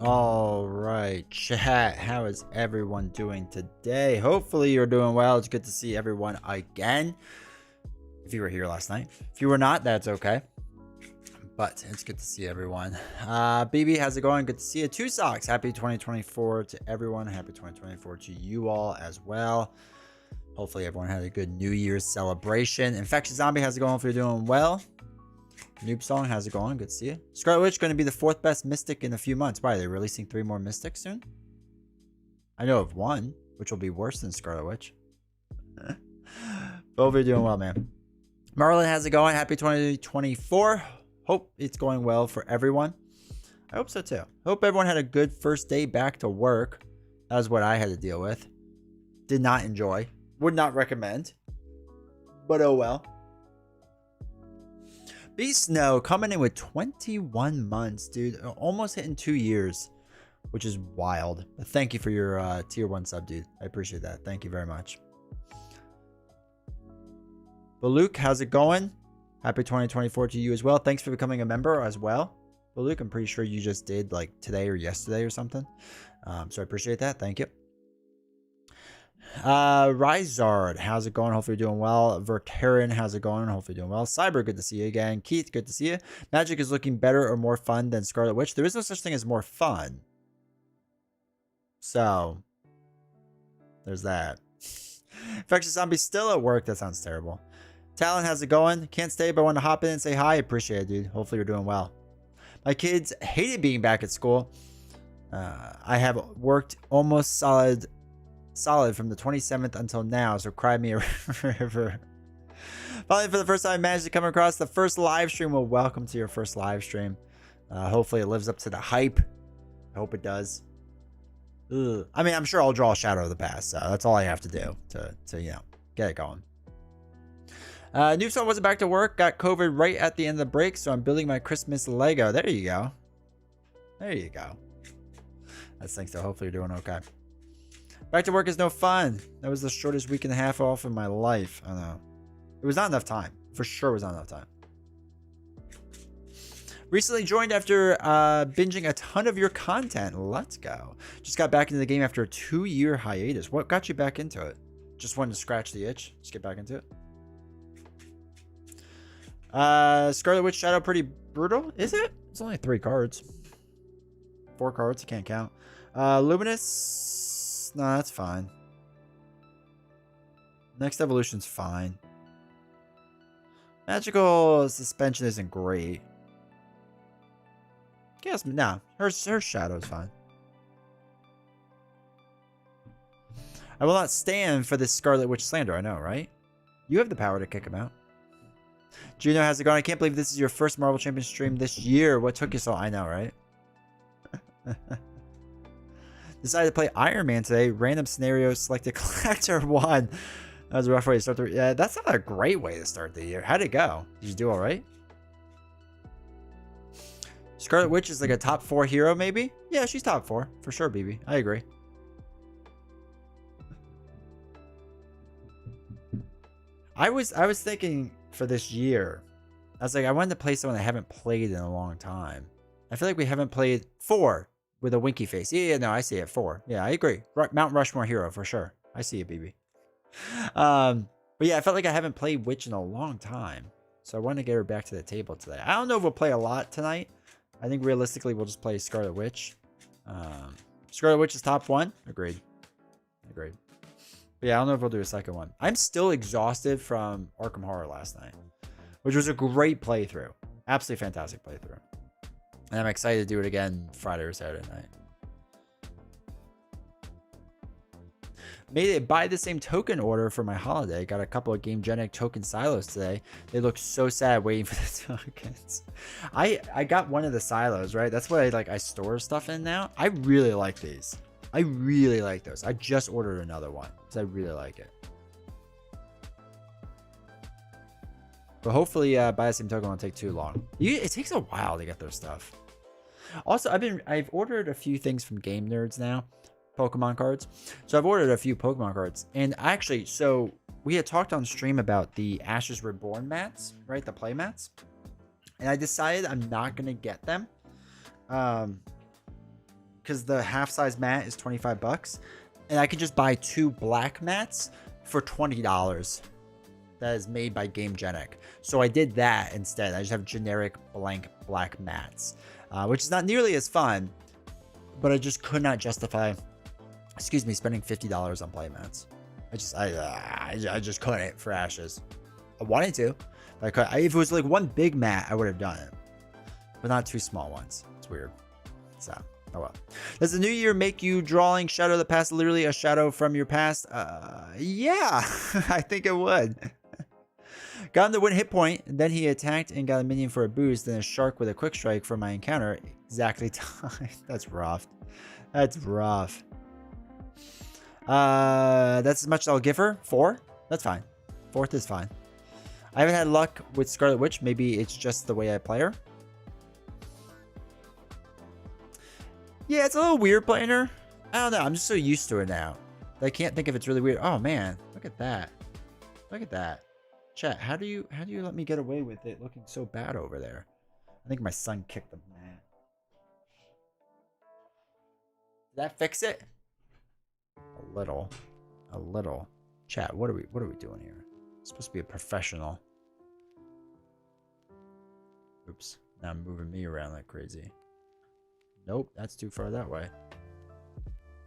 All right, chat. How is everyone doing today? Hopefully you're doing well. It's good to see everyone again. If you were here last night, if you were not, that's okay. But it's good to see everyone. BB, how's it going? Good to see you. Two Socks. Happy 2024 to everyone. Happy 2024 to you all as well. Hopefully everyone had a good New Year's celebration. Infectious Zombie, how's it going? Hopefully you're doing well. Noob Song, how's it going? Good to see you. Scarlet Witch going to be the 4th best Mystic in a few months. Why are they releasing 3 more Mystics soon? I know of one, which will be worse than Scarlet Witch. But you're doing well, man. Marlon, how's it going? Happy 2024. Hope it's going well for everyone. I hope so too. Hope everyone had a good first day back to work. That was what I had to deal with. Did not enjoy. Would not recommend. But oh well. Beast Snow coming in with 21 months, dude. Almost hitting 2 years, which is wild. But thank you for your tier 1 sub, dude. I appreciate that. Thank you very much. Baluk, how's it going? Happy 2024 to you as well. Thanks for becoming a member as well. Baluk, I'm pretty sure you just did like today or yesterday or something. So I appreciate that. Thank you. Rizard, how's it going? Hopefully you're doing well. Vertarian, how's it going? Hopefully you're doing well. Cyber, good to see you again. Keith, good to see you. Magic is looking better or more fun than Scarlet Witch. There is no such thing as more fun. So, there's that. Infectious Zombie still at work. That sounds terrible. Talon, how's it going? Can't stay, but I want to hop in and say hi. Appreciate it, dude. Hopefully you're doing well. My kids hated being back at school. I have worked almost solid from the 27th until now, so cry me a river. Finally, for the first time, I managed to come across the first live stream. Well, welcome to your first live stream. Hopefully it lives up to the hype. I hope it does. Ugh. I mean, I'm sure I'll draw a Shadow of the Past, so that's all I have to do to you know, get it going. Noobson wasn't back to work. Got COVID right at the end of the break, so I'm building my Christmas Lego. There you go. There you go. That's thanks to hopefully you're doing okay. Back to work is no fun. That was the shortest week and a half off in my life. I know. It was not enough time. For sure it was not enough time. Recently joined after binging a ton of your content. Let's go. Just got back into the game after a 2-year hiatus. What got you back into it? Just wanted to scratch the itch. Just get back into it. Scarlet Witch Shadow pretty brutal. Is it? It's only 3 cards. 4 cards. I can't count. Luminous. No, that's fine. Next evolution's fine. Magical suspension isn't great. Guess no. Her shadow's fine. I will not stand for this Scarlet Witch slander. I know, right? You have the power to kick him out. Juno, how's it going? I can't believe this is your first Marvel Champions stream this year. What took you so? I know, right? Decided to play Iron Man today. Random scenario, selected Collector 1. That was a rough way to start the... Yeah, that's not a great way to start the year. How'd it go? Did you do all right? Scarlet Witch is like a top 4 hero, maybe? Yeah, she's top 4. For sure, BB. I agree. I was thinking for this year, I was like, I wanted to play someone I haven't played in a long time. I feel like we haven't played 4 with a winky face. Yeah, no, I see it. 4. Yeah, I agree. Mount Rushmore hero for sure. I see it, BB. But yeah, I felt like I haven't played Witch in a long time. So I want to get her back to the table today. I don't know if we'll play a lot tonight. I think realistically we'll just play Scarlet Witch. Scarlet Witch is top 1. Agreed. Agreed. But yeah, I don't know if we'll do a second one. I'm still exhausted from Arkham Horror last night, which was a great playthrough. Absolutely fantastic playthrough. And I'm excited to do it again Friday or Saturday night. Made it buy the same token order for my holiday. Got a couple of Gamegenic token silos today. They look so sad waiting for the tokens. I got one of the silos, right? That's what I store stuff in now. I really like these. I really like those. I just ordered another one because I really like it. But hopefully buy the same token won't take too long. It takes a while to get their stuff. Also, I've ordered a few things from Game Nerds now. Pokemon cards. So I've ordered a few Pokemon cards. And actually, so we had talked on stream about the Ashes Reborn mats, right? The play mats. And I decided I'm not going to get them. Because because the half-size mat is 25 bucks. And I can just buy 2 black mats for $20. That is made by GameGenic. So I did that instead. I just have generic blank black mats, which is not nearly as fun, but I just could not justify, spending $50 on play mats. I just couldn't for Ashes. I wanted to, but I could. If it was like one big mat, I would have done it, but not 2 small ones. It's weird. So, oh well. Does the new year make you drawing shadow of the past, literally a shadow from your past? Yeah, I think it would. Got him to win hit point, and then he attacked and got a minion for a boost, then a shark with a quick strike for my encounter. Exactly time. That's rough. That's rough. That's as much as I'll give her. 4? That's fine. 4th is fine. I haven't had luck with Scarlet Witch. Maybe it's just the way I play her. Yeah, it's a little weird playing her. I don't know. I'm just so used to it now. I can't think if it's really weird. Oh man, look at that. Look at that. Chat, how do you let me get away with it looking so bad over there? I think my son kicked the mat. Did that fix it? A little. A little. Chat, what are we doing here? It's supposed to be a professional. Oops. Now I'm moving me around like crazy. Nope, that's too far that way.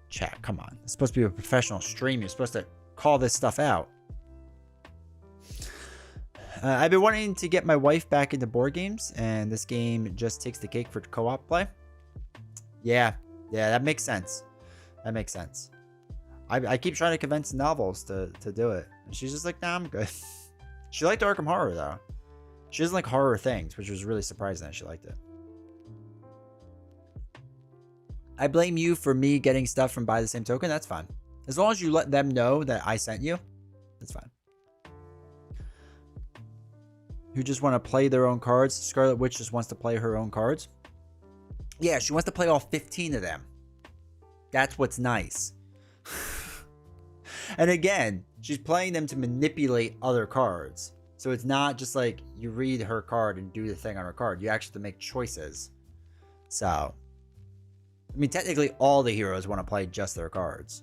Chat, come on. It's supposed to be a professional stream. You're supposed to call this stuff out. I've been wanting to get my wife back into board games, and this game just takes the cake for co-op play. Yeah, that makes sense. That makes sense. I keep trying to convince Novels to do it, and she's just like, nah, I'm good. She liked Arkham Horror, though. She doesn't like horror things, which was really surprising that she liked it. I blame you for me getting stuff from Buy the Same Token. That's fine. As long as you let them know that I sent you, that's fine. Who just want to play their own cards? Scarlet Witch just wants to play her own cards. Yeah, she wants to play all 15 of them. That's what's nice. And again, she's playing them to manipulate other cards. So it's not just like you read her card and do the thing on her card. You actually have to make choices. So, I mean, technically all the heroes want to play just their cards.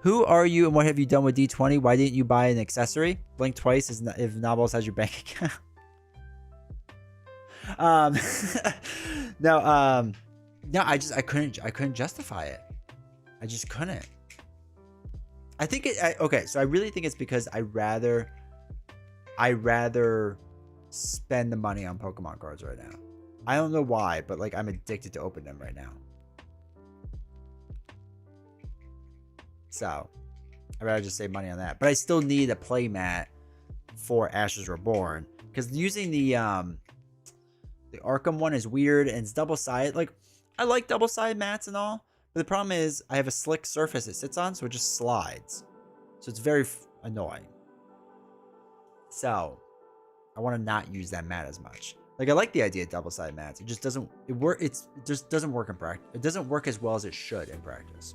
Who are you and what have you done with D20? Why didn't you buy an accessory? Blink twice if Nobles has your bank account. No, I couldn't justify it. I just couldn't. I think okay, so I really think it's because I rather spend the money on Pokemon cards right now. I don't know why, but like I'm addicted to open them right now. So I'd rather just save money on that. But I still need a play mat for Ashes Reborn, because using the Arkham one is weird and it's double-sided. Like, I like double-sided mats and all, but the problem is I have a slick surface it sits on, so it just slides. So it's very annoying. So I want to not use that mat as much. Like, I like the idea of double-sided mats. It just doesn't it just doesn't work in practice. It doesn't work as well as it should in practice.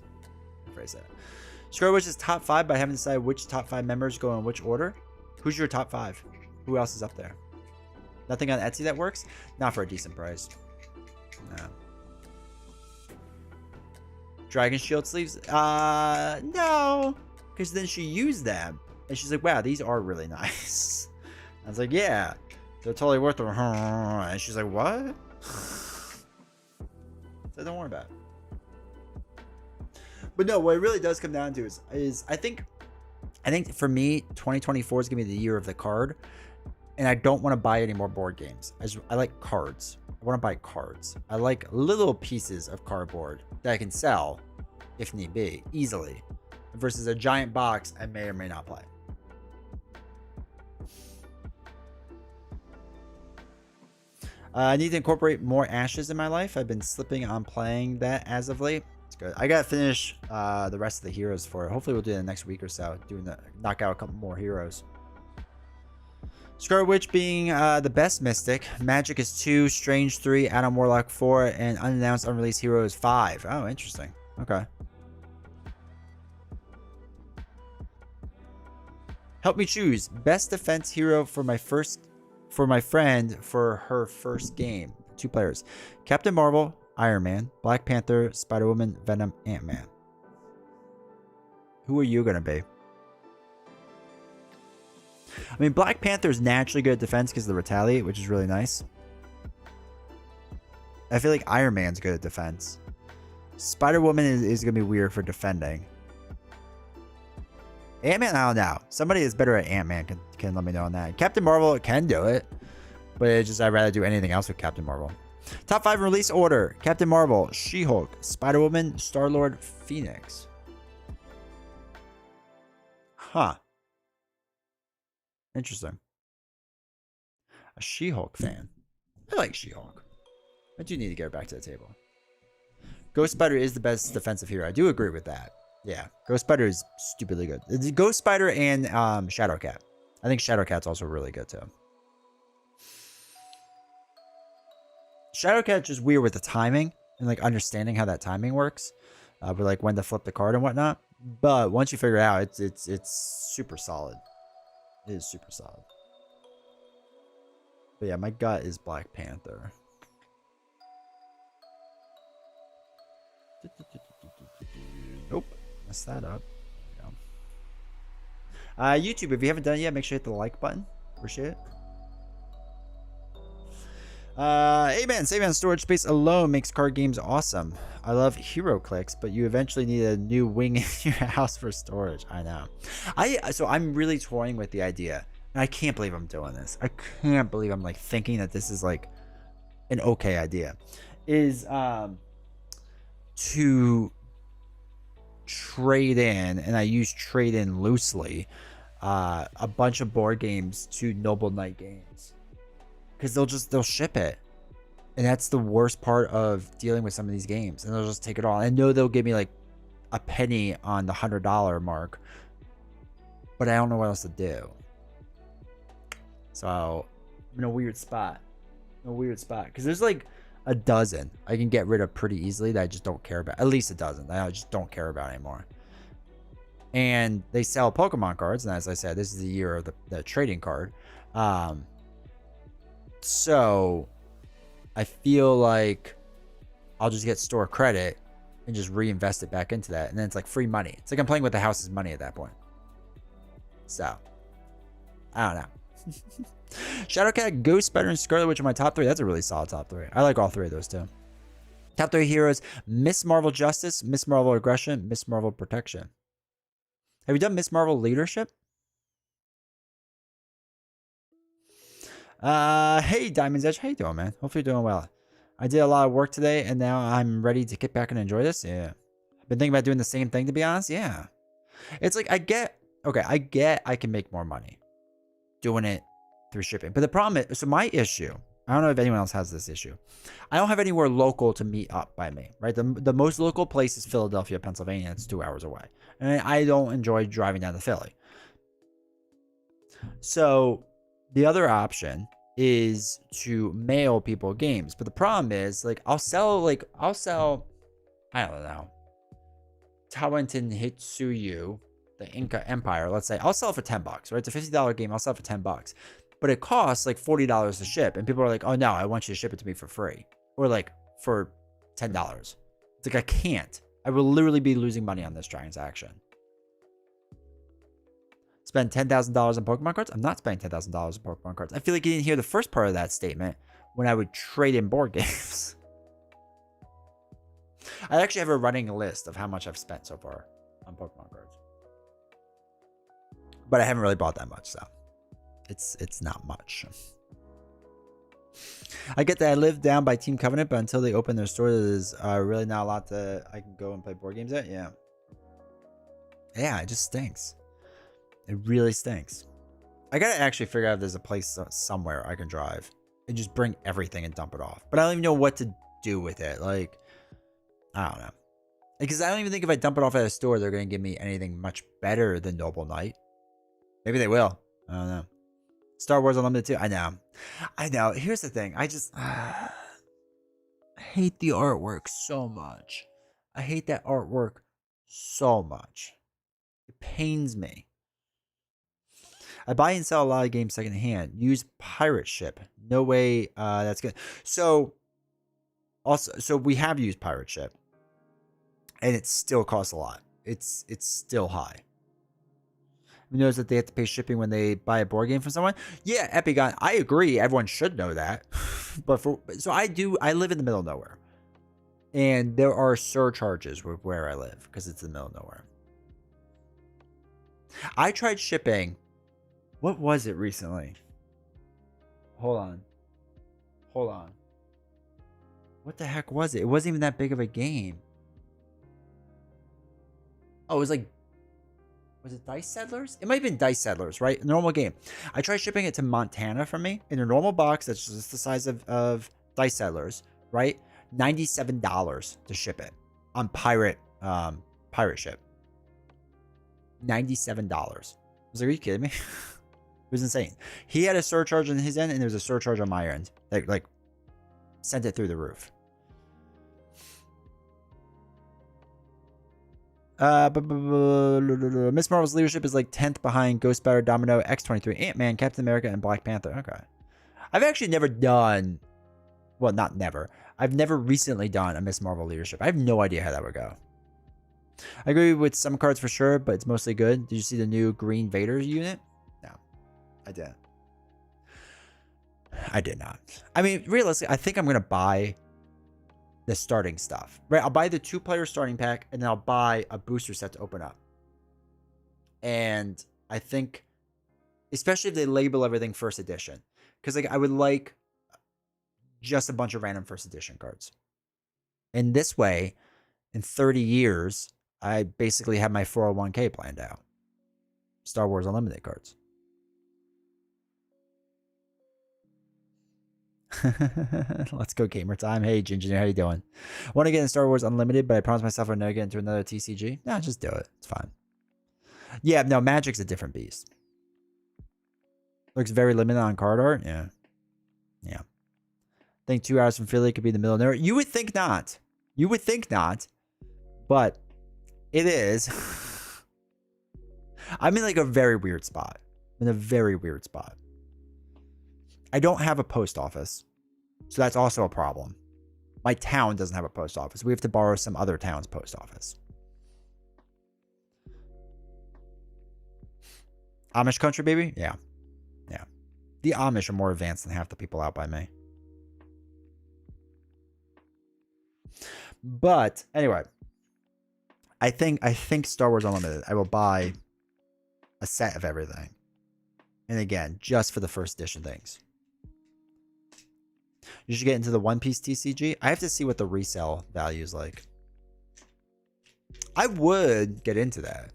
Rephrase that. Scarlet Witch is top 5, but I haven't decided which top 5 members go in which order. Who's your top 5? Who else is up there? Nothing on Etsy that works? Not for a decent price. No. Dragon Shield sleeves? No. Because then she used them. And she's like, wow, these are really nice. I was like, yeah. They're totally worth it. And she's like, what? So don't worry about it. But no, what it really does come down to is I think for me, 2024 is going to be the year of the card. And I don't want to buy any more board games. I like cards. I want to buy cards. I like little pieces of cardboard that I can sell, if need be, easily. Versus a giant box I may or may not play. I need to incorporate more Ashes in my life. I've been slipping on playing that as of late. It's good. I gotta finish the rest of the heroes for it. Hopefully we'll do it in the next week or so. Knock out a couple more heroes. Scarlet Witch being the best mystic. Magic is 2, Strange 3, Adam Warlock 4, and unannounced unreleased hero is 5. Oh, interesting. Okay. Help me choose best defense hero for my friend for her first game. 2 players. Captain Marvel, Iron Man, Black Panther, Spider-Woman, Venom, Ant-Man. Who are you going to be? I mean, Black Panther is naturally good at defense because of the retaliate, which is really nice. I feel like Iron Man's good at defense. Spider-Woman is going to be weird for defending. Ant-Man, I don't know. Somebody that's better at Ant-Man can let me know on that. Captain Marvel can do it, but it's just I'd rather do anything else with Captain Marvel. Top 5 release order. Captain Marvel, She-Hulk, Spider-Woman, Star-Lord, Phoenix. Huh. Interesting. A She-Hulk fan. I like She-Hulk. I do need to get her back to the table. Ghost Spider is the best defensive hero. I do agree with that. Yeah, Ghost Spider is stupidly good. It's Ghost Spider and Shadowcat. I think Shadowcat's also really good too. Shadowcat's just weird with the timing and like understanding how that timing works, with like when to flip the card and whatnot. But once you figure it out, it's super solid. It is super solid. But yeah, my gut is Black Panther. Nope, messed that up. There we go. YouTube, if you haven't done it yet, make sure you hit the like button. Appreciate it. Amen. Saving on storage space alone makes card games awesome. I love hero clicks, but you eventually need a new wing in your house for storage. I know. So I'm really toying with the idea, and I can't believe I'm doing this. I can't believe I'm like thinking that this is like an okay idea. Is to trade in, and I use trade in loosely, a bunch of board games to Noble Knight Games, because they'll ship it, and that's the worst part of dealing with some of these games, and they'll just take it all. I know they'll give me like a penny on the $100 mark, but I don't know what else to do. So I'm in a weird spot, because there's like a dozen I can get rid of pretty easily that I just don't care about. At least a dozen that I just don't care about anymore. And they sell Pokemon cards, and as I said, this is the year of the trading card. So I feel like I'll just get store credit and just reinvest it back into that, and then it's like free money. It's like I'm playing with the house's money at that point. So I don't know. Shadowcat, Ghost Spider, and Scarlet Witch are my top 3. That's a really solid top 3. I like all 3 of those too. Top 3 heroes: Miss Marvel Justice, Miss Marvel Aggression, Miss Marvel Protection. Have you done Miss Marvel Leadership? Hey Diamond's Edge, how you doing, man? Hopefully you're doing well. I did a lot of work today, and now I'm ready to get back and enjoy this. Yeah, I've been thinking about doing the same thing, to be honest. Yeah, it's like I get I can make more money doing it through shipping, but the problem is, so my issue, I don't know if anyone else has this issue, I don't have anywhere local to meet up by me, right? The most local place is Philadelphia, Pennsylvania. It's 2 hours away, and I don't enjoy driving down to Philly. So the other option is to mail people games, but the problem is, like, I'll sell I don't know, Tawantin Hitsuyu, the Inca Empire, let's say. I'll sell it for $10, right? It's a $50 game. I'll sell it for $10, but it costs like $40 to ship, and people are like, oh no, I want you to ship it to me for free, or like for $10. It's like, I can't. I will literally be losing money on this transaction. Spend $10,000 on Pokemon cards? I'm not spending $10,000 on Pokemon cards. I feel like you didn't hear the first part of that statement when I would trade in board games. I actually have a running list of how much I've spent so far on Pokemon cards, but I haven't really bought that much, so it's not much. I get that I live down by Team Covenant, but until they open their store, there's really not a lot that I can go and play board games at. Yeah, it just stinks. It really stinks. I gotta actually figure out if there's a place somewhere I can drive and just bring everything and dump it off. But I don't even know what to do with it. Like, I don't know. Because I don't even think if I dump it off at a store, they're gonna give me anything much better than Noble Knight. Maybe they will. I don't know. Star Wars Unlimited too. I know. Here's the thing. I just hate the artwork so much. I hate that artwork so much. It pains me. I buy and sell a lot of games secondhand. Use pirate ship. No way that's good. So Also, so we have used pirate ship, and it still costs a lot. It's still high. You notice that they have to pay shipping when they buy a board game from someone. Yeah, Epigon, I agree. Everyone should know that. But I live in the middle of nowhere, and there are surcharges where I live because it's in the middle of nowhere. I tried shipping. What was it recently? Hold on. What the heck was it? It wasn't even that big of a game. Oh, it was like, was it Dice Settlers? It might have been Dice Settlers, right? Normal game. I tried shipping it to Montana for me in a normal box that's just the size of Dice Settlers, right? $97 to ship it on pirate ship. $97. I was like, are you kidding me? It was insane. He had a surcharge on his end, and there was a surcharge on my end. Like sent it through the roof. Miss Marvel's leadership is like 10th behind Ghost Spider, Domino, X-23, Ant-Man, Captain America, and Black Panther. Okay. I've actually never done... Well, not never. I've never recently done a Miss Marvel leadership. I have no idea how that would go. I agree with some cards for sure, but it's mostly good. Did you see the new Green Vader unit? No. I didn't. I did not. I mean, realistically, I think I'm going to buy the starting stuff, right? I'll buy the 2-player starting pack, and then I'll buy a booster set to open up. And I think, especially if they label everything first edition, because like I would like just a bunch of random first edition cards. And this way, in 30 years, I basically have my 401k planned out. Star Wars Unlimited cards. Let's go gamer time. Hey Ginger, how you doing? I want to get in Star Wars Unlimited, but I promised myself I'd never get into another TCG. Nah, just do it. It's fine. Yeah, no, Magic's a different beast. Looks very limited on card art. Yeah. I think 2 hours from Philly could be the middle of nowhere. You would think not. But it is. I'm in like a very weird spot. I don't have a post office, so that's also a problem. My town doesn't have a post office. We have to borrow some other town's post office. Amish country, baby? Yeah. The Amish are more advanced than half the people out by me. But anyway, I think Star Wars Unlimited, I will buy a set of everything. And again, just for the first edition things. You should get into the One Piece TCG. I have to see what the resale value is like. I would get into that.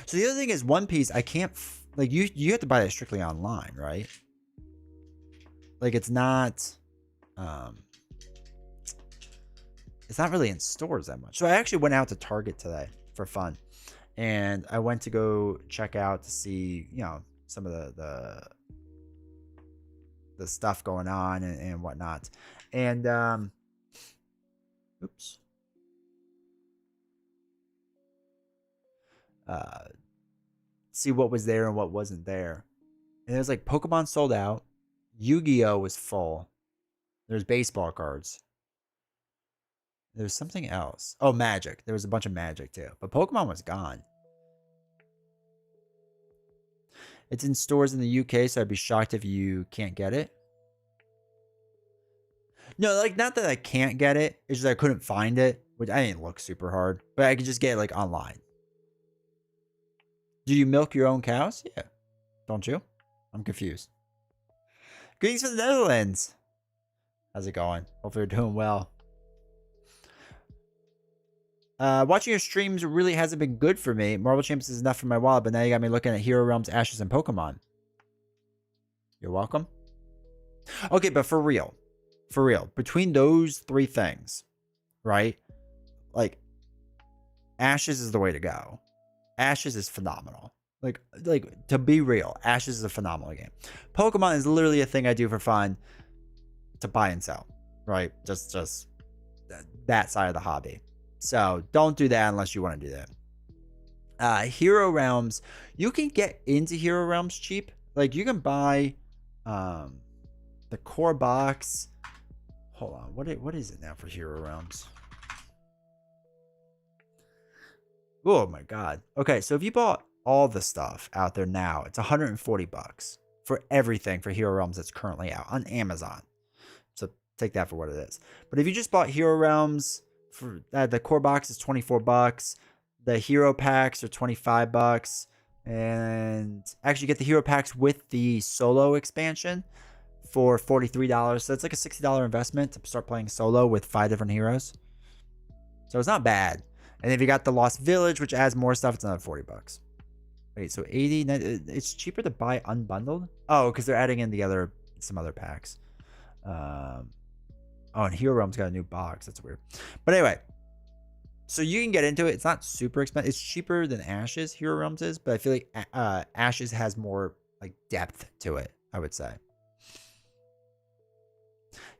So the other thing is One Piece, I can't... Like, you have to buy that strictly online, right? Like, it's not... it's not really in stores that much. So I actually went out to Target today for fun. And I went to go check out to see, you know, some of the stuff going on and whatnot. And oops. See what was there and what wasn't there. And it was like Pokemon sold out. Yu-Gi-Oh was full. There's baseball cards. There's something else. Oh, Magic. There was a bunch of Magic too. But Pokemon was gone. It's in stores in the UK, so I'd be shocked if you can't get it. No, like, not that I can't get it. It's just I couldn't find it. Which I didn't look super hard. But I could just get it, like, online. Do you milk your own cows? Yeah. Don't you? I'm confused. Greetings from the Netherlands. How's it going? Hopefully you're doing well. Watching your streams really hasn't been good for me. Marvel Champs is enough for my wallet, but now you got me looking at Hero Realms, Ashes, and Pokemon. You're welcome. Okay, but for real. Between those 3 things, right? Like, Ashes is the way to go. Ashes is phenomenal. Like to be real, Ashes is a phenomenal game. Pokemon is literally a thing I do for fun to buy and sell, right? Just that side of the hobby. So don't do that unless you want to do that. Hero Realms, you can get into Hero Realms cheap. Like you can buy the core box. hold on. What is it now for Hero Realms? Oh my god. Okay, so if you bought all the stuff out there now, it's $140 for everything for Hero Realms that's currently out on Amazon. So take that for what it is. But if you just bought Hero Realms for the core box is $24. The hero packs are $25. And actually get the hero packs with the solo expansion for $43. So it's like a $60 investment to start playing solo with 5 different heroes. So it's not bad. And if you got the Lost Village, which adds more stuff, it's another $40. Wait, so 80, it's cheaper to buy unbundled? Oh, because they're adding in some other packs. Oh, and Hero Realms got a new box. That's weird. But anyway, so you can get into it. It's not super expensive. It's cheaper than Ashes, Hero Realms is, but I feel like Ashes has more like depth to it, I would say.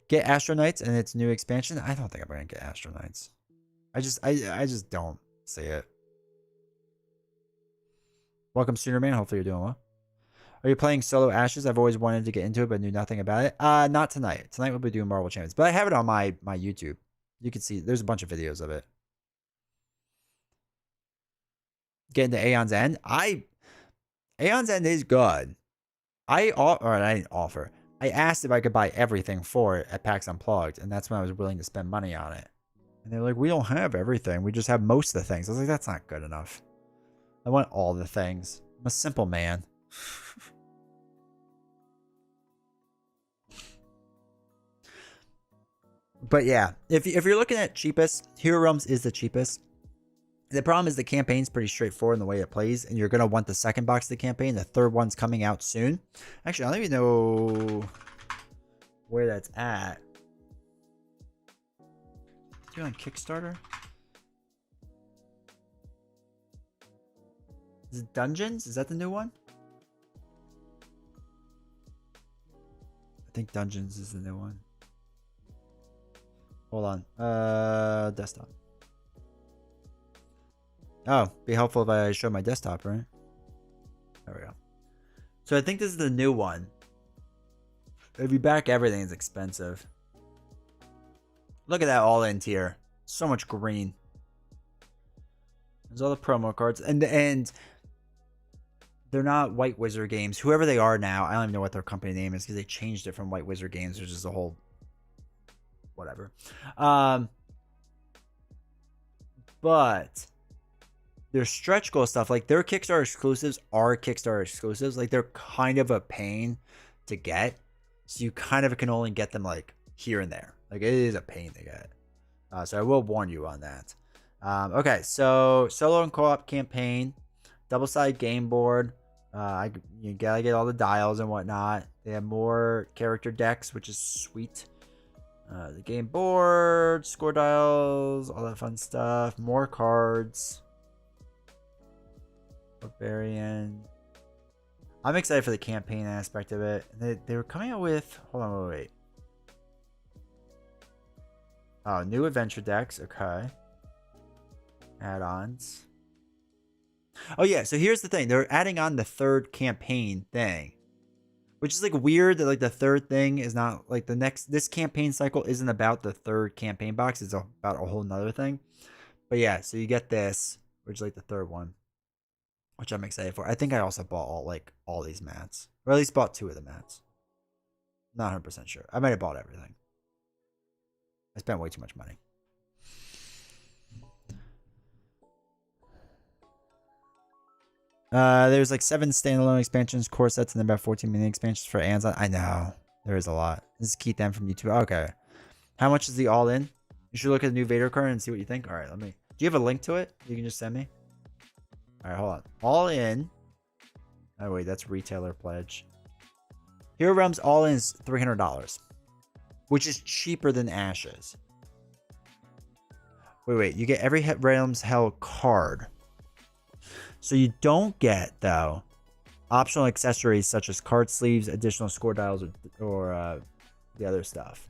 Get Astro Knights and its new expansion. I don't think I'm gonna get Astro Knights. I just don't see it. Welcome, Soonerman. Hopefully you're doing well. Are you playing solo Ashes? I've always wanted to get into it, but knew nothing about it. Not tonight. Tonight we'll be doing Marvel Champions, but I have it on my YouTube. You can see there's a bunch of videos of it. Get into Aeon's End. Aeon's End is good. I didn't offer. I asked if I could buy everything for it at PAX Unplugged, and that's when I was willing to spend money on it. And they're like, we don't have everything. We just have most of the things. I was like, that's not good enough. I want all the things. I'm a simple man. But yeah, if you're looking at cheapest, Hero Realms is the cheapest. The problem is the campaign's pretty straightforward in the way it plays, and you're going to want the second box of the campaign. The third one's coming out soon. Actually, I don't even know where that's at. Is it on Kickstarter? Is it Dungeons? Is that the new one? I think Dungeons is the new one. Hold on. Desktop. Oh, be helpful if I show my desktop, right? There we go. So I think this is the new one. If you back everything, it's expensive. Look at that all-in tier. So much green. There's all the promo cards. And they're not White Wizard Games. Whoever they are now, I don't even know what their company name is because they changed it from White Wizard Games, which is a whole whatever. But their stretch goal stuff, like their Kickstarter exclusives are Kickstarter exclusives. Like they're kind of a pain to get. So you kind of can only get them like here and there. Like it is a pain to get. So I will warn you on that. Okay, so solo and co-op campaign, double-sided game board. You gotta get all the dials and whatnot. They have more character decks, which is sweet. The game board, score dials, all that fun stuff. More cards. Barbarian. I'm excited for the campaign aspect of it. They were coming out with... Hold on, wait. Oh, new adventure decks. Okay. Add-ons. Oh, yeah. So here's the thing. They're adding on the third campaign thing. Which is like weird that like the third thing is not like this campaign cycle isn't about the third campaign box. It's about a whole nother thing. But yeah, so you get this, which is like the third one, which I'm excited for. I think I also bought all these mats, or at least bought 2 of the mats. Not 100% sure. I might have bought everything. I spent way too much money. There's like 7 standalone expansions, core sets, and then about 14 mini expansions for Amazon. I know. There is a lot. This is Keith M from YouTube. Okay. How much is the all-in? You should look at the new Vader card and see what you think. Alright, do you have a link to it? You can just send me? Alright, hold on. All-in. Oh, wait. That's retailer pledge. Hero Realms all-in is $300. Which is cheaper than Ashes. Wait. You get every Realms Hell card. So you don't get, though, optional accessories such as card sleeves, additional score dials, or the other stuff.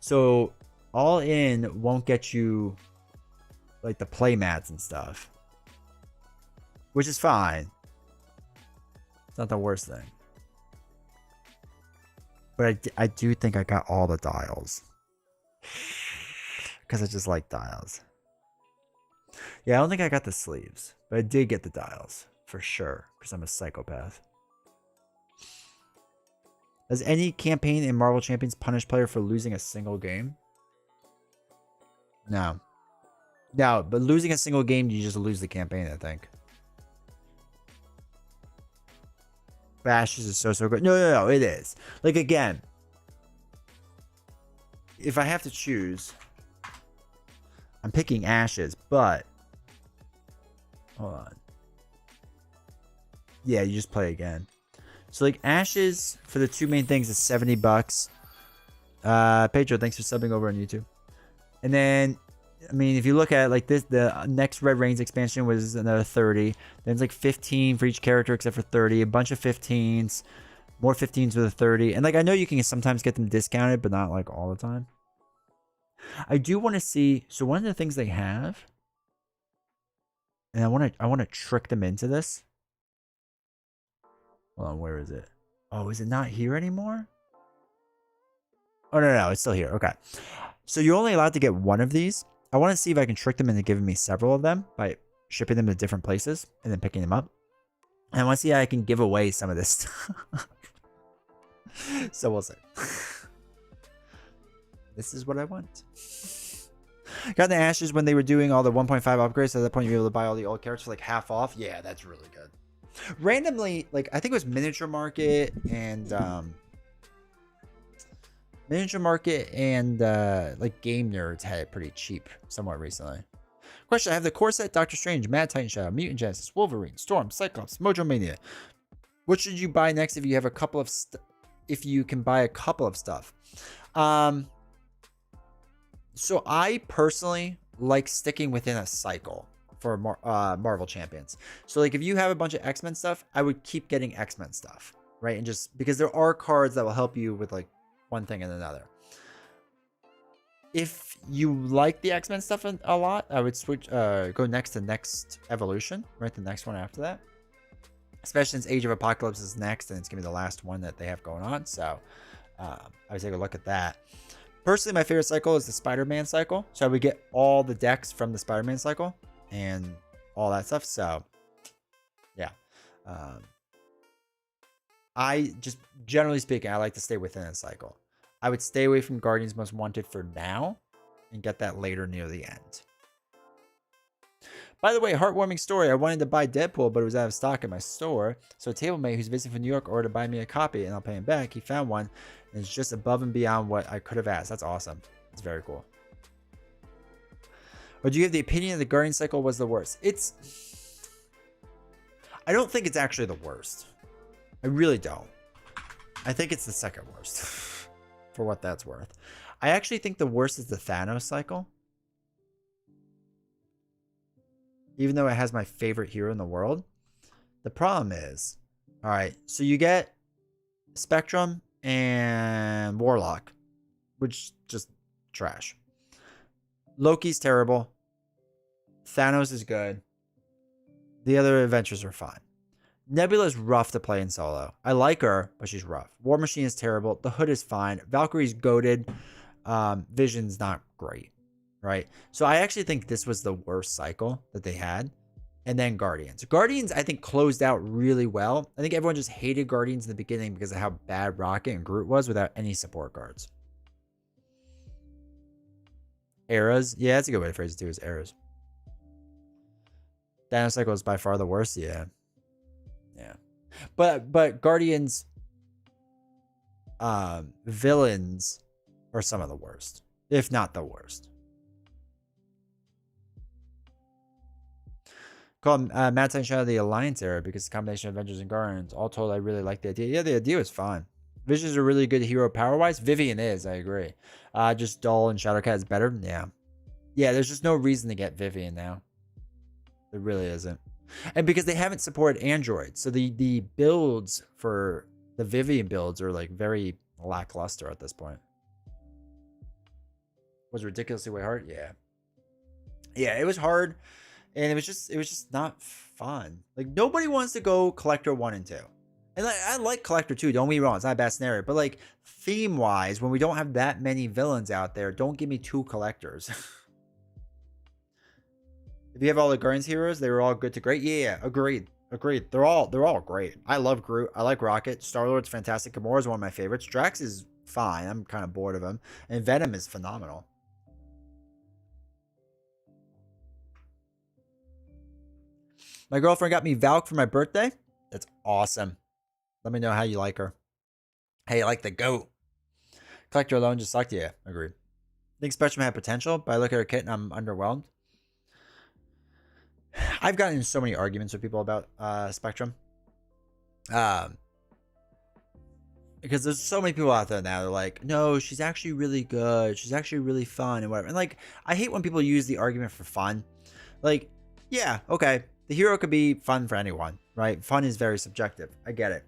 So all in won't get you like the play mats and stuff, which is fine. It's not the worst thing. But I do think I got all the dials. Because I just like dials. Yeah, I don't think I got the sleeves, but I did get the dials for sure because I'm a psychopath. Does any campaign in Marvel Champions punish player for losing a single game? No. No, but losing a single game, you just lose the campaign, I think. Bashes is so good. No, it is. Like, again, if I have to choose, I'm picking Ashes, but hold on. Yeah, you just play again. So like Ashes for the two main things is $70. Pedro, thanks for subbing over on YouTube. And then, I mean, if you look at it like this, the next Red Reigns expansion was another 30. Then it's like 15 for each character except for 30. A bunch of 15s. More 15s with a 30. And like I know you can sometimes get them discounted, but not like all the time. I do want to see. So one of the things they have, and I want to trick them into this. Hold on, where is it? Oh, is it not here anymore? Oh no, it's still here. Okay, so you're only allowed to get one of these. I want to see if I can trick them into giving me several of them by shipping them to different places and then picking them up. And I want to see how I can give away some of this stuff. So we'll see. This is what I want. Got the Ashes when they were doing all the 1.5 upgrades. So at that point, you're able to buy all the old characters for like half off. Yeah, that's really good. Randomly, like I think it was Miniature Market and like Game Nerds had it pretty cheap somewhat recently. Question: I have the core set, Doctor Strange, Mad Titan Shadow, Mutant Genesis, Wolverine, Storm, Cyclops, Mojo Mania. What should you buy next if you have a couple of if you can buy a couple of stuff? So I personally like sticking within a cycle for Marvel Champions. So like if you have a bunch of X-Men stuff, I would keep getting X-Men stuff, right? And just because there are cards that will help you with like one thing and another. If you like the X-Men stuff a lot, I would switch, go next to Next Evolution, right? The next one after that. Especially since Age of Apocalypse is next and it's going to be the last one that they have going on. So I would take a look at that. Personally, my favorite cycle is the Spider-Man cycle. So I would get all the decks from the Spider-Man cycle and all that stuff. So yeah. I just, generally speaking, I like to stay within a cycle. I would stay away from Guardians Most Wanted for now and get that later near the end. By the way, heartwarming story. I wanted to buy Deadpool, but it was out of stock at my store. So a table mate who's visiting from New York ordered to buy me a copy, and I'll pay him back. He found one, and it's just above and beyond what I could have asked. That's awesome. It's very cool. Or do you have the opinion that the Guardian cycle was the worst? I don't think it's actually the worst. I really don't. I think it's the second worst, for what that's worth. I actually think the worst is the Thanos cycle. Even though it has my favorite hero in the world. The problem is, all right, so you get Spectrum and Warlock, which just trash. Loki's terrible. Thanos is good. The other adventures are fine. Nebula's rough to play in solo. I like her, but she's rough. War Machine is terrible. The Hood is fine. Valkyrie's goated. Vision's not great. Right? So I actually think this was the worst cycle that they had. And then Guardians. Guardians, I think, closed out really well. I think everyone just hated Guardians in the beginning because of how bad Rocket and Groot was without any support cards. Eras. Yeah, that's a good way to phrase it too, is eras. Thanos cycle is by far the worst. Yeah. Yeah. But Guardians villains are some of the worst, if not the worst. Call Mad Titan Shadow the Alliance era because the combination of Avengers and Guardians. All told, I really like the idea. Yeah, the idea was fine. Vision's a really good hero power-wise. Vivian is, I agree. Just dull and Shadowcat is better. Yeah. Yeah, there's just no reason to get Vivian now. There really isn't. And because they haven't supported Android. So the builds for the Vivian builds are like very lackluster at this point. Was ridiculously way hard? Yeah. Yeah, it was hard. And it was just not fun. Like nobody wants to go Collector 1 and 2. And I like Collector too, don't get me wrong, it's not a bad scenario. But like theme-wise, when we don't have that many villains out there, don't give me 2 Collectors. If you have all the Guardians heroes, they were all good to great. Yeah, agreed. Agreed. They're all great. I love Groot. I like Rocket. Star-Lord's fantastic. Gamora is one of my favorites. Drax is fine. I'm kind of bored of him. And Venom is phenomenal. My girlfriend got me Valk for my birthday. That's awesome. Let me know how you like her. Hey, you like the goat. Collector alone just sucked. Yeah, agreed. I think Spectrum had potential, but I look at her kit and I'm underwhelmed. I've gotten in so many arguments with people about Spectrum. Because there's so many people out there now. They're like, no, she's actually really good. She's actually really fun and whatever. And like, I hate when people use the argument for fun. Like, yeah, okay. The hero could be fun for anyone, right? Fun is very subjective. I get it.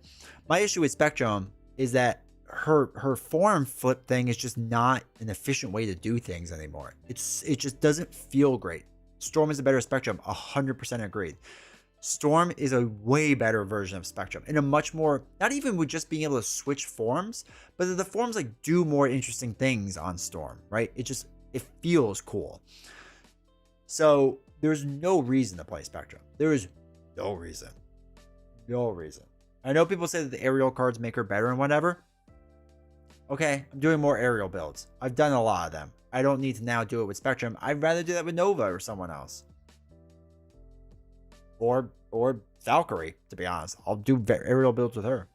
My issue with Spectrum is that her form flip thing is just not an efficient way to do things anymore. It just doesn't feel great. Storm is a better Spectrum. 100% agreed. Storm is a way better version of Spectrum and a much more, not even with just being able to switch forms, but the forms like do more interesting things on Storm, right? It feels cool. So there's no reason to play Spectrum. There is no reason. No reason. I know people say that the aerial cards make her better and whatever. Okay, I'm doing more aerial builds. I've done a lot of them. I don't need to now do it with Spectrum. I'd rather do that with Nova or someone else. Or Valkyrie, to be honest. I'll do aerial builds with her.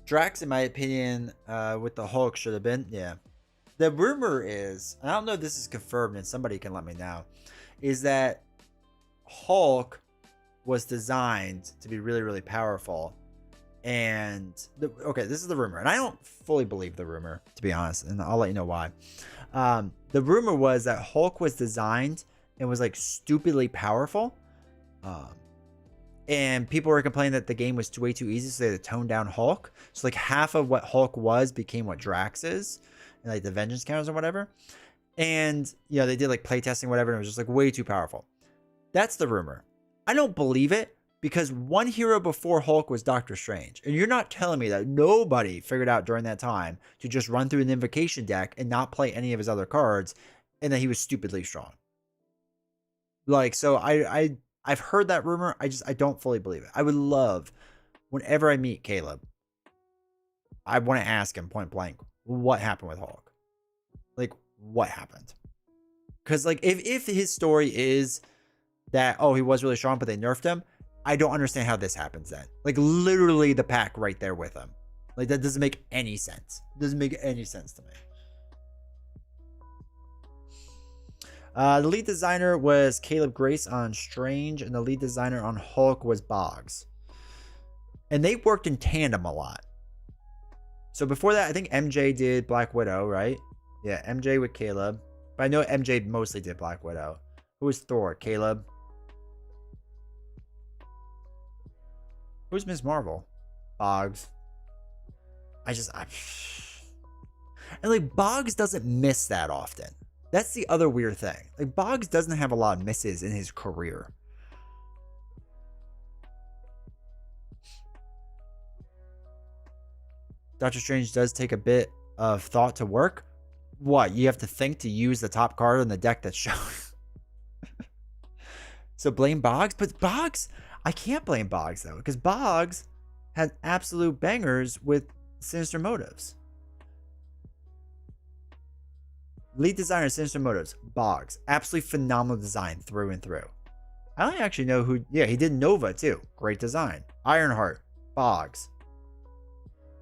Drax, in my opinion, with the Hulk should have been. Yeah. The rumor is, I don't know if this is confirmed and somebody can let me know, is that Hulk was designed to be really, really powerful. And, okay, this is the rumor. And I don't fully believe the rumor, to be honest. And I'll let you know why. The rumor was that Hulk was designed and was like stupidly powerful. And people were complaining that the game was way too easy, so they had to tone down Hulk. So like half of what Hulk was became what Drax is, and like the vengeance counters or whatever. And you know, they did like playtesting, whatever, and it was just like way too powerful. That's the rumor. I don't believe it because one hero before Hulk was Doctor Strange. And you're not telling me that nobody figured out during that time to just run through an invocation deck and not play any of his other cards, and that he was stupidly strong. Like, so I've heard that rumor. I don't fully believe it. I would love, whenever I meet Caleb, I want to ask him point blank, what happened with Hulk? Like, what happened? Because like, if his story is that, oh, he was really strong, but they nerfed him, I don't understand how this happens then. Like, literally the pack right there with him. Like, that doesn't make any sense. It doesn't make any sense to me. The lead designer was Caleb Grace on Strange, and the lead designer on Hulk was Boggs. And they worked in tandem a lot. So before that, I think MJ did Black Widow, right? Yeah, MJ with Caleb. But I know MJ mostly did Black Widow. Who was Thor? Caleb. Who's Ms. Marvel? Boggs. And like, Boggs doesn't miss that often. That's the other weird thing. Like, Boggs doesn't have a lot of misses in his career. Doctor Strange does take a bit of thought to work. What? You have to think to use the top card in the deck that's shown. So blame Boggs? But Boggs, I can't blame Boggs though, because Boggs had absolute bangers with Sinister Motives. Lead designer, Sinister Motives, Boggs. Absolutely phenomenal design through and through. I don't actually know who... Yeah, he did Nova, too. Great design. Ironheart, Boggs.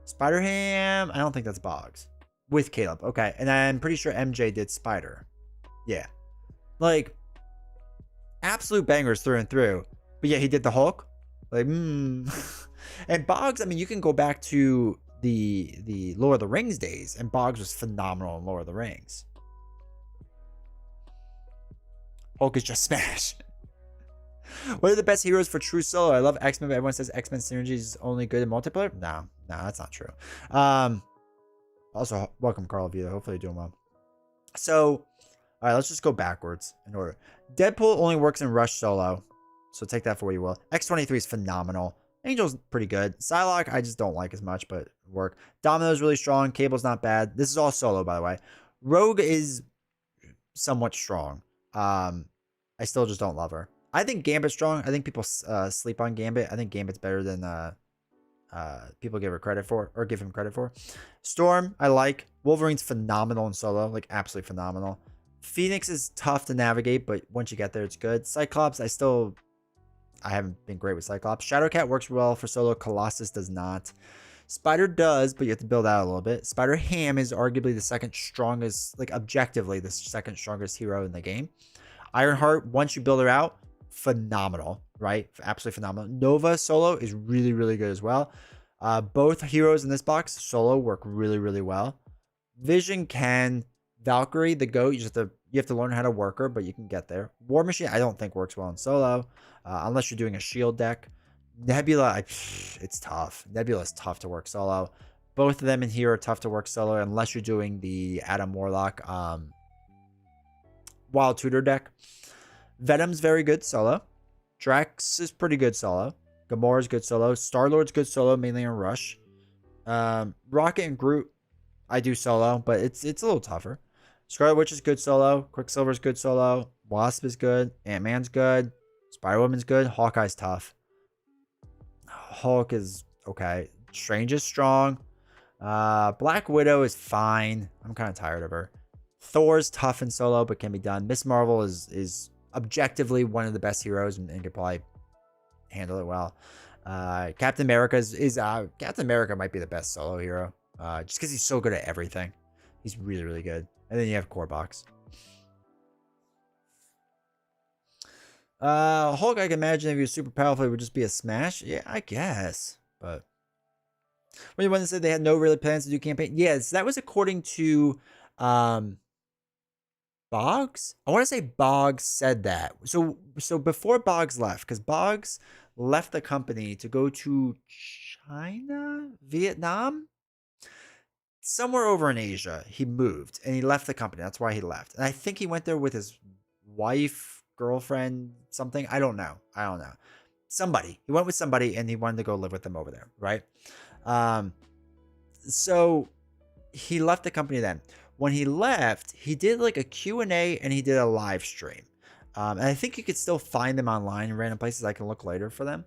Spider-Ham, I don't think that's Boggs. With Caleb, okay. And I'm pretty sure MJ did Spider. Yeah. Like, absolute bangers through and through. But yeah, he did the Hulk. Like, And Boggs, I mean, you can go back to the Lord of the Rings days, and Boggs was phenomenal in Lord of the Rings. Hulk is just smash. What are the best heroes for true solo? I love X-Men, but everyone says X-Men synergy is only good in multiplayer. No, that's not true. Also, welcome Carl Vita. Hopefully you're doing well. So, all right, let's just go backwards in order. Deadpool only works in Rush solo, so take that for what you will. X-23 is phenomenal. Angel's pretty good. Psylocke, I just don't like as much, but work. Domino's really strong. Cable's not bad. This is all solo, by the way. Rogue is somewhat strong. I still just don't love her. I think Gambit's strong. I think people sleep on Gambit. I think Gambit's better than people give her credit for, or give him credit for. Storm, I like. Wolverine's phenomenal in solo, like absolutely phenomenal. Phoenix is tough to navigate, but once you get there, it's good. Cyclops, I haven't been great with Cyclops. Shadowcat works well for solo. Colossus does not. Spider does, but you have to build out a little bit. Spider Ham is arguably the second strongest, like objectively, the second strongest hero in the game. Ironheart, once you build her out, phenomenal, right? Absolutely phenomenal. Nova solo is really, really good as well. Both heroes in this box solo work really, really well. Vision can. Valkyrie, the GOAT, you have to learn how to work her, but you can get there. War Machine, I don't think works well in solo, unless you're doing a shield deck. Nebula, it's tough. Nebula is tough to work solo. Both of them in here are tough to work solo, unless you're doing the Adam Warlock Wild Tutor deck. Venom's very good solo. Drax is pretty good solo. Gamora's good solo. Star-Lord's good solo, mainly in Rush. Rocket and Groot, I do solo, but it's a little tougher. Scarlet Witch is good solo. Quicksilver's good solo. Wasp is good. Ant-Man's good. Spider-Woman's good. Hawkeye's tough. Hulk is okay. Strange is strong. Black Widow is fine. I'm kind of tired of her. Thor's tough in solo, but can be done. Miss Marvel is objectively one of the best heroes and can probably handle it well. Captain America Captain America might be the best solo hero. Just because he's so good at everything. He's really, really good. And then you have Core Box. Hulk, I can imagine if he was super powerful, it would just be a smash. Yeah, I guess. But when you want to say they had no really plans to do campaign, yes, that was according to Boggs. I want to say Boggs said that. So before Boggs left, because Boggs left the company to go to China, Vietnam, somewhere over in Asia. He moved and he left the company. That's why he left. And I think he went there with his wife, girlfriend, something. I don't know. Somebody. He went with somebody and he wanted to go live with them over there, right? So he left the company then. When he left, he did like a Q&A and he did a live stream. And I think you could still find them online in random places. I can look later for them.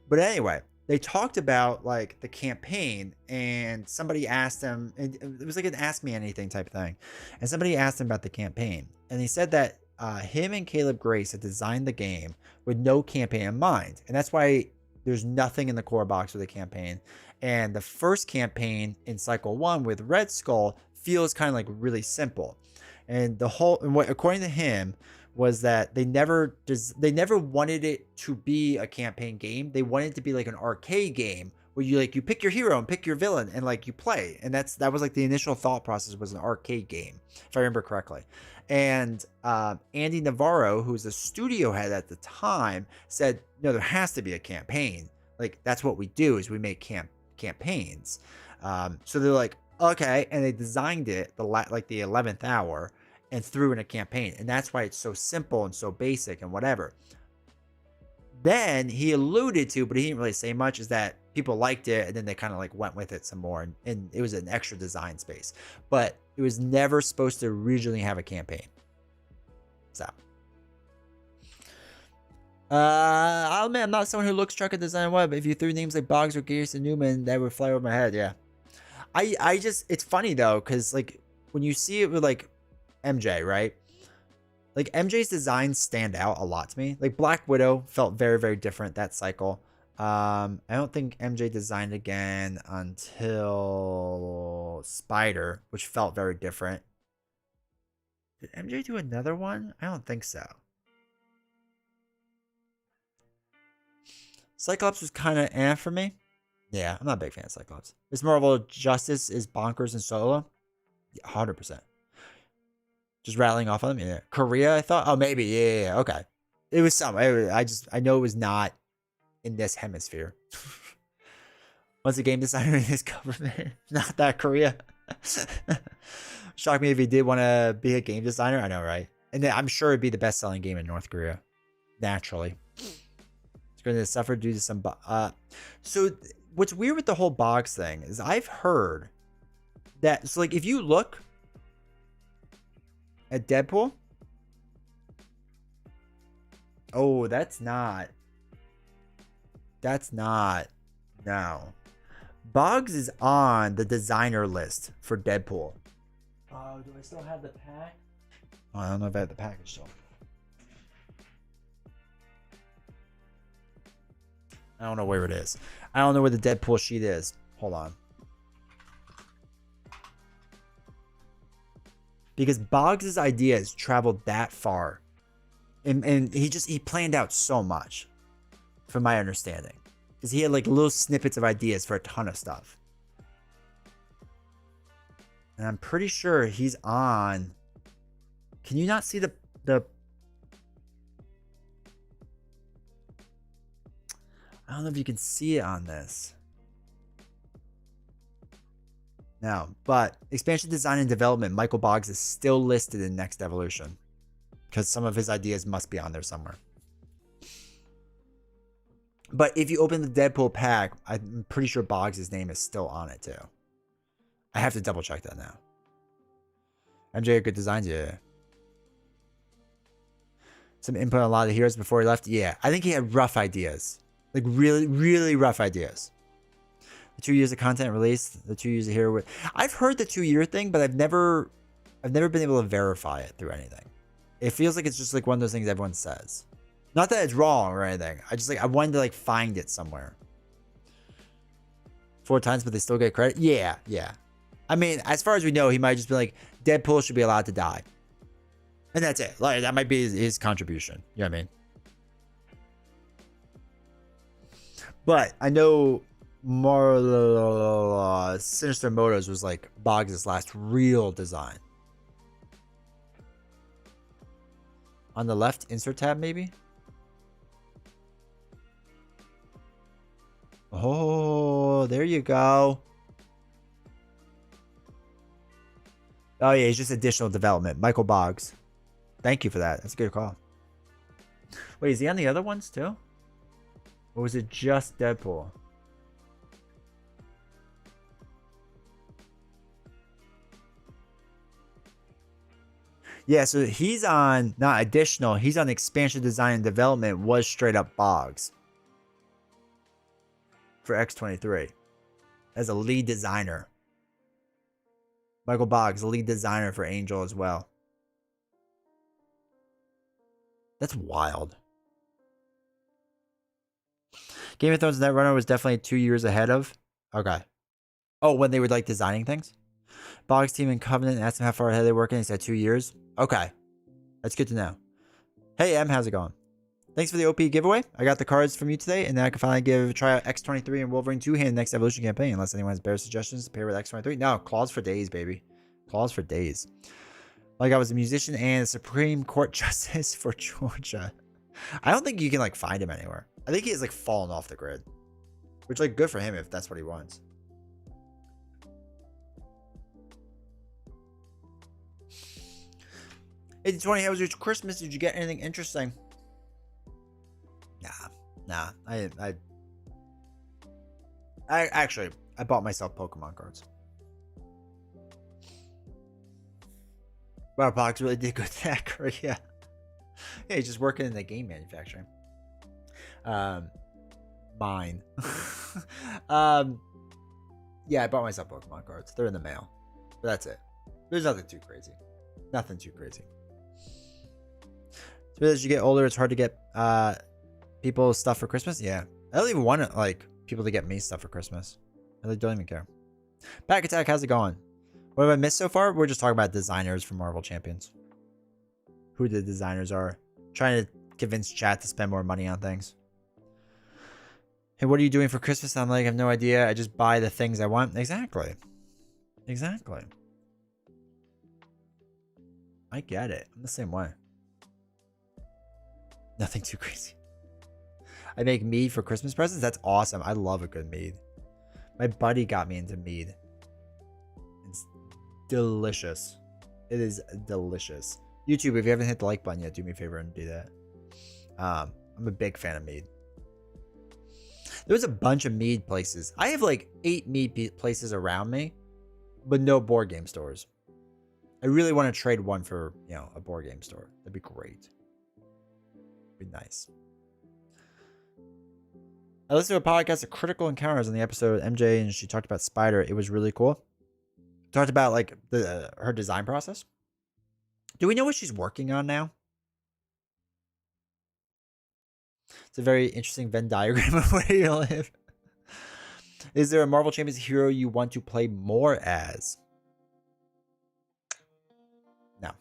But anyway, they talked about like the campaign and somebody asked him, and it was like an ask me anything type thing. And somebody asked him about the campaign. And he said that him and Caleb Grace had designed the game with no campaign in mind. And that's why there's nothing in the core box with a campaign. And the first campaign in cycle 1 with Red Skull feels kind of like really simple. And what according to him was that they never wanted it to be a campaign game. They wanted it to be like an arcade game where you pick your hero and pick your villain and like you play. And that was like the initial thought process, was an arcade game, if I remember correctly. And Andy Navarro, who's the studio head at the time, said, no, there has to be a campaign. Like that's what we do, is we make campaigns. So they're like, okay, and they designed it the 11th hour and threw in a campaign, and that's why it's so simple and so basic and whatever. Then he alluded to, but he didn't really say much, is that people liked it and then they kind of like went with it some more, and it was an extra design space, but it was never supposed to originally have a campaign. So I'll admit, I'm not someone who looks truck at design web, but if you threw names like Boggs or Gears and Newman, that would fly over my head. Yeah, I just, it's funny though, because like when you see it with like MJ, right? Like MJ's designs stand out a lot to me. Like Black Widow felt very, very different that cycle. I don't think MJ designed again until Spider, which felt very different. Did MJ do another one? I don't think so. Cyclops was kind of for me. Yeah, I'm not a big fan of Cyclops. Miss Marvel Justice is bonkers and solo. 100%. Just rattling off on them. Yeah. Korea, I thought. Oh, maybe. Yeah. Okay. It was some. I know it was not in this hemisphere. Once a game designer in his government, not that Korea. Shocked me if he did want to be a game designer. I know, right? And then I'm sure it'd be the best-selling game in North Korea, naturally. It's going to suffer due to some. So what's weird with the whole box thing is I've heard that. So like if you look at Deadpool. Oh, that's not. No. Boggs is on the designer list for Deadpool. Oh, do I still have the pack? Oh, I don't know if I have the package still. I don't know where it is. I don't know where the Deadpool sheet is. Hold on. Because Boggs' ideas traveled that far. And he planned out so much. From my understanding. Because he had like little snippets of ideas for a ton of stuff. And I'm pretty sure he's on. Can you not see the I don't know if you can see it on this. No, but expansion design and development, Michael Boggs is still listed in Next Evolution. Because some of his ideas must be on there somewhere. But if you open the Deadpool pack, I'm pretty sure Boggs' name is still on it too. I have to double check that now. MJ had good designs, yeah. Some input on a lot of the heroes before he left. Yeah, I think he had rough ideas. Like really, really rough ideas. The 2 years of content released, the 2 years of hero. I've heard the 2 year thing, but I've never been able to verify it through anything. It feels like it's just like one of those things everyone says. Not that it's wrong or anything. I wanted to like find it somewhere. 4 times, but they still get credit. Yeah. I mean, as far as we know, he might just be like, Deadpool should be allowed to die. And that's it. Like that might be his contribution. You know what I mean? But I know more Sinister Motors was like Boggs' last real design. On the left, insert tab maybe? Oh, there you go. Oh yeah, he's just additional development. Michael Boggs. Thank you for that. That's a good call. Wait, is he on the other ones too? Or was it just Deadpool? Yeah, so he's on, not additional, he's on expansion design and development, was straight up Boggs. For X23. As a lead designer. Michael Boggs, lead designer for Angel as well. That's wild. Game of Thrones Netrunner was definitely 2 years ahead of. Okay. Oh, when they were like designing things? Boggs team and Covenant asked him how far ahead they were working. He said 2 years. Okay. That's good to know. Hey, M, how's it going? Thanks for the OP giveaway. I got the cards from you today, and then I can finally try out X23 and Wolverine 2 hand next Evolution campaign. Unless anyone has better suggestions to pair with X23. No, claws for days, baby. Claws for days. Like I was a musician and a Supreme Court Justice for Georgia. I don't think you can like find him anywhere. I think he has like fallen off the grid. Which like good for him if that's what he wants. Hey, 20, how was your Christmas? Did you get anything interesting? Nah. I actually bought myself Pokemon cards. Wow, Box really did good tech, yeah. Yeah, he's just working in the game manufacturing. Mine. Yeah, I bought myself Pokemon cards. They're in the mail. But that's it. There's nothing too crazy. Nothing too crazy. So as you get older, it's hard to get people stuff for Christmas. Yeah. I don't even want like people to get me stuff for Christmas. I really don't even care. Back Attack, how's it going? What have I missed so far? We're just talking about designers for Marvel Champions. Who the designers are. Trying to convince chat to spend more money on things. Hey, what are you doing for Christmas? I'm like, I have no idea. I just buy the things I want. Exactly. I get it. I'm the same way. Nothing too crazy. I make mead for Christmas presents. That's awesome. I love a good mead. My buddy got me into mead. It's delicious. It is delicious. YouTube, if you haven't hit the like button yet, do me a favor and do that. I'm a big fan of mead. There was a bunch of mead places. I have like 8 mead places around me, but no board game stores. I really want to trade one for, you know, a board game store. That'd be great. Be nice. I listened to a podcast of Critical Encounters on the episode MJ, and she talked about Spider. It was really cool. Talked about like her design process. Do we know what she's working on now? It's a very interesting Venn diagram of where you live. Is there a Marvel Champions hero you want to play more as? No.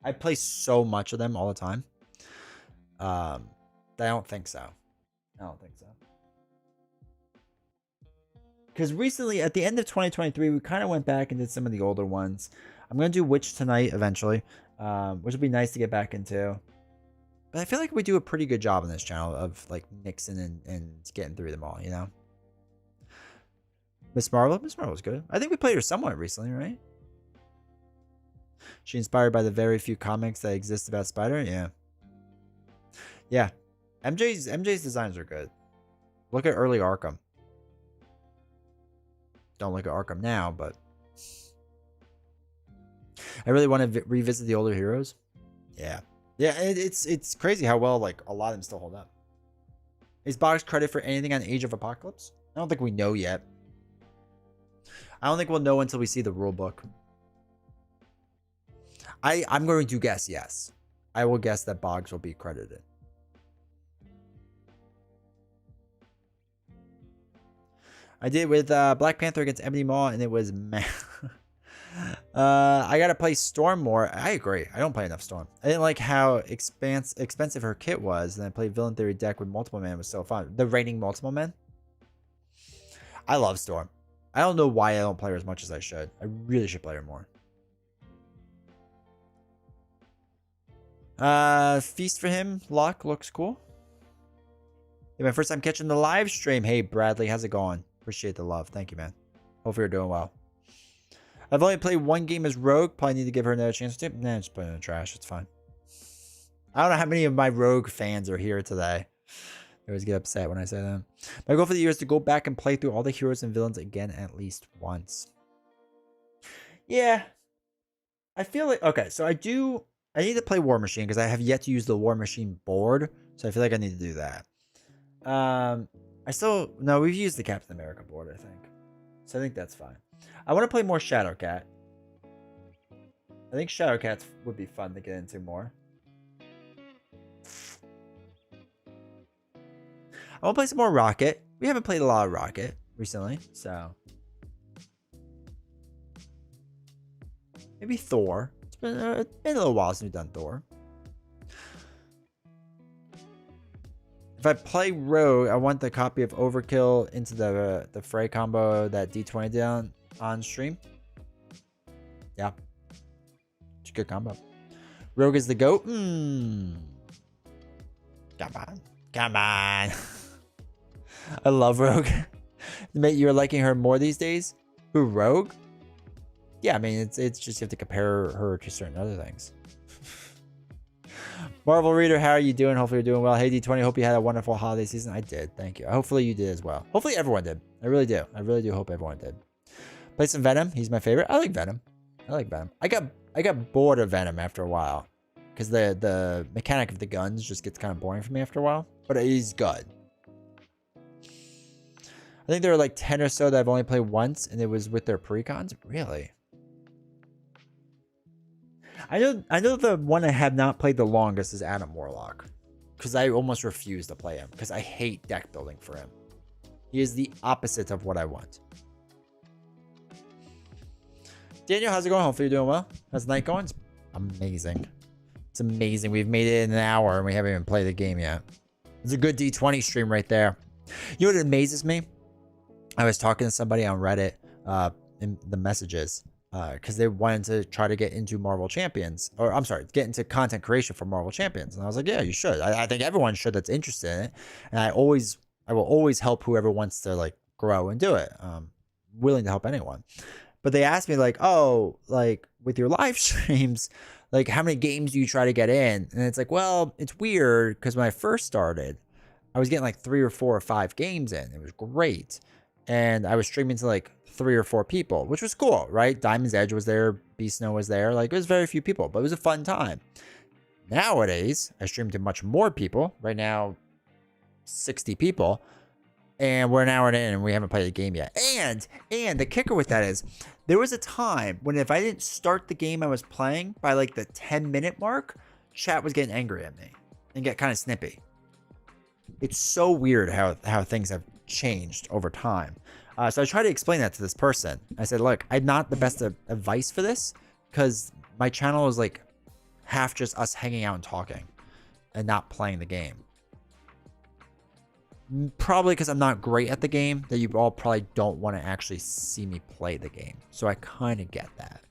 I play so much of them all the time. I don't think so. Because recently, at the end of 2023, we kind of went back and did some of the older ones. I'm going to do Witch tonight eventually, which would be nice to get back into. But I feel like we do a pretty good job on this channel of like mixing and getting through them all, you know? Miss Marvel's good. I think we played her somewhat recently, right? She inspired by the very few comics that exist about Spider? Yeah. MJ's designs are good. Look at early Arkham. Don't look at Arkham now, but I really want to revisit the older heroes. Yeah, it's crazy how well like a lot of them still hold up. Is Box credit for anything on Age of Apocalypse? I don't think we know yet. I don't think we'll know until we see the rule book. I'm going to guess yes. I will guess that Boggs will be credited. I did with Black Panther against Ebony Maw, and it was meh. I gotta play Storm more. I agree. I don't play enough Storm. I didn't like how expensive her kit was, and I played Villain Theory deck with multiple men. It was so fun. The raining multiple men. I love Storm. I don't know why I don't play her as much as I should. I really should play her more. Feast for him. Luck looks cool. Yeah, my first time catching the live stream. Hey Bradley, how's it going? Appreciate the love. Thank you, man. Hopefully you're doing well. I've only played one game as Rogue. Probably need to give her another chance to. Nah, just put it in the trash. It's fine. I don't know how many of my Rogue fans are here today. I always get upset when I say that. My goal for the year is to go back and play through all the heroes and villains again at least once. Yeah. I feel like... Okay, so I need to play War Machine because I have yet to use the War Machine board. So I feel like I need to do that. No, we've used the Captain America board, I think. So I think that's fine. I want to play more Shadowcat. I think Shadowcats would be fun to get into more. I want to play some more Rocket. We haven't played a lot of Rocket recently, so. Maybe Thor. It's been a little while since we've done Thor. If I play Rogue, I want the copy of Overkill into the Frey combo that D20 did on stream. Yeah. It's a good combo. Rogue is the GOAT. Come on. Come on. I love Rogue. Mate, you're liking her more these days? Who, Rogue? Yeah, I mean, it's just you have to compare her to certain other things. Marvel Reader, how are you doing? Hopefully you're doing well. Hey D20, hope you had a wonderful holiday season. I did, thank you. Hopefully you did as well. Hopefully everyone did. I really do. I really do hope everyone did. Play some Venom. He's my favorite. I like Venom. I got bored of Venom after a while because the mechanic of the guns just gets kind of boring for me after a while. But he's good. I think there were like 10 or so that I've only played once, and it was with their precons. Really? I know the one I have not played the longest is Adam Warlock, because I almost refuse to play him because I hate deck building for him. He is the opposite of what I want. Daniel, how's it going? Hopefully you're doing well. How's the night going? It's amazing. It's amazing. We've made it in an hour and we haven't even played the game yet. It's a good D20 stream right there. You know what amazes me? I was talking to somebody on Reddit in the messages. Because they wanted to try to get into Marvel Champions, or I'm sorry, get into content creation for Marvel Champions. And I was like, yeah, you should. I think everyone should that's interested in it. And I will always help whoever wants to like grow and do it. Willing to help anyone. But they asked me like, oh, like with your live streams, like how many games do you try to get in? And it's like, well, it's weird because when I first started, I was getting like 3 or 4 or 5 games in. It was great. And I was streaming to like 3 or 4 people, which was cool, right? Diamond's Edge was there. Beast Snow was there. Like, it was very few people, but it was a fun time. Nowadays, I stream to much more people. Right now, 60 people. And we're an hour in and we haven't played a game yet. And the kicker with that is, there was a time when if I didn't start the game I was playing by like the 10-minute mark, chat was getting angry at me and get kind of snippy. It's so weird how things have changed over time. So I tried to explain that to this person. I said, look, I'm not the best advice for this because my channel is like half just us hanging out and talking and not playing the game. Probably because I'm not great at the game, that you all probably don't want to actually see me play the game. So I kind of get that.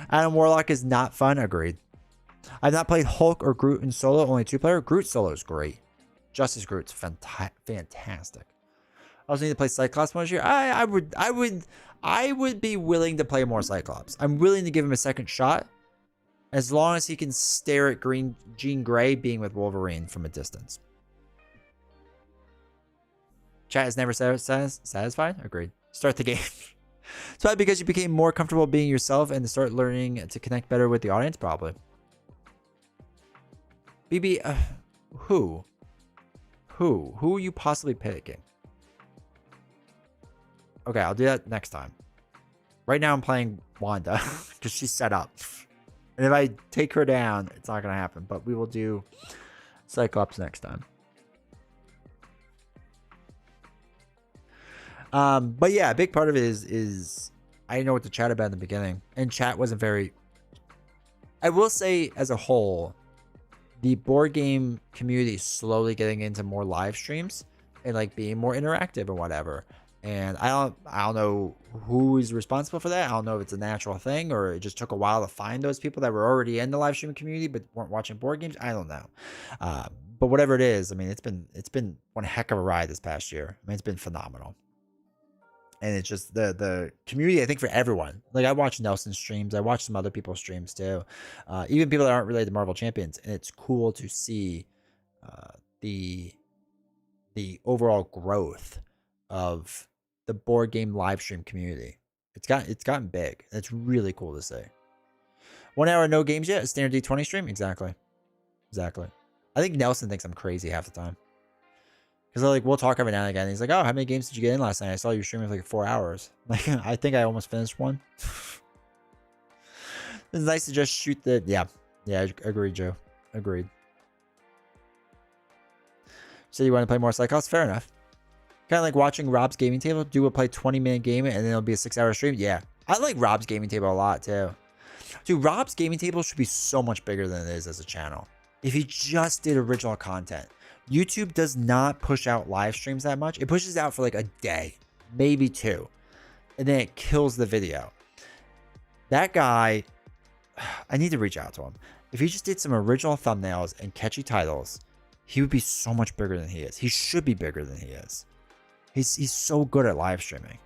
Adam Warlock is not fun. Agreed. I've not played Hulk or Groot in solo, only 2-player. Groot solo is great. Justice Groot's fantastic. I also need to play Cyclops more this year. I would be willing to play more Cyclops. I'm willing to give him a second shot, as long as he can stare at Jean Grey being with Wolverine from a distance. Chat is never satisfied. Agreed. Start the game. It's probably because you became more comfortable being yourself and to start learning to connect better with the audience, probably. BB, who are you possibly picking? Okay, I'll do that next time. Right now I'm playing Wanda because she's set up. And if I take her down, it's not going to happen. But we will do Cyclops next time. But yeah, a big part of it is I didn't know what to chat about in the beginning. And chat wasn't very... I will say, as a whole, the board game community is slowly getting into more live streams and like being more interactive and whatever. And I don't know who is responsible for that. I don't know if it's a natural thing or it just took a while to find those people that were already in the live streaming community but weren't watching board games. I don't know. But whatever it is, I mean, it's been one heck of a ride this past year. I mean, it's been phenomenal. And it's just the community, I think, for everyone. Like, I watch Nelson streams. I watch some other people's streams too. Even people that aren't related to Marvel Champions. And it's cool to see the overall growth of the board game live stream community. It's gotten big. It's really cool to see. 1 hour, no games yet. A standard D20 stream. Exactly. I think Nelson thinks I'm crazy half the time. Because like we'll talk every now and again. He's like, "Oh, how many games did you get in last night? I saw you streaming for like 4 hours." Like, I think I almost finished one. It's nice to just shoot the... Yeah, agreed, Joe. Agreed. So you want to play more Cyclops? Fair enough. Kind of like watching Rob's gaming table. Do a play 20-minute game and then it'll be a 6-hour stream. Yeah, I like Rob's gaming table a lot too. Dude, Rob's gaming table should be so much bigger than it is as a channel. If he just did original content. YouTube does not push out live streams that much. It pushes out for like a day, maybe 2. And then it kills the video. That guy, I need to reach out to him. If he just did some original thumbnails and catchy titles, he would be so much bigger than he is. He should be bigger than he is. He's so good at live streaming.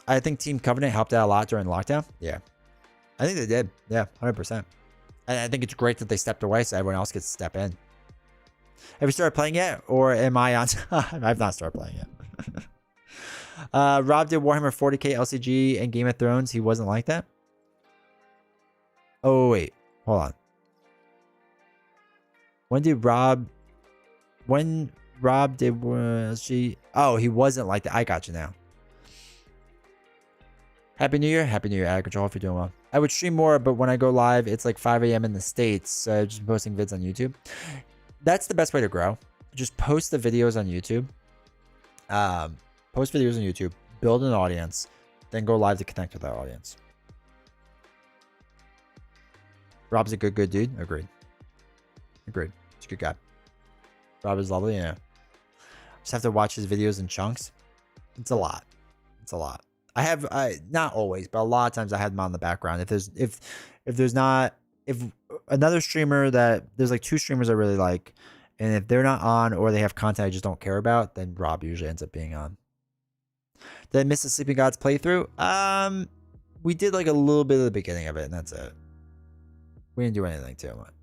I think Team Covenant helped out a lot during lockdown. Yeah. I think they did. Yeah, 100%. And I think it's great that they stepped away so everyone else gets to step in. Have you started playing yet? Or am I on... I've not started playing yet. Rob did Warhammer 40k LCG and Game of Thrones. He wasn't like that? Oh, wait. Hold on. When Rob did... Oh, he wasn't like that. I got you now. Happy New Year. Happy New Year, Ad Control, if you're doing well. I would stream more, but when I go live, it's like 5 a.m. in the States. So I'm just posting vids on YouTube. That's the best way to grow. Just post the videos on YouTube. Post videos on YouTube. Build an audience. Then go live to connect with that audience. Rob's a good dude. Agreed. He's a good guy. Rob is lovely, yeah. Just have to watch his videos in chunks. It's a lot. I have not always, but a lot of times I have them on the background. If another streamer that there's like 2 streamers I really like, and if they're not on or they have content I just don't care about, then Rob usually ends up being on. Did I miss the Sleeping Gods playthrough? We did like a little bit of the beginning of it, and that's it. We didn't do anything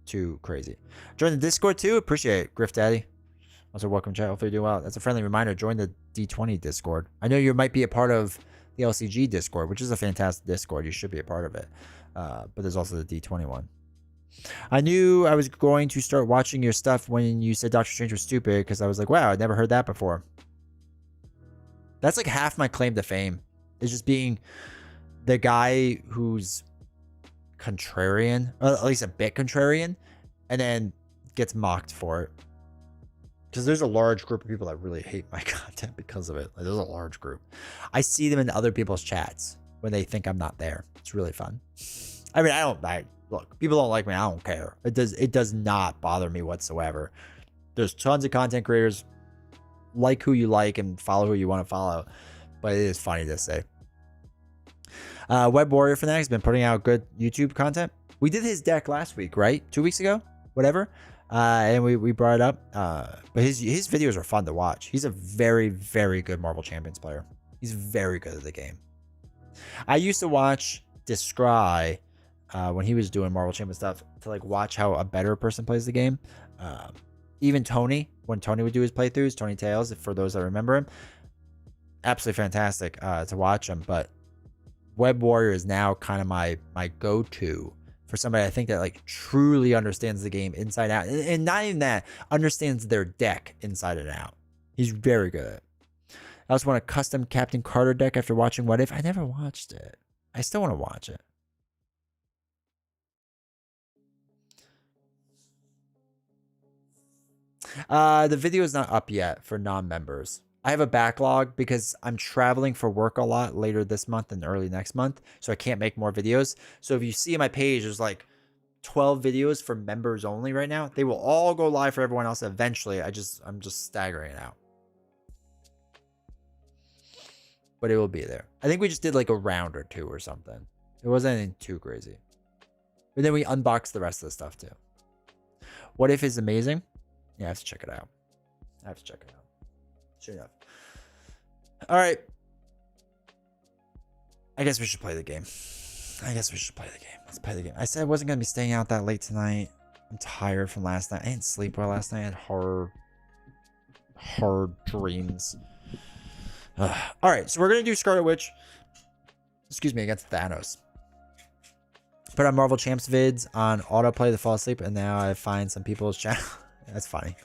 too crazy. Join the Discord too. Appreciate it, Griff Daddy. Also, welcome chat. Hopefully, you're doing well. That's a friendly reminder. Join the D20 Discord. I know you might be a part of the LCG Discord, which is a fantastic Discord. You should be a part of it. But there's also the D20 one. I knew I was going to start watching your stuff when you said Doctor Strange was stupid because I was like, wow, I'd never heard that before. That's like half my claim to fame. Is just being the guy who's contrarian, or at least a bit contrarian, and then gets mocked for it. Because there's a large group of people that really hate my content because of it. Like, there's a large group. I see them in other people's chats when they think I'm not there. It's really fun. I mean, look, people don't like me. I don't care. It does not bother me whatsoever. There's tons of content creators. Like who you like and follow who you want to follow. But it is funny to say. Web Warrior Fanatic has been putting out good YouTube content. We did his deck last week, right? 2 weeks ago? Whatever. And we brought it up. But his videos are fun to watch. He's a very, very good Marvel Champions player. He's very good at the game. I used to watch Descry when he was doing Marvel Champions stuff to like watch how a better person plays the game. Even Tony, when Tony would do his playthroughs, Tony Tales, for those that remember him, absolutely fantastic to watch him. But Web Warrior is now kind of my go-to for somebody I think that like truly understands the game inside out, and not even that, understands their deck inside and out. He's very good at it. I also want a custom Captain Carter deck after watching What If. I never watched it. I still want to watch it. The video is not up yet for non-members. I have a backlog because I'm traveling for work a lot later this month and early next month, so I can't make more videos. So if you see my page, there's like 12 videos for members only right now. They will all go live for everyone else eventually. I'm just staggering it out. But it will be there. I think we just did like a round or two or something. It wasn't anything too crazy. But then we unboxed the rest of the stuff too. What If is amazing. Yeah, I have to check it out. Sure enough. All right. I guess we should play the game. Let's play the game. I said I wasn't going to be staying out that late tonight. I'm tired from last night. I didn't sleep well last night. I had hard dreams. All right, so we're going to do Scarlet Witch. Excuse me, against Thanos. Put on Marvel Champs vids on autoplay to fall asleep, and now I find some people's channel. That's funny.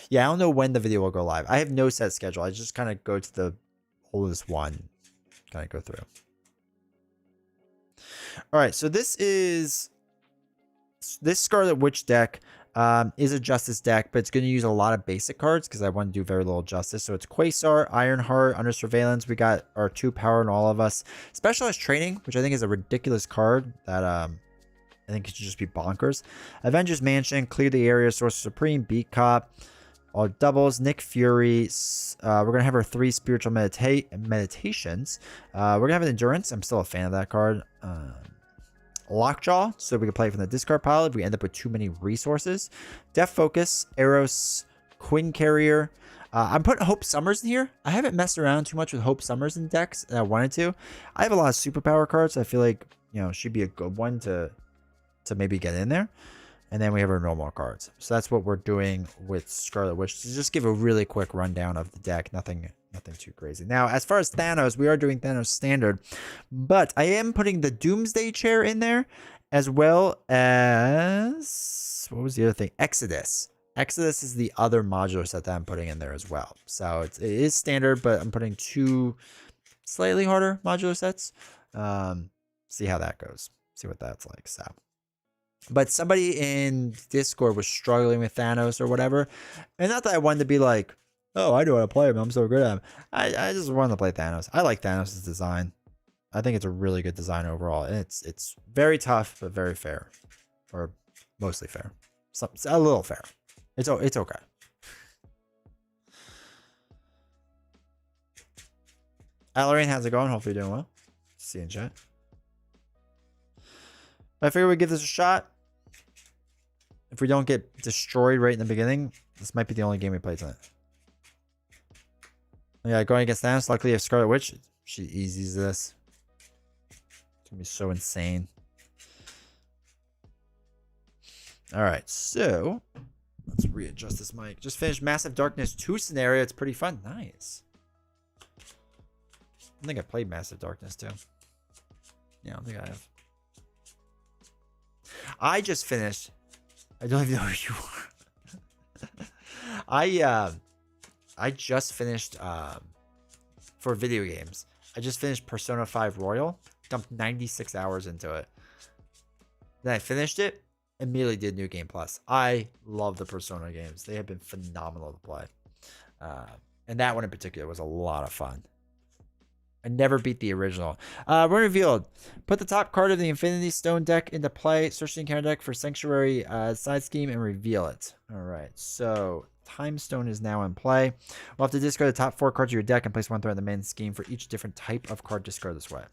Yeah, I don't know when the video will go live. I have no set schedule. I just kind of go to the oldest one. Kind of go through. All right, so this Scarlet Witch deck is a Justice deck, but it's going to use a lot of basic cards because I want to do very little Justice. So it's Quasar, Ironheart, Under Surveillance. We got our 2 power in all of us. Specialized Training, which I think is a ridiculous card that I think it should just be bonkers. Avengers Mansion, Clear the Area, Sorcerer Supreme, Beat Cop, all doubles. Nick Fury. We're going to have our 3 Spiritual Meditations. We're going to have an Endurance. I'm still a fan of that card. Lockjaw, so we can play it from the discard pile if we end up with too many resources. Death Focus, Eros, Quinn Carrier. I'm putting Hope Summers in here. I haven't messed around too much with Hope Summers in decks, and I wanted to. I have a lot of superpower cards. So I feel like, should be a good one to maybe get in there. And then we have our normal cards. So that's what we're doing with Scarlet Witch. To just give a really quick rundown of the deck. Nothing too crazy. Now, as far as Thanos, we are doing Thanos standard. But I am putting the Doomsday Chair in there. As well as... What was the other thing? Exodus. Exodus is the other modular set that I'm putting in there as well. So it is standard, but I'm putting 2 slightly harder modular sets. See how that goes. See what that's like. So... But somebody in Discord was struggling with Thanos or whatever. And not that I wanted to be like, oh, I know how to play him. I'm so good at him. I just wanted to play Thanos. I like Thanos' design. I think it's a really good design overall. And it's very tough, but very fair. Or mostly fair. A little fair. It's okay. Alarian, how's it going? Hopefully you're doing well. See you in chat. I figure we give this a shot. If we don't get destroyed right in the beginning, this might be the only game we play tonight. Yeah, going against Thanos. Luckily, if Scarlet Witch, she eases this. gonna be so insane. All right, so let's readjust this mic. Just finished Massive Darkness 2 scenario. It's pretty fun. Nice. I think I played Massive Darkness too. Yeah, I don't think I have. I just finished. I don't even know who you are. I just finished for video games. I just finished Persona 5 Royal. Dumped 96 hours into it. Then I finished it. Immediately did New Game Plus. I love the Persona games. They have been phenomenal to play. And that one in particular was a lot of fun. I never beat the original. Rune revealed. Put the top card of the Infinity Stone deck into play. Search the encounter deck for Sanctuary side scheme and reveal it. All right. So Time Stone is now in play. We'll have to discard the top 4 cards of your deck and place 1 threat in the main scheme for each different type of card discard this way.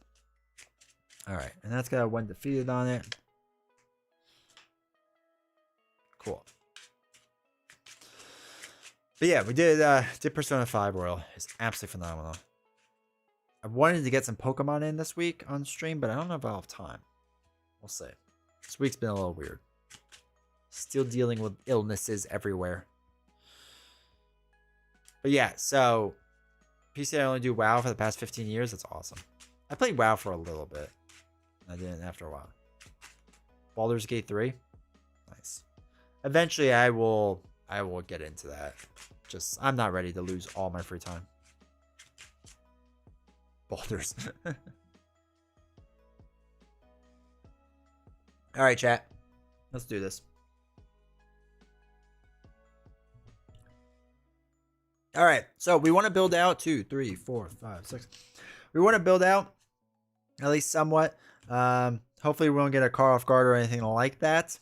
All right. And that's got 1 defeated on it. Cool. But yeah, we did Persona 5 Royal. It's absolutely phenomenal. I wanted to get some Pokemon in this week on stream, but I don't know if I'll have time. We'll see. This week's been a little weird. Still dealing with illnesses everywhere. But yeah, so PC I only do WoW for the past 15 years. That's awesome. I played WoW for a little bit. I didn't after a while. Baldur's Gate 3. Nice. Eventually I will get into that. Just I'm not ready to lose all my free time. Boulders. All right, chat. Let's do this. All right. So we want to build out 2, 3, 4, 5, 6. We want to build out at least somewhat. Hopefully we won't get a car off guard or anything like that.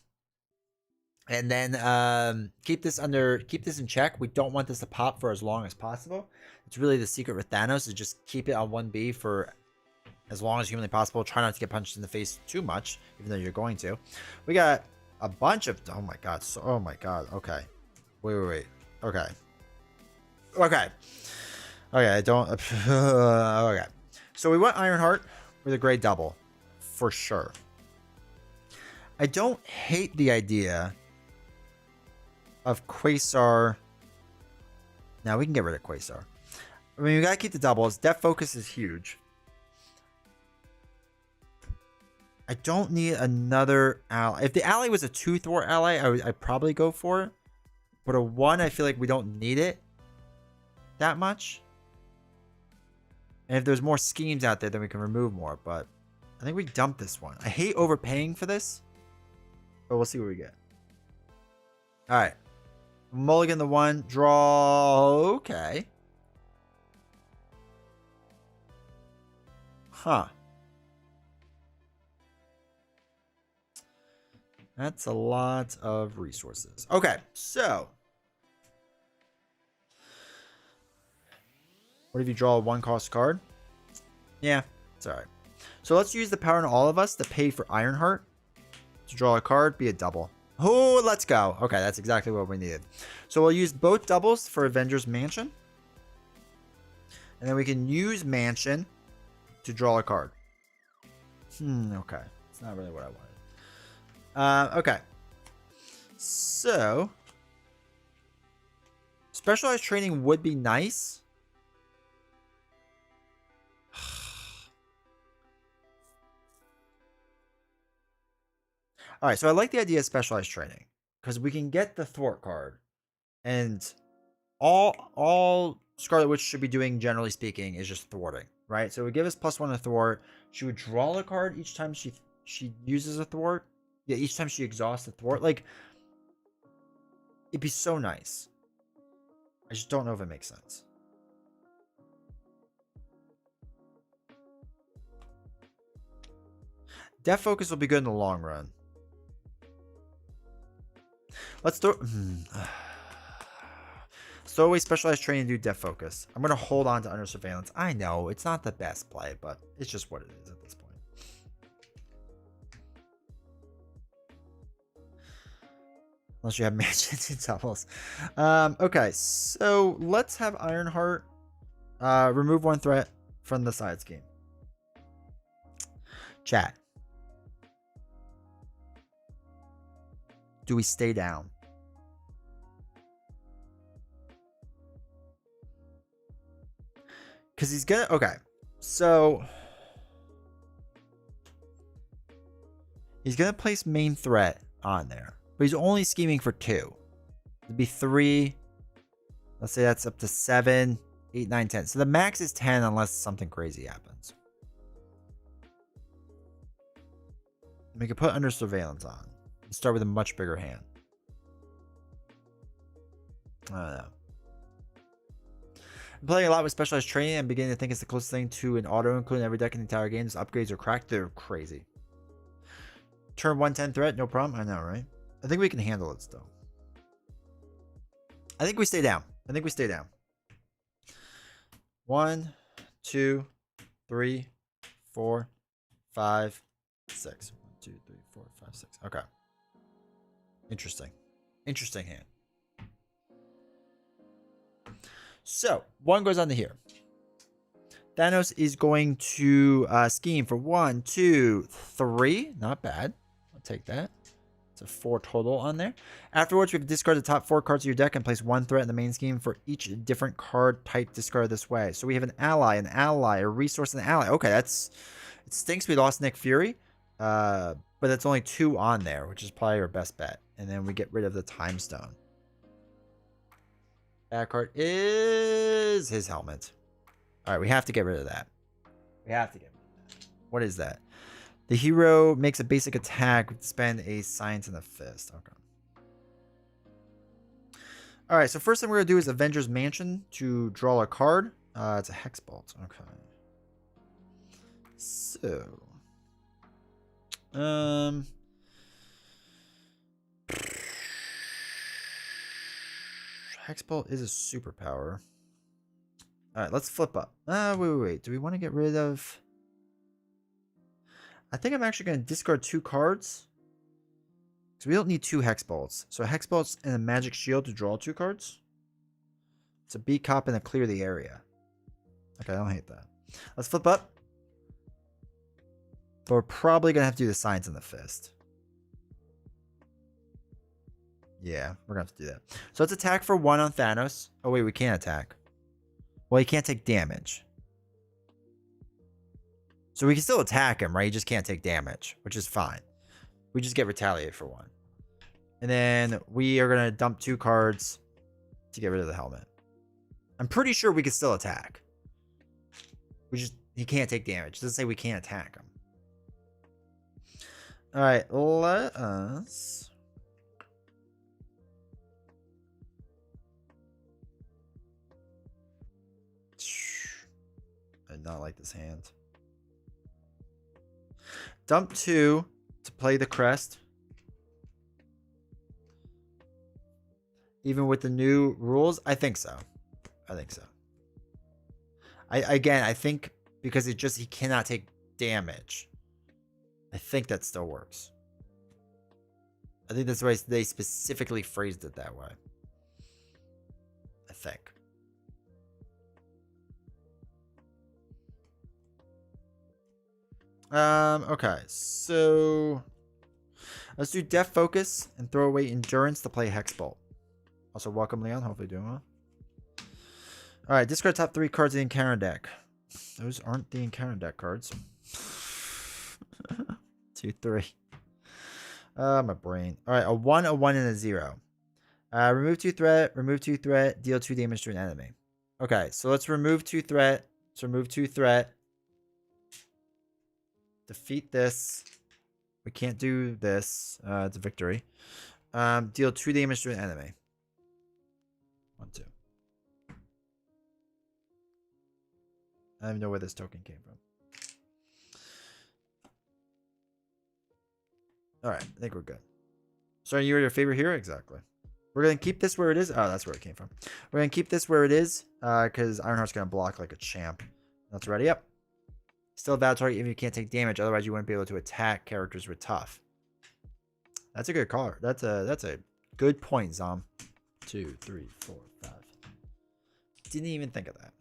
And then keep this in check. We don't want this to pop for as long as possible. It's really the secret with Thanos is just keep it on 1B for as long as humanly possible. Try not to get punched in the face too much, even though you're going to. We got a bunch of oh my god. Okay. Wait. Okay. I don't okay. So we want Ironheart with a gray double for sure. I don't hate the idea of Quasar. Now we can get rid of Quasar. I mean, we gotta keep the doubles. Depth Focus is huge. I don't need another ally. If the ally was a 2 thwart ally, I'd probably go for it. But a 1, I feel like we don't need it that much. And if there's more schemes out there, then we can remove more. But I think we dump this one. I hate overpaying for this. But we'll see what we get. Alright. Mulligan the 1. Draw. Okay. Huh. That's a lot of resources. Okay, so. What if you draw a 1-cost card? Yeah, it's alright. So let's use the power in all of us to pay for Ironheart. To draw a card, be a double. Oh, let's go. Okay, that's exactly what we needed. So we'll use both doubles for Avengers Mansion. And then we can use Mansion to draw a card. Okay. It's not really what I wanted. Okay. So specialized training would be nice. All right, so I like the idea of specialized training because we can get the thwart card, and all Scarlet Witch should be doing, generally speaking, is just thwarting, right? So it would give us +1 to thwart. She would draw a card each time she uses a thwart. Yeah, each time she exhausts a thwart. Like, it'd be so nice. I just don't know if it makes sense. Depth Focus will be good in the long run. Let's throw away specialized training and do Depth Focus. I'm going to hold on to Under Surveillance. I know, it's not the best play, but it's just what it is at this point. Unless you have Mansions and doubles. Okay, so let's have Ironheart remove 1 threat from the side scheme. Chat. Do we stay down? Because he's gonna... Okay. So... he's gonna place main threat on there. But he's only scheming for 2. It'd be 3. Let's say that's up to 7, 8, 9, 10. So the max is 10 unless something crazy happens. We can put under surveillance on. Start with a much bigger hand. I don't know. I'm playing a lot with specialized training. I'm beginning to think it's the closest thing to an auto include in every deck in the entire game. Upgrades are cracked. They're crazy. Turn 110 threat, no problem. I know, right? I think we can handle it still. I think we stay down. 1, 2, 3, 4, 5, 6. 1, 2, 3, 4, 5, 6. Okay. Interesting hand. So 1 goes on to here. Thanos is going to scheme for 1, 2, 3. Not bad. I'll take that. It's a 4 total on there. Afterwards, we have to discard the top 4 cards of your deck and place 1 threat in the main scheme for each different card type discarded this way. So we have an ally, a resource, and an ally. Okay, it stinks we lost Nick Fury. But it's only 2 on there, which is probably our best bet. And then we get rid of the Time Stone. Bad card is his helmet. All right, we have to get rid of that. What is that? The hero makes a basic attack with spend a science and a fist. Okay. All right, so first thing we're going to do is Avengers Mansion to draw a card. It's a Hex Bolt. Okay. So... Hexbolt is a superpower. Alright, let's flip up. Wait. Do we want to get rid of... I think I'm actually going to discard 2 cards. Because we don't need 2 Hexbolts. So a Hexbolt and a Magic Shield to draw 2 cards. It's a beat cop and a clear the area. Okay, I don't hate that. Let's flip up. But we're probably going to have to do the Science and the Fist. Yeah, we're going to have to do that. So let's attack for 1 on Thanos. Oh, wait, we can't attack. Well, he can't take damage. So we can still attack him, right? He just can't take damage, which is fine. We just get retaliated for 1. And then we are going to dump 2 cards to get rid of the helmet. I'm pretty sure we can still attack. He can't take damage. It doesn't say we can't attack him. All right, let us... I do not like this hand. Dump 2 to play the crest. Even with the new rules? I think so. I think because he cannot take damage. I think that still works. I think that's why they specifically phrased it that way. I think. Okay, so let's do Death Focus and throw away Endurance to play Hexbolt. Also, welcome Leon. Hopefully doing well. All right, discard top 3 cards of the encounter deck. Those aren't the encounter deck cards. 2, 3. My brain. All right, a 1, and a 0. Remove 2 threat, deal 2 damage to an enemy. Okay, so let's remove 2 threat. Defeat this. We can't do this. It's a victory. Deal 2 damage to an enemy. 1, 2. I don't even know where this token came from. Alright, I think we're good. So you're your favorite hero? Exactly. We're going to keep this where it is. Oh, that's where it came from. We're going to keep this where it is. Because Ironheart's going to block like a champ. Let's ready up. Still a valid target even if you can't take damage. Otherwise, you wouldn't be able to attack characters with tough. That's a good card. That's a good point, Zom. 2, 3, 4, 5. Didn't even think of that.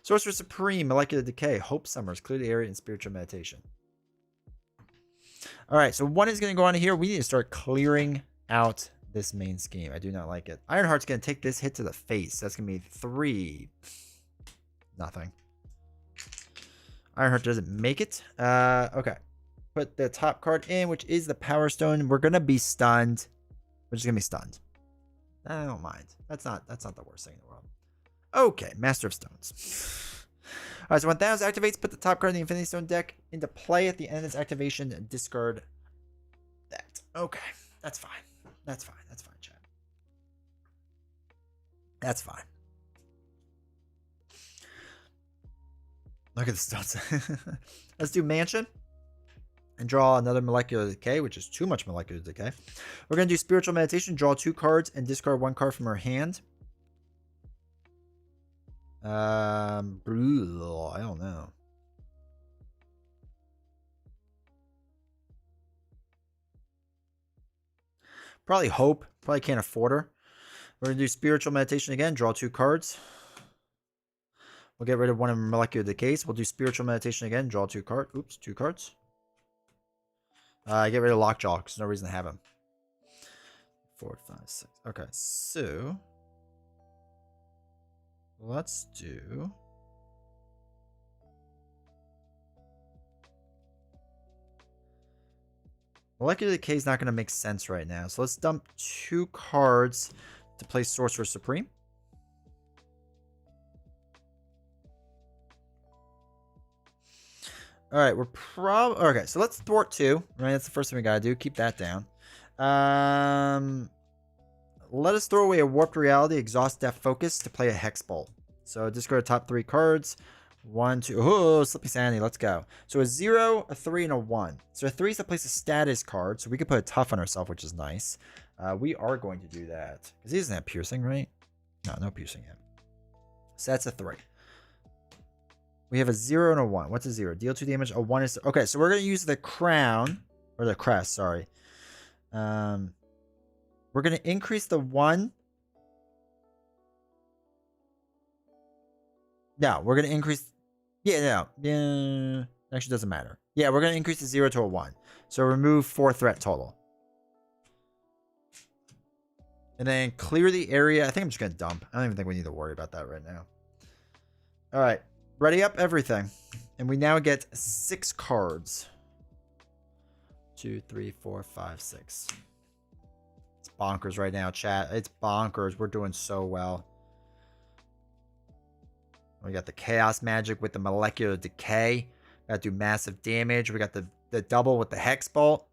Sorcerer Supreme, Molecular Decay, Hope Summers, Clear the Area, and Spiritual Meditation. All right, so one is going to go on here. We need to start clearing out this main scheme. I do not like it. Ironheart's going to take this hit to the face. That's going to be 3. Nothing. Ironheart doesn't make it. Okay. Put the top card in, which is the Power Stone. We're going to be stunned. We're just going to be stunned. I don't mind. That's not the worst thing in the world. Okay, Master of Stones. All right, so when Thanos activates, put the top card in the Infinity Stone deck into play at the end of its activation and discard that. Okay, that's fine. That's fine. That's fine, chat. That's fine. Look at the stones. Let's do Mansion and draw another Molecular Decay, which is too much Molecular Decay. We're going to do Spiritual Meditation, draw 2 cards, and discard 1 card from our hand. I don't know. Probably Hope. Probably can't afford her. We're going to do Spiritual Meditation again, draw 2 cards. We'll get rid of one of Molecular Decays. We'll do Spiritual Meditation again. Draw 2 cards. Oops, 2 cards. Get rid of Lockjaw because no reason to have him. 4, 5, 6. Okay, so let's do Molecular Decay is not going to make sense right now. So let's dump 2 cards to play Sorcerer Supreme. All right, we're probably okay. So let's thwart 2. Right, that's the first thing we gotta do. Keep that down. Let us throw away a Warped Reality, Exhaust Death Focus to play a Hex Bolt. So discard top 3 cards. 1, 2. Oh, Slippy Sanity. Let's go. So a 0, a 3, and a 1. So a 3 is to place a status card. So we could put a tough on ourselves, which is nice. We are going to do that because he doesn't have piercing, right? No piercing yet. So that's a 3. We have a 0 and a 1. What's a 0? Deal 2 damage. A 1 is... Okay, so we're going to use the crown. Or the crest, sorry. We're going to increase the 1. No, we're going to increase... Yeah, actually doesn't matter. Yeah, we're going to increase the 0 to a 1. So remove 4 threat total. And then clear the area. I think I'm just going to dump. I don't even think we need to worry about that right now. All right. Ready up everything. And we now get 6 cards. 2, 3, 4, 5, 6. It's bonkers right now, chat. It's bonkers. We're doing so well. We got the Chaos Magic with the Molecular Decay. Got to do massive damage. We got the double with the Hex Bolt.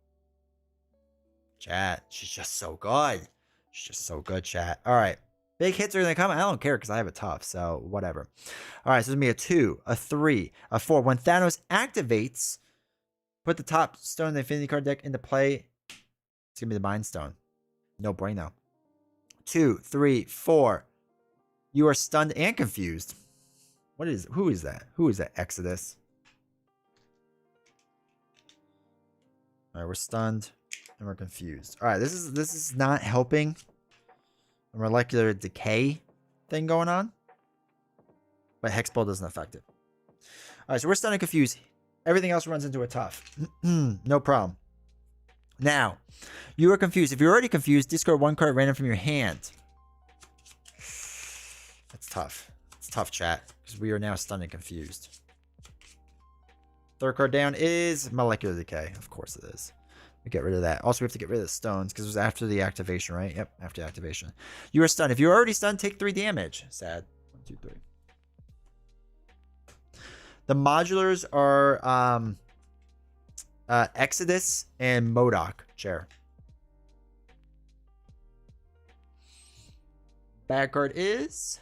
Chat, she's just so good. She's just so good, chat. All right. Big hits are going to come. I don't care because I have a tough, so whatever. All right, so it's going to be a 2, a 3, a 4. When Thanos activates, put the top stone in the Infinity card deck into play. It's going to be the Mind Stone. No bueno. 2, 3, 4. You are stunned and confused. Who is that? Who is that? Exodus. All right, we're stunned and we're confused. All right, this is not helping. A Molecular Decay thing going on. But Hexball doesn't affect it. Alright, so we're stunned and confused. Everything else runs into a tough. No problem. Now, you are confused. If you're already confused, discard 1 card random from your hand. That's tough. It's tough, chat. Because we are now stunned and confused. 3rd card down is Molecular Decay. Of course it is. We get rid of that. Also, we have to get rid of the stones because it was after the activation, right? Yep, after the activation. You are stunned. If you're already stunned, take 3 damage. Sad. 1, 2, 3. The modulars are Exodus and MODOK chair. Bad card is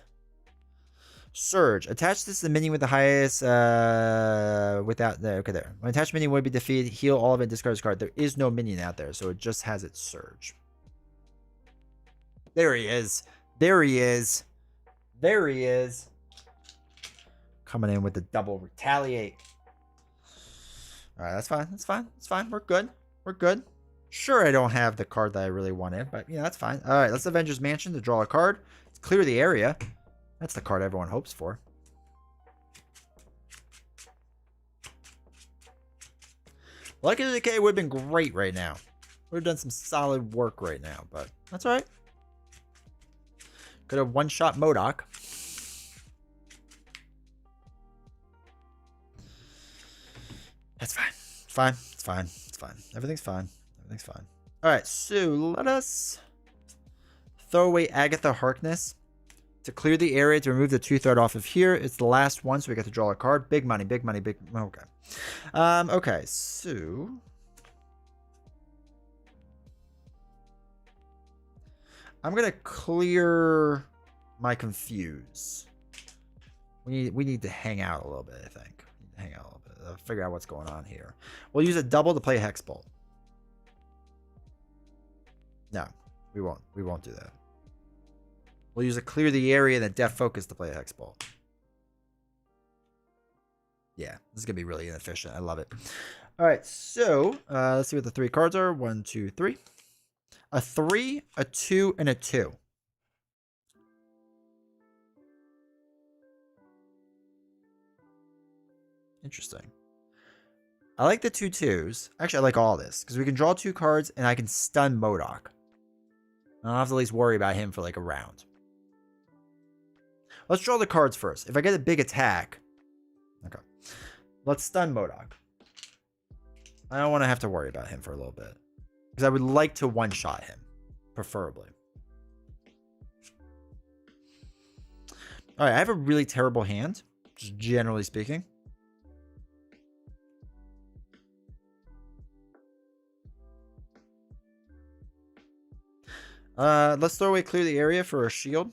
Surge. Attach this to the minion with the highest without the okay there. When attached minion would be defeated, heal all of it, discard this card. There is no minion out there, so it just has its Surge. There he is. There he is. There he is. Coming in with the double retaliate. Alright, that's fine. That's fine. That's fine. We're good. We're good. Sure, I don't have the card that I really wanted, but yeah, that's fine. Alright, let's Avengers Mansion to draw a card. Let's clear the area. That's the card everyone hopes for. Lucky Decay would have been great right now. Would have done some solid work right now, but that's alright. Could have one-shot MODOK. That's fine. It's fine. It's fine. It's fine. Everything's fine. Everything's fine. Alright, so let us throw away Agatha Harkness to clear the area to remove the 2-threat off of here. It's the last one, so we get to draw a card. Big money, big money, big... Okay. Okay, so... I'm going to clear my Confuse. We need to hang out a little bit, I think. We need to hang out a little bit. Figure out what's going on here. We'll use a double to play Hex Bolt. No, we won't. We won't do that. We'll use a clear the area and a Death Focus to play a Hex Bolt. Yeah, this is going to be really inefficient. I love it. All right, so let's see what the 3 cards are. 1, 2, 3. A 3, a 2, and a 2. Interesting. I like the 2 2s. Actually, I like all this because we can draw 2 cards and I can stun MODOK. I don't have to at least worry about him for like a round. Let's draw the cards first. If I get a big attack... Okay. Let's stun MODOK. I don't want to have to worry about him for a little bit. Because I would like to one-shot him. Preferably. Alright, I have a really terrible hand. Just generally speaking. Let's throw away clear the area for a shield.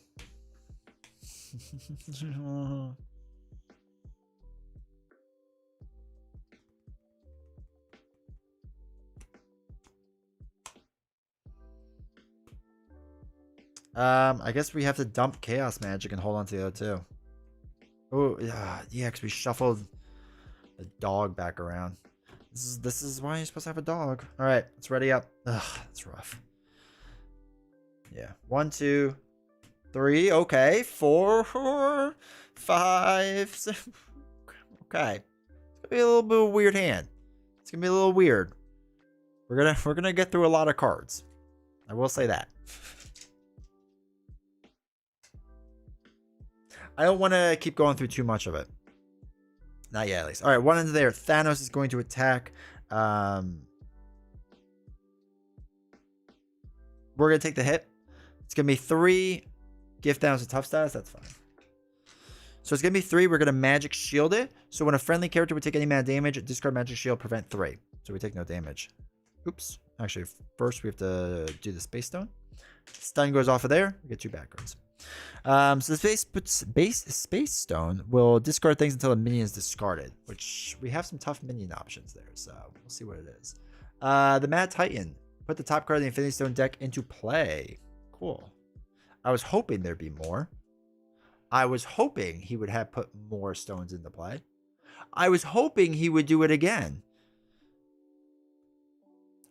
I guess we have to dump Chaos Magic and hold on to the other 2. Oh, yeah, because we shuffled the dog back around. This is why you're supposed to have a dog. All right, let's ready up. Ugh, that's rough. Yeah, 1, 2, 3. Okay, 4, 5, 6. Okay, it's gonna be a little bit of a weird hand. It's gonna be a little weird. We're gonna get through a lot of cards. I will say that. I don't want to keep going through too much of it. Not yet, at least. All right, one into there. Thanos is going to attack. We're going to take the hit. It's going to be 3. Give Thanos a tough status. That's fine. So it's going to be 3. We're going to magic shield it. So when a friendly character would take any mana damage, discard magic shield, prevent 3. So we take no damage. Oops. Actually, first we have to do the Space Stone. Stun goes off of there. We get 2 back cards. So the Space Stone will discard things until a minion is discarded, which we have some tough minion options there, so we'll see what it is. The Mad Titan. Put the top card of the Infinity Stone deck into play. Cool. I was hoping there'd be more. I was hoping he would have put more stones into play. I was hoping he would do it again.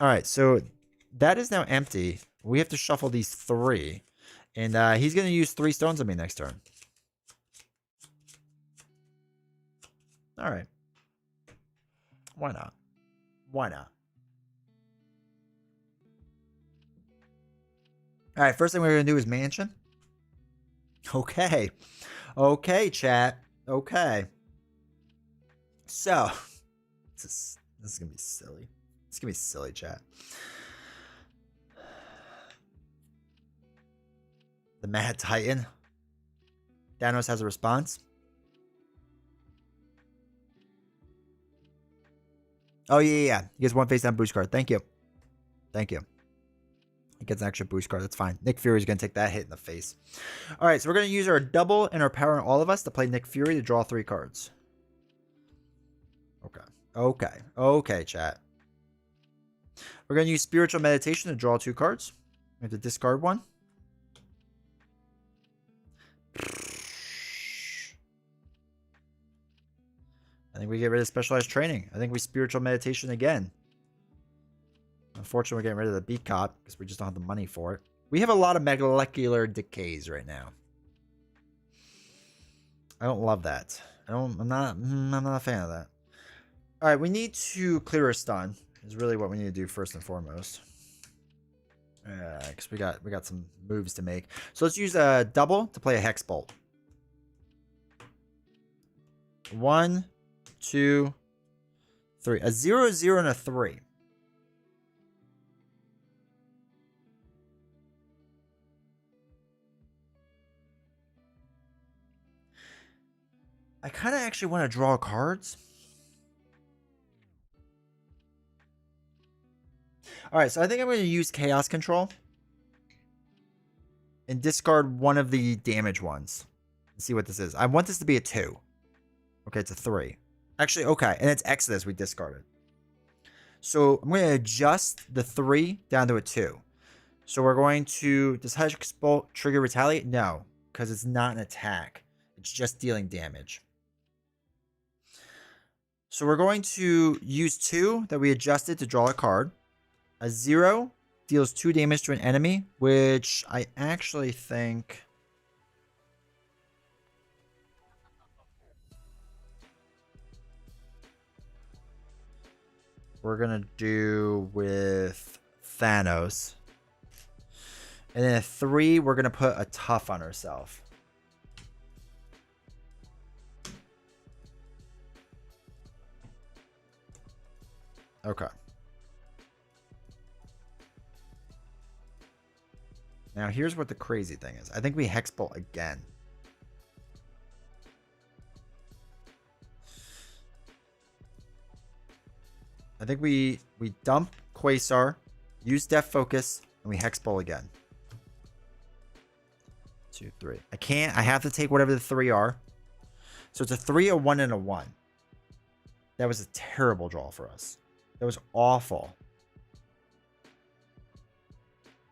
Alright, so that is now empty. We have to shuffle these 3. And he's going to use 3 stones on me next turn. All right. Why not? Why not? All right, first thing we're going to do is Mansion. Okay. Okay, chat. Okay. So, this is going to be silly. It's going to be silly, chat. The Mad Titan. Thanos has a response. Oh, yeah. He gets 1 face down boost card. Thank you. Thank you. He gets an extra boost card. That's fine. Nick Fury's going to take that hit in the face. All right, so we're going to use our double and our power on all of us to play Nick Fury to draw 3 cards. Okay. Okay. Okay, chat. We're going to use Spiritual Meditation to draw 2 cards. We have to discard 1. I think we get rid of Specialized Training. I think we Spiritual Meditation again. Unfortunately, we're getting rid of the Beat Cop because we just don't have the money for it. We have a lot of molecular decays right now. I don't love that. I'm not a fan of that. All right, we need to clear a stun. is really what we need to do first and foremost. Because we got some moves to make. So let's use a double to play a hex bolt. 1, 2, 3. A 0, 0, and a 3. I kind of actually want to draw cards. All right, so I think I'm going to use Chaos Control and discard one of the damage ones. Let's see what this is. I want this to be a 2. Okay, it's a 3. Actually, okay, and it's Exodus we discarded. So I'm going to adjust the 3 down to a 2. So we're going to... Does Hex Bolt trigger Retaliate? No, because it's not an attack. It's just dealing damage. So we're going to use 2 that we adjusted to draw a card. A 0 deals 2 damage to an enemy, which I actually think... we're going to do with Thanos. And then a 3, we're going to put a tough on ourselves. Okay. Now, here's what the crazy thing is. I think we Hex Bolt again. I think we dump Quasar, use Death Focus, and we Hex Bolt again. 2, 3. I can't. I have to take whatever the 3 are. So it's a 3, a 1, and a 1. That was a terrible draw for us. That was awful.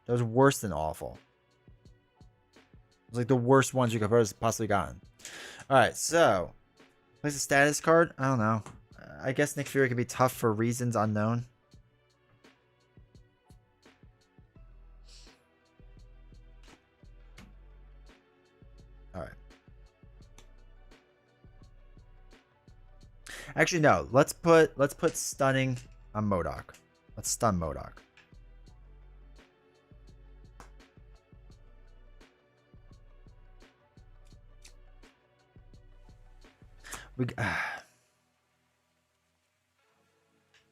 That was worse than awful. It was like the worst ones you could have possibly gotten. All right, so place a status card. I don't know. I guess Nick Fury could be tough for reasons unknown. All right. Actually, no. Let's put stunning on MODOK. Let's stun MODOK.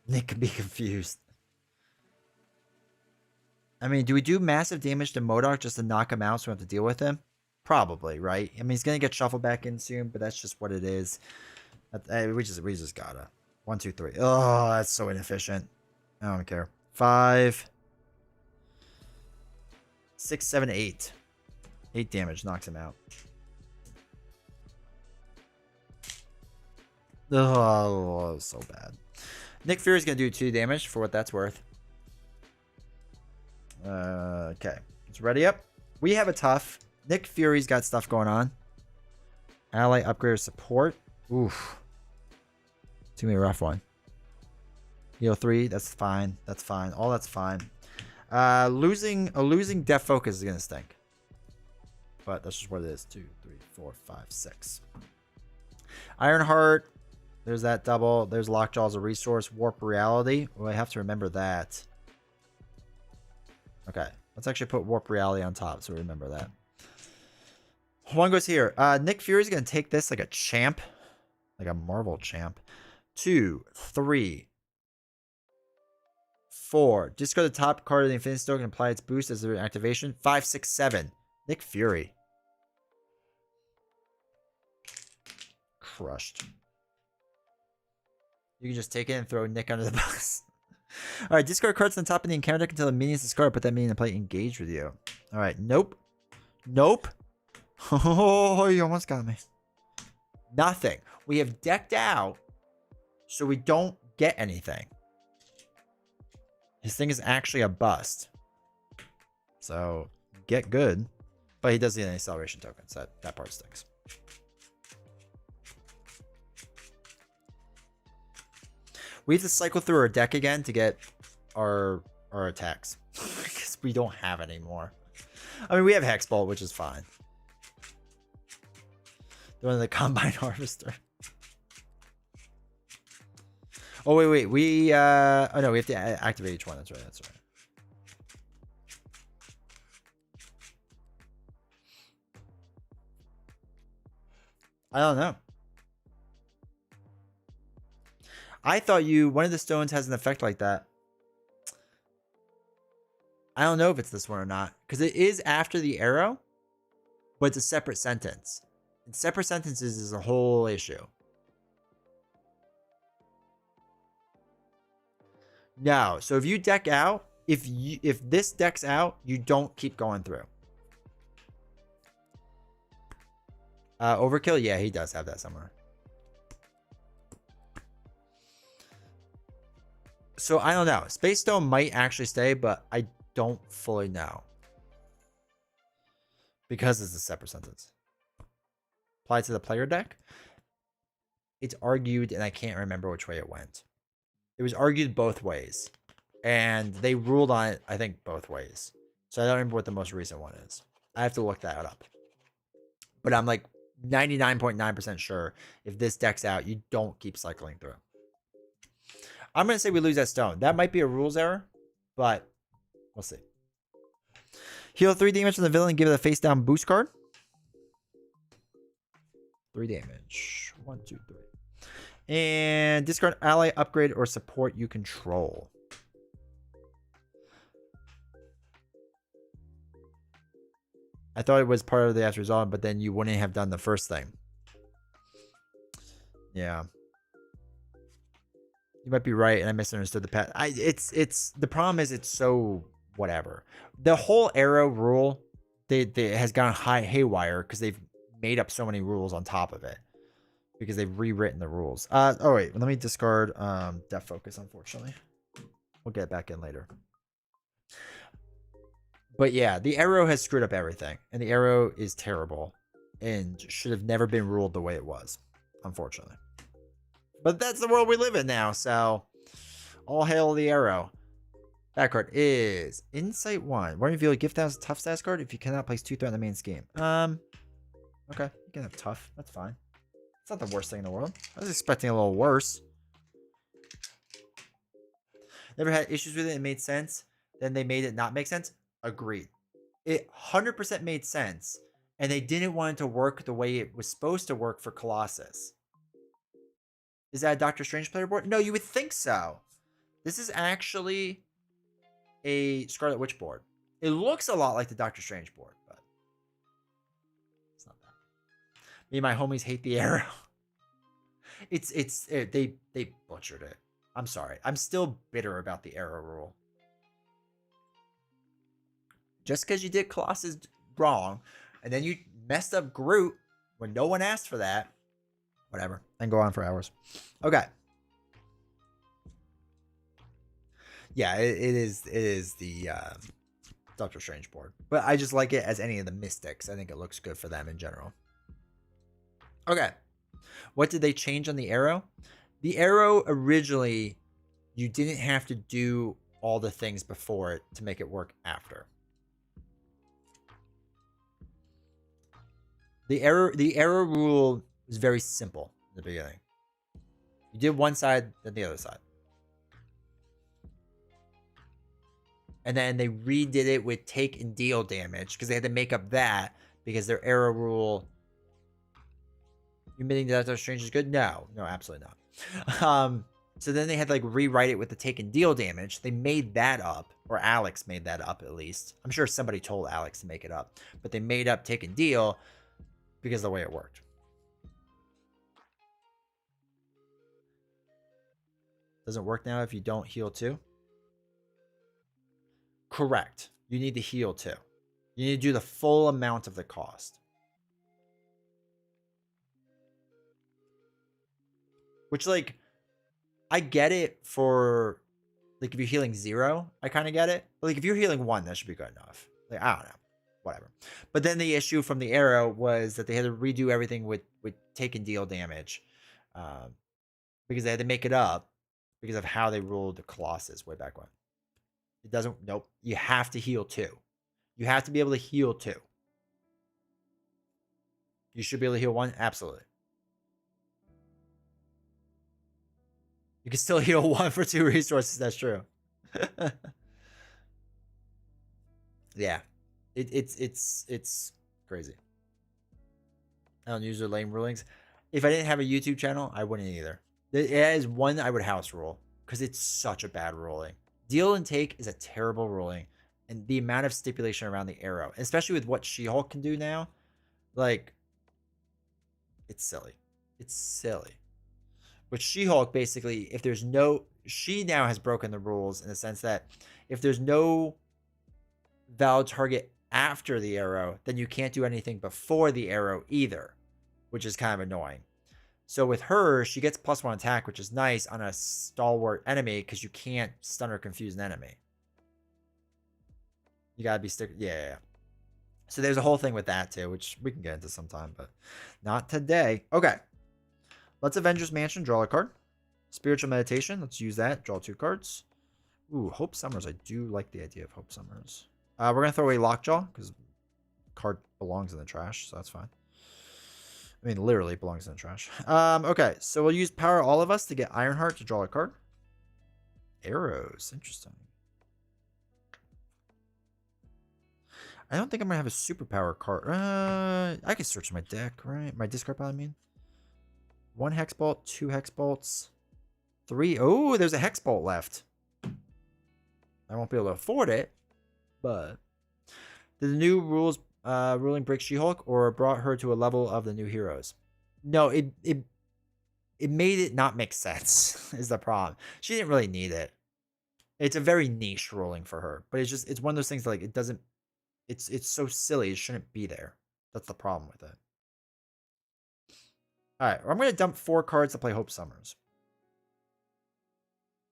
Nick can be confused. I mean, do we do massive damage to MODOK just to knock him out so we don't have to deal with him? Probably, right? I mean, he's going to get shuffled back in soon, but that's just what it is. We just gotta. 1, 2, 3. Oh, that's so inefficient. I don't care. 5, 6, 7, 8. 8 damage knocks him out. Oh, so bad. Nick Fury's gonna do 2 damage for what that's worth. Okay, let's ready up. We have a tough. Nick Fury's got stuff going on. Ally upgrade support. Oof. It's gonna be a rough one. Heal 3, that's fine. That's fine. All that's fine. Losing Death Focus is gonna stink. But that's just what it is. 2, 3, 4, 5, 6. Ironheart. There's that double. There's Lockjaw as a resource. Warp Reality. Well, I have to remember that. Okay. Let's actually put Warp Reality on top so we remember that. One goes here. Nick Fury's going to take this like a champ. Like a Marvel champ. 2, 3, 4. Discard the top card of the Infinity Stone and apply its boost as an activation. 5, 6, 7. Nick Fury. Crushed. You can just take it and throw Nick under the bus. Alright, discard cards on top of the encounter deck until the minion is discarded. Put that minion in play. Engage with you. Alright, nope. Nope. Oh, you almost got me. Nothing. We have decked out so we don't get anything. His thing is actually a bust. So, get good. But he doesn't need any acceleration tokens. That part stinks. We have to cycle through our deck again to get our attacks. Because we don't have any more. I mean, we have Hexbolt, which is fine. Doing the Combine Harvester. Oh, wait. Oh, no, we have to activate each one. That's right. I don't know. I thought one of the stones has an effect like that. I don't know if it's this one or not, because it is after the arrow, but it's a separate sentence. And separate sentences is a whole issue. No, so if you deck out, if this decks out, you don't keep going through. Overkill, yeah, he does have that somewhere. So I don't know. Space Stone might actually stay, but I don't fully know. Because it's a separate sentence. Apply to the player deck. It's argued, and I can't remember which way it went. It was argued both ways. And they ruled on it, I think, both ways. So I don't remember what the most recent one is. I have to look that up. But I'm like 99.9% sure if this deck's out, you don't keep cycling through. I'm going to say we lose that stone. That might be a rules error, but we'll see. Heal 3 damage from the villain. Give it a face down boost card. 3 damage. 1, 2, 3. And discard ally, upgrade, or support you control. I thought it was part of the after resolve, but then you wouldn't have done the first thing. Yeah. You might be right, and I misunderstood the path. It's the problem is it's so whatever. The whole arrow rule they has gone haywire because they've made up so many rules on top of it because they've rewritten the rules. Oh wait, let me discard depth focus. Unfortunately, we'll get back in later. But yeah, the arrow has screwed up everything, and the arrow is terrible and should have never been ruled the way it was, unfortunately. But that's the world we live in now, so all hail the arrow. That card is Insight 1. When reveal a gift as a tough stats card if you cannot place 2 threat in the main scheme. Okay, you can have tough. That's fine. It's not the worst thing in the world. I was expecting a little worse. Never had issues with it. It made sense. Then they made it not make sense. Agreed. It 100% made sense. And they didn't want it to work the way it was supposed to work for Colossus. Is that a Doctor Strange player board? No, you would think so. This is actually a Scarlet Witch board. It looks a lot like the Doctor Strange board, but it's not that. Me and my homies hate the arrow. They butchered it. I'm sorry. I'm still bitter about the arrow rule. Just because you did Colossus wrong, and then you messed up Groot when no one asked for that. Whatever. I can go on for hours. Okay. Yeah, it is the Doctor Strange board. But I just like it as any of the Mystics. I think it looks good for them in general. Okay. What did they change on the arrow? The arrow originally, you didn't have to do all the things before it to make it work after. The arrow rule was very simple in the beginning. You did one side, then the other side. And then they redid it with take and deal damage because they had to make up that because their arrow rule. You admitting that Doctor Strange is good? No, absolutely not. So then they had to like rewrite it with the take and deal damage. They made that up, or Alex made that up at least. I'm sure somebody told Alex to make it up, but they made up take and deal because of the way it worked. Doesn't work now if you don't heal too? Correct. You need to heal too. You need to do the full amount of the cost. Which, like, I get it for, like, if you're healing 0, I kind of get it. But, like, if you're healing 1, that should be good enough. Like, I don't know. Whatever. But then the issue from the arrow was that they had to redo everything with take and deal damage. Because they had to make it up because of how they ruled the Colossus way back when. It doesn't, nope. You have to heal too. You have to be able to heal too. You should be able to heal 1? Absolutely. You can still heal 1 for 2 resources. That's true. Yeah. It's crazy. I don't use their lame rulings. If I didn't have a YouTube channel, I wouldn't either. It is one I would house rule because it's such a bad ruling. Deal and take is a terrible ruling, and the amount of stipulation around the arrow, especially with what She-Hulk can do now, like, it's silly. It's silly. With She-Hulk, basically, if there's no, she now has broken the rules in the sense that if there's no valid target after the arrow, then you can't do anything before the arrow either, which is kind of annoying. So with her, she gets +1 attack, which is nice on a stalwart enemy because you can't stun or confuse an enemy. You gotta be yeah. So there's a whole thing with that too, which we can get into sometime, but not today. Okay. Let's Avengers Mansion, draw a card. Spiritual Meditation, let's use that. Draw 2 cards. Ooh, Hope Summers. I do like the idea of Hope Summers. We're going to throw away Lockjaw because card belongs in the trash, so that's fine. I mean, literally belongs in the trash. Okay, so we'll use Power All of Us to get Ironheart to draw a card. Arrows. Interesting. I don't think I'm going to have a superpower card. I can search my deck, right? My discard pile, I mean. 1 Hex Bolt, 2 Hex Bolts, 3. Oh, there's a Hex Bolt left. I won't be able to afford it, but did the new rules ruling break She-Hulk or brought her to a level of the new heroes? No, it made it not make sense is the problem. She didn't really need it. It's a very niche ruling for her, but it's one of those things that, like, it doesn't, it's so silly. It shouldn't be there. That's the problem with it. All right, I'm going to dump 4 cards to play Hope Summers.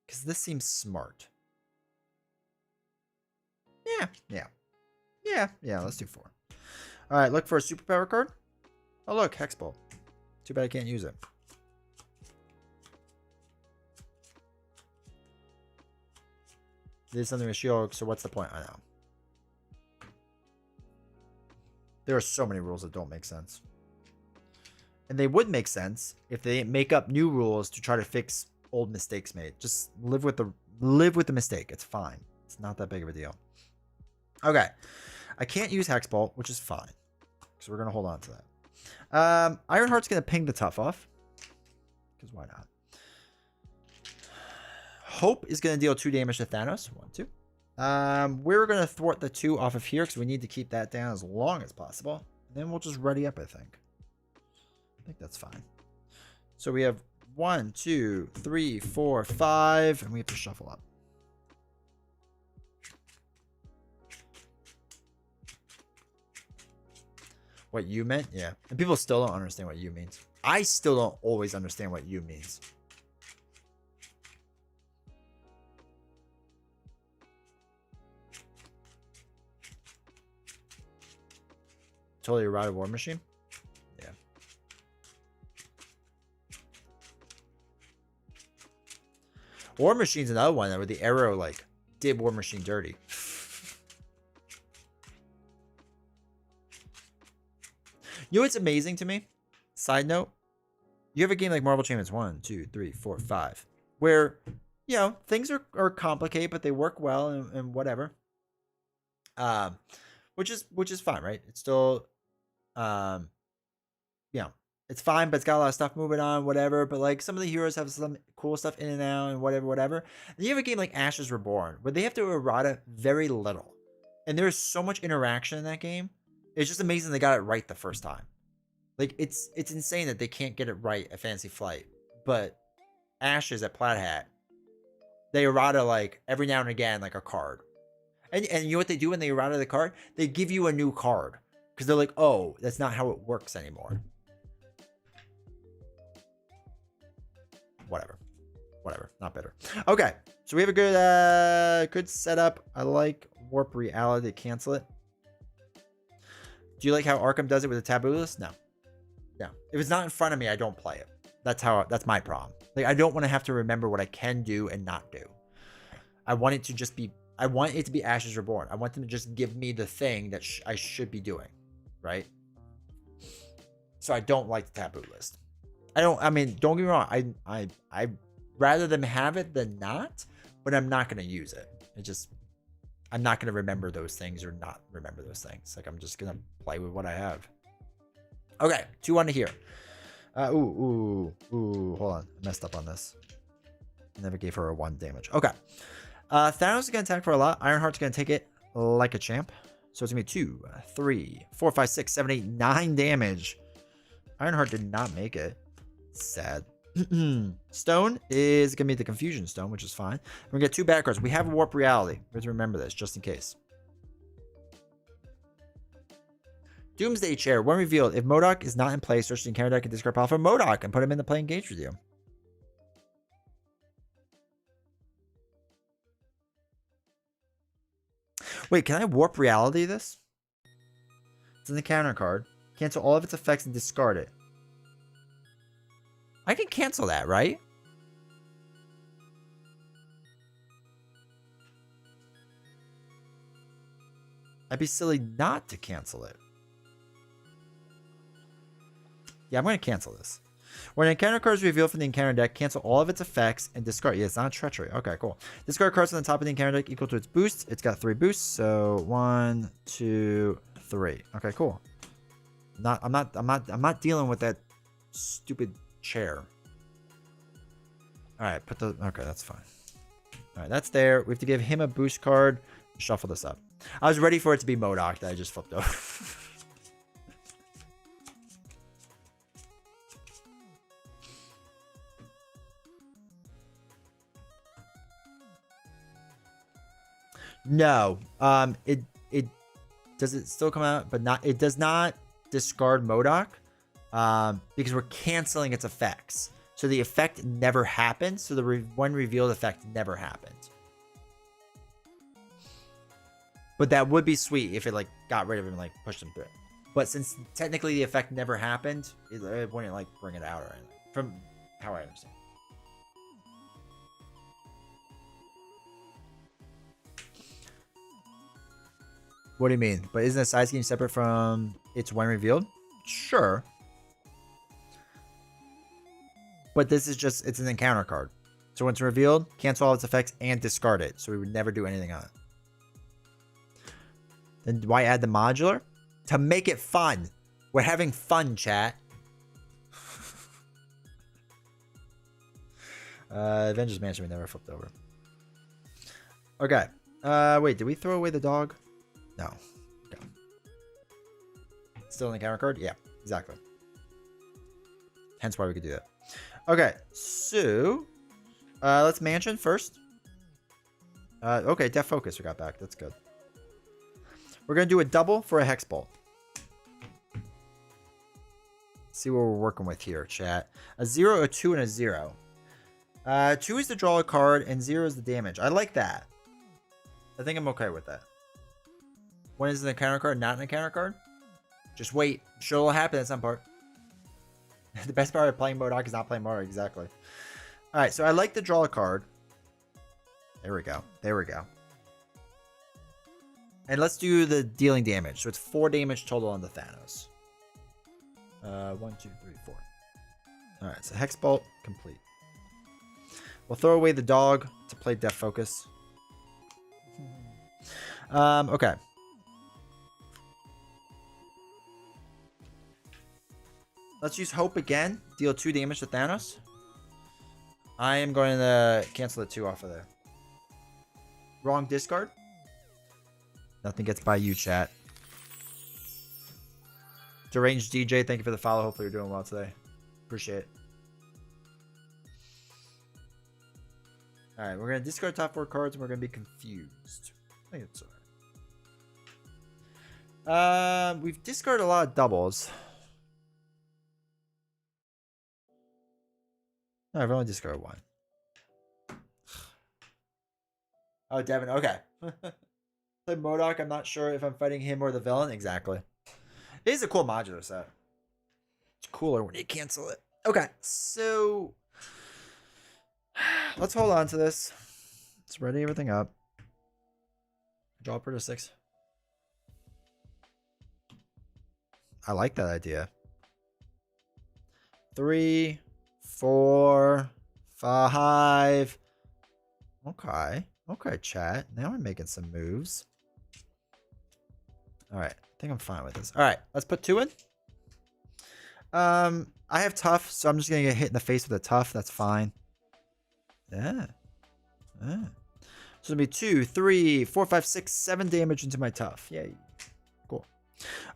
Because this seems smart. Yeah, let's do 4. All right, look for a superpower card. Oh, look, Hex Bolt. Too bad I can't use it. This is something with She-Hulk, so what's the point? I know. There are so many rules that don't make sense. And they would make sense if they make up new rules to try to fix old mistakes made. Just live with the mistake. It's fine. It's not that big of a deal. Okay. I can't use Hexbolt, which is fine. So we're going to hold on to that. Ironheart's going to ping the Tough off. Because why not? Hope is going to deal 2 damage to Thanos. 1, 2. We're going to thwart the 2 off of here because we need to keep that down as long as possible. And then we'll just ready up, I think. I think that's fine. So we have 1, 2, 3, 4, 5, and we have to shuffle up. What you meant? Yeah. And people still don't understand what you means. I still don't always understand what you means. Totally a Ride of War Machine? Yeah. War Machine's another one where the arrow, like, did War Machine dirty. You know what's amazing to me? Side note. You have a game like Marvel Champions 1, 2, 3, 4, 5. Where, you know, things are complicated, but they work well and whatever. Which is fine, right? It's still yeah, it's fine, but it's got a lot of stuff moving on, whatever. But like some of the heroes have some cool stuff in and out and whatever. And you have a game like Ashes Reborn where they have to errata very little. And there's so much interaction in that game. It's just amazing they got it right the first time. Like it's insane that they can't get it right at Fantasy Flight. But Ashes at Plaid Hat, they errata like every now and again like a card. And you know what they do when they errata the card? They give you a new card. Because they're like, oh, that's not how it works anymore. Whatever. Not better. Okay. So we have a good setup. I like Warp Reality to cancel it. Do you like how Arkham does it with a taboo list? No. If it's not in front of me, I don't play it. That's my problem. Like, I don't want to have to remember what I can do and not do. I want it to just be... I want it to be Ashes Reborn. I want them to just give me the thing that I should be doing. Right? So I don't like the taboo list. I mean, don't get me wrong. I rather than have it than not, but I'm not going to use it. I'm not going to remember those things or not remember those things. Like, I'm just going to play with what I have. Okay, 2-1 to here. Ooh, hold on. I messed up on this. I never gave her a 1 damage. Okay. Thanos is going to attack for a lot. Ironheart's going to take it like a champ. So it's going to be 2, 3, 4, 5, 6, 7, 8, 9 damage. Ironheart did not make it. Sad. Stone is going to be the Confusion Stone, which is fine. We're going to get 2 bad cards. We have a Warp Reality. We have to remember this, just in case. Doomsday Chair. When revealed, if MODOK is not in play, search the encounter deck and discard pile for MODOK and put him in the play engaged with you. Wait, can I Warp Reality this? It's in the counter card. Cancel all of its effects and discard it. I can cancel that, right? I'd be silly not to cancel it. Yeah, I'm going to cancel this. When an encounter card is revealed from the encounter deck, cancel all of its effects and discard. Yeah, it's not treachery. Okay, cool. Discard cards on the top of the encounter deck equal to its boost. It's got 3 boosts. So 1, 2, 3. Okay, cool. I'm not dealing with that stupid chair. All right, okay, that's fine. All right, that's there. We have to give him a boost card. Shuffle this up. I was ready for it to be MODOK that I just flipped over. No. It does it still come out, but not. It does not discard MODOK. Because we're canceling its effects. So the effect never happened. So the when revealed effect never happened. But that would be sweet if it like got rid of him and like pushed him through. But since technically the effect never happened, it wouldn't like bring it out or anything. From how I understand. What do you mean? But isn't a side scheme separate from its when revealed? Sure. But this is just, it's an encounter card. So when it's revealed, cancel all its effects and discard it. So we would never do anything on it. Then why add the modular? To make it fun. We're having fun, chat. Avengers Mansion we never flipped over. Okay. Wait, did we throw away the dog? No. Okay. Still in the encounter card? Yeah, exactly. Hence why we could do that. Okay, so let's Mansion first. Okay, Death Focus we got back. That's good. We're going to do a double for a Hex Bolt. See what we're working with here, chat. A 0, a 2, and a 0. 2 is to draw a card, and 0 is the damage. I like that. I think I'm okay with that. When is it an encounter card? Not an encounter card? Just wait. I'm sure it'll happen at some part. The best part of playing MODOK is not playing MODOK, exactly. Alright, so I like to draw a card. There we go. There we go. And let's do the dealing damage. So it's 4 damage total on the Thanos. 1, 2, 3, 4. Alright, so Hex Bolt complete. We'll throw away the dog to play Death Focus. Okay. Let's use Hope again. Deal 2 damage to Thanos. I am going to cancel the 2 off of there. Wrong discard. Nothing gets by you, chat. Deranged DJ, thank you for the follow. Hopefully you're doing well today. Appreciate it. Alright, we're going to discard top 4 cards and we're going to be confused. I think it's alright. We've discarded a lot of doubles. No, I've only discarded 1. Oh, Devin, okay. Play MODOK, I'm not sure if I'm fighting him or the villain. Exactly. It is a cool modular set. It's cooler when you cancel it. Okay, so let's hold on to this. Let's ready everything up. Draw per to 6. I like that idea. 3, 4, 5. Okay. Okay, chat. Now we're making some moves. All right. I think I'm fine with this. All right. Let's put 2 in. I have tough, so I'm just going to get hit in the face with a tough. That's fine. Yeah. Yeah. So it'll be 2, 3, 4, 5, 6, 7 damage into my tough. Yay. Cool.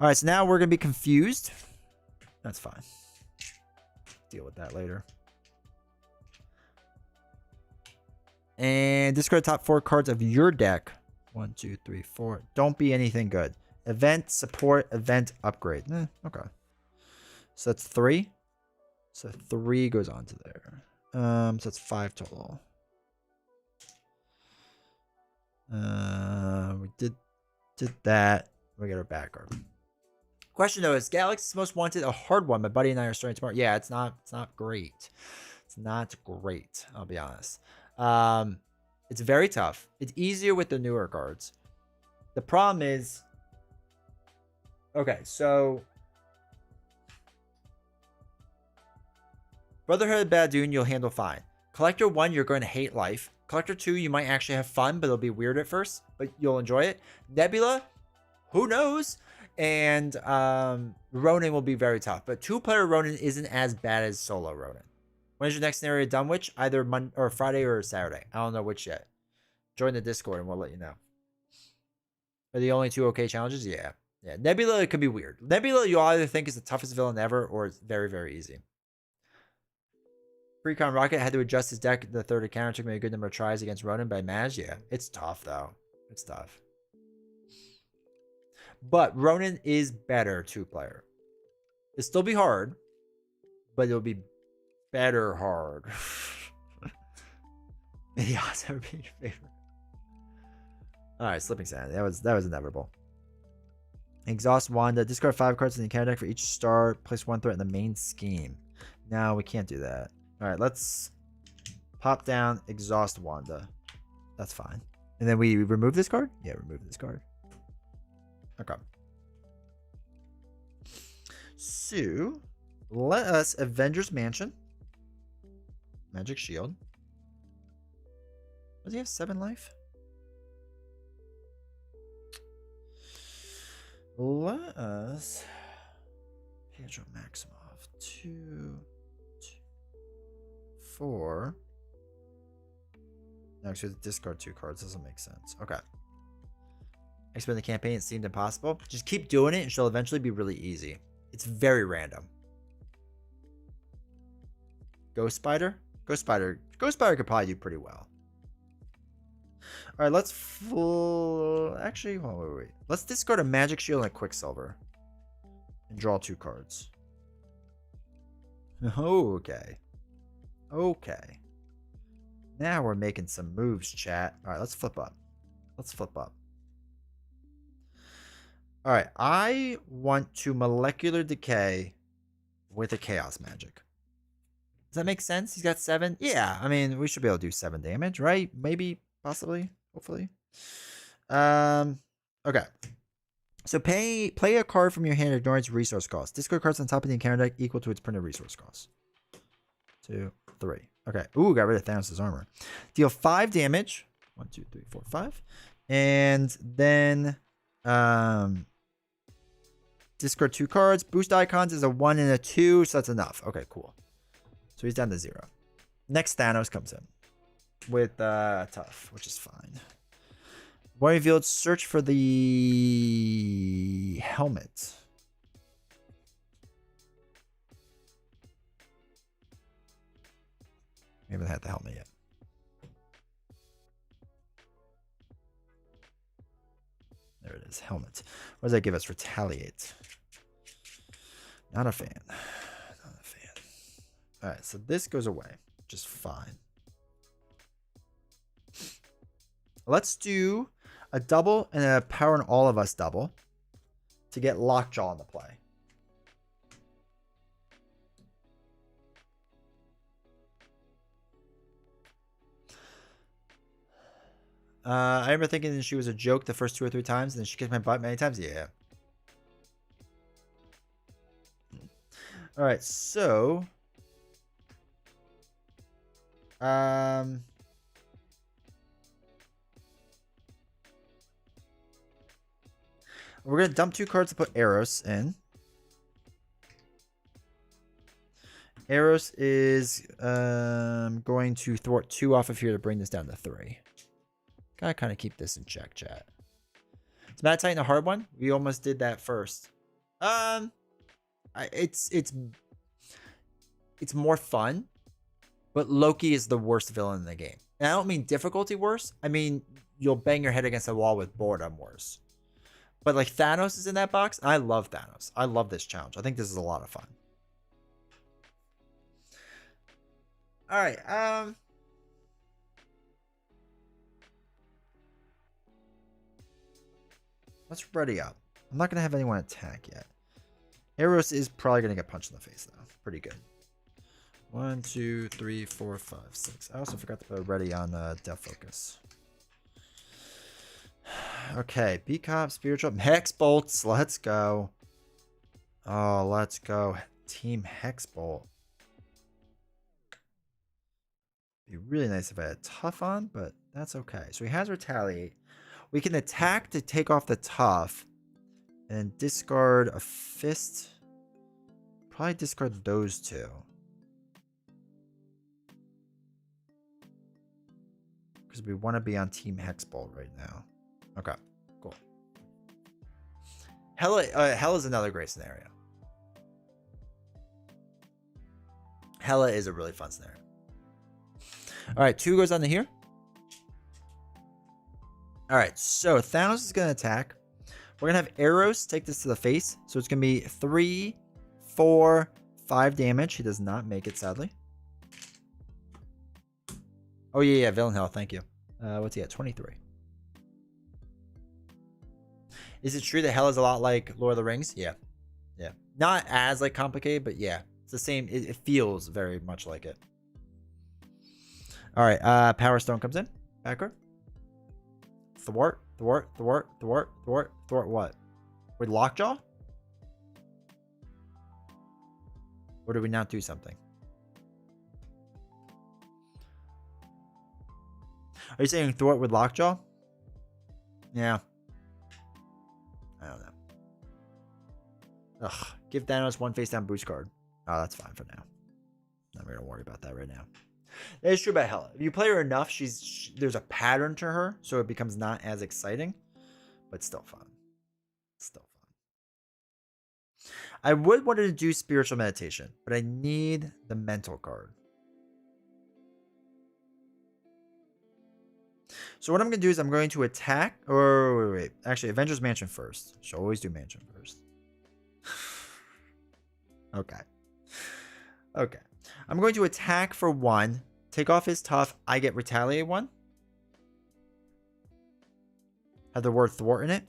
All right. So now we're going to be confused. That's fine. Deal with that later. And discard top 4 cards of your deck. 1, 2, 3, 4. Don't be anything good. Event, support, event, upgrade. Okay. So that's 3. So 3 goes on to there. So that's 5 total. We did that. We got our back card. Question though, is Galaxy's Most Wanted a hard one? My buddy and I are starting tomorrow. Yeah, it's not great. It's not great, I'll be honest. It's very tough. It's easier with the newer cards. The problem is, okay, so Brotherhood of Badoon, you'll handle fine. Collector 1, you're going to hate life. Collector 2, you might actually have fun, but it'll be weird at first, but you'll enjoy it. Nebula, who knows? And Ronin will be very tough, but 2-player Ronin isn't as bad as solo Ronin. When is your next scenario done? Which? Either Monday or Friday or Saturday. I don't know which yet. Join the Discord and we'll let you know. Are the only 2 okay challenges? Yeah. Yeah. Nebula, it could be weird. Nebula, you'll either think is the toughest villain ever or it's very, very easy. Precon Rocket had to adjust his deck. The third encounter took me a good number of tries against Ronin, but I managed. Yeah. It's tough, though. It's tough. But Ronin is better 2-player. It'll still be hard, but it'll be better hard. May the odds ever be in your favor. All right, Slipping Sand. That was inevitable. Exhaust Wanda. Discard 5 cards in the encounter deck for each star. Place 1 threat in the main scheme. No, we can't do that. All right, let's pop down Exhaust Wanda. That's fine. And then we remove this card? Yeah, remove this card. Okay. So, let us Avengers Mansion. Magic Shield. Does he have 7 life? Let us Pedro Maximoff. 2, 4. Actually, discard 2 cards doesn't make sense. Okay. Expand the campaign. It seemed impossible. Just keep doing it and she'll eventually be really easy. It's very random. Ghost Spider? Ghost Spider could probably do pretty well. All right, let's actually, wait. Let's discard a Magic Shield and a Quicksilver and draw 2 cards. Okay. Okay. Now we're making some moves, chat. All right, let's flip up. Let's flip up. All right, I want to Molecular Decay with a Chaos Magic. Does that make sense? He's got 7. Yeah, I mean, we should be able to do 7 damage, right? Maybe, possibly, hopefully. Okay. So play a card from your hand, ignore its resource cost. Discard cards on top of the encounter deck equal to its printed resource cost. 2, 3. Okay. Ooh, got rid of Thanos' armor. Deal 5 damage. 1, 2, 3, 4, 5. And then discard 2 cards. Boost icons is a 1 and a 2, so that's enough. Okay, cool. So he's down to 0. Next Thanos comes in with tough, which is fine. Boy revealed, search for the helmet. We haven't had the helmet yet. There it is, helmet. What does that give us? Retaliate. Not a fan. Not a fan. All right, so this goes away, which is fine. Let's do a double and a Power in All of Us double to get Lockjaw into play. I remember thinking she was a joke the first 2 or 3 times, and then she kicked my butt many times. Yeah. All right, so Um, we're gonna dump 2 cards to put Eros in. Eros is going to thwart 2 off of here to bring this down to 3. Gotta kind of keep this in check, chat. Is Mad Titan a hard one? We almost did that first. It's more fun, but Loki is the worst villain in the game. And I don't mean difficulty worse. I mean you'll bang your head against the wall with boredom worse. But like Thanos is in that box. I love Thanos. I love this challenge. I think this is a lot of fun. All right. Let's ready up. I'm not gonna have anyone attack yet. Eros is probably gonna get punched in the face though. Pretty good. 1, 2, 3, 4, 5, 6. I also forgot to put ready on Death Focus. Okay, B Cop, Spiritual, Hex Bolts. Let's go. Oh, let's go. Team Hex Bolt. Be really nice if I had Tough on, but that's okay. So he has Retaliate. We can attack to take off the Tough and discard a Fist. Probably discard those 2. Because we want to be on Team Hexbolt right now. Okay, cool. Hell is another great scenario. Hella is a really fun scenario. All right, 2 goes onto here. All right, so Thanos is going to attack. We're going to have Eros take this to the face. So it's going to be 3, 4, 5 damage. He does not make it, sadly. Oh, yeah, Villain Hell. Thank you. What's he at? 23. Is it true that Hell is a lot like Lord of the Rings? Yeah. Yeah. Not as like complicated, but yeah. It's the same. It feels very much like it. All right. Power Stone comes in. Backward. Thwart. What? With Lockjaw? Or do we not do something? Are you saying thwart with Lockjaw? Yeah. I don't know. Ugh. Give Thanos 1 face down boost card. Oh, that's fine for now. Not going to worry about that right now. That is true about Hela. If you play her enough, there's a pattern to her, so it becomes not as exciting, but still fun. Still fun. I would want to do Spiritual Meditation, but I need the mental card. So what I'm going to do is I'm going to attack, or wait. Actually, Avengers Mansion first. Should always do Mansion first. Okay. Okay. I'm going to attack for 1. Take off his Tough. I get Retaliate 1. Have the word thwart in it?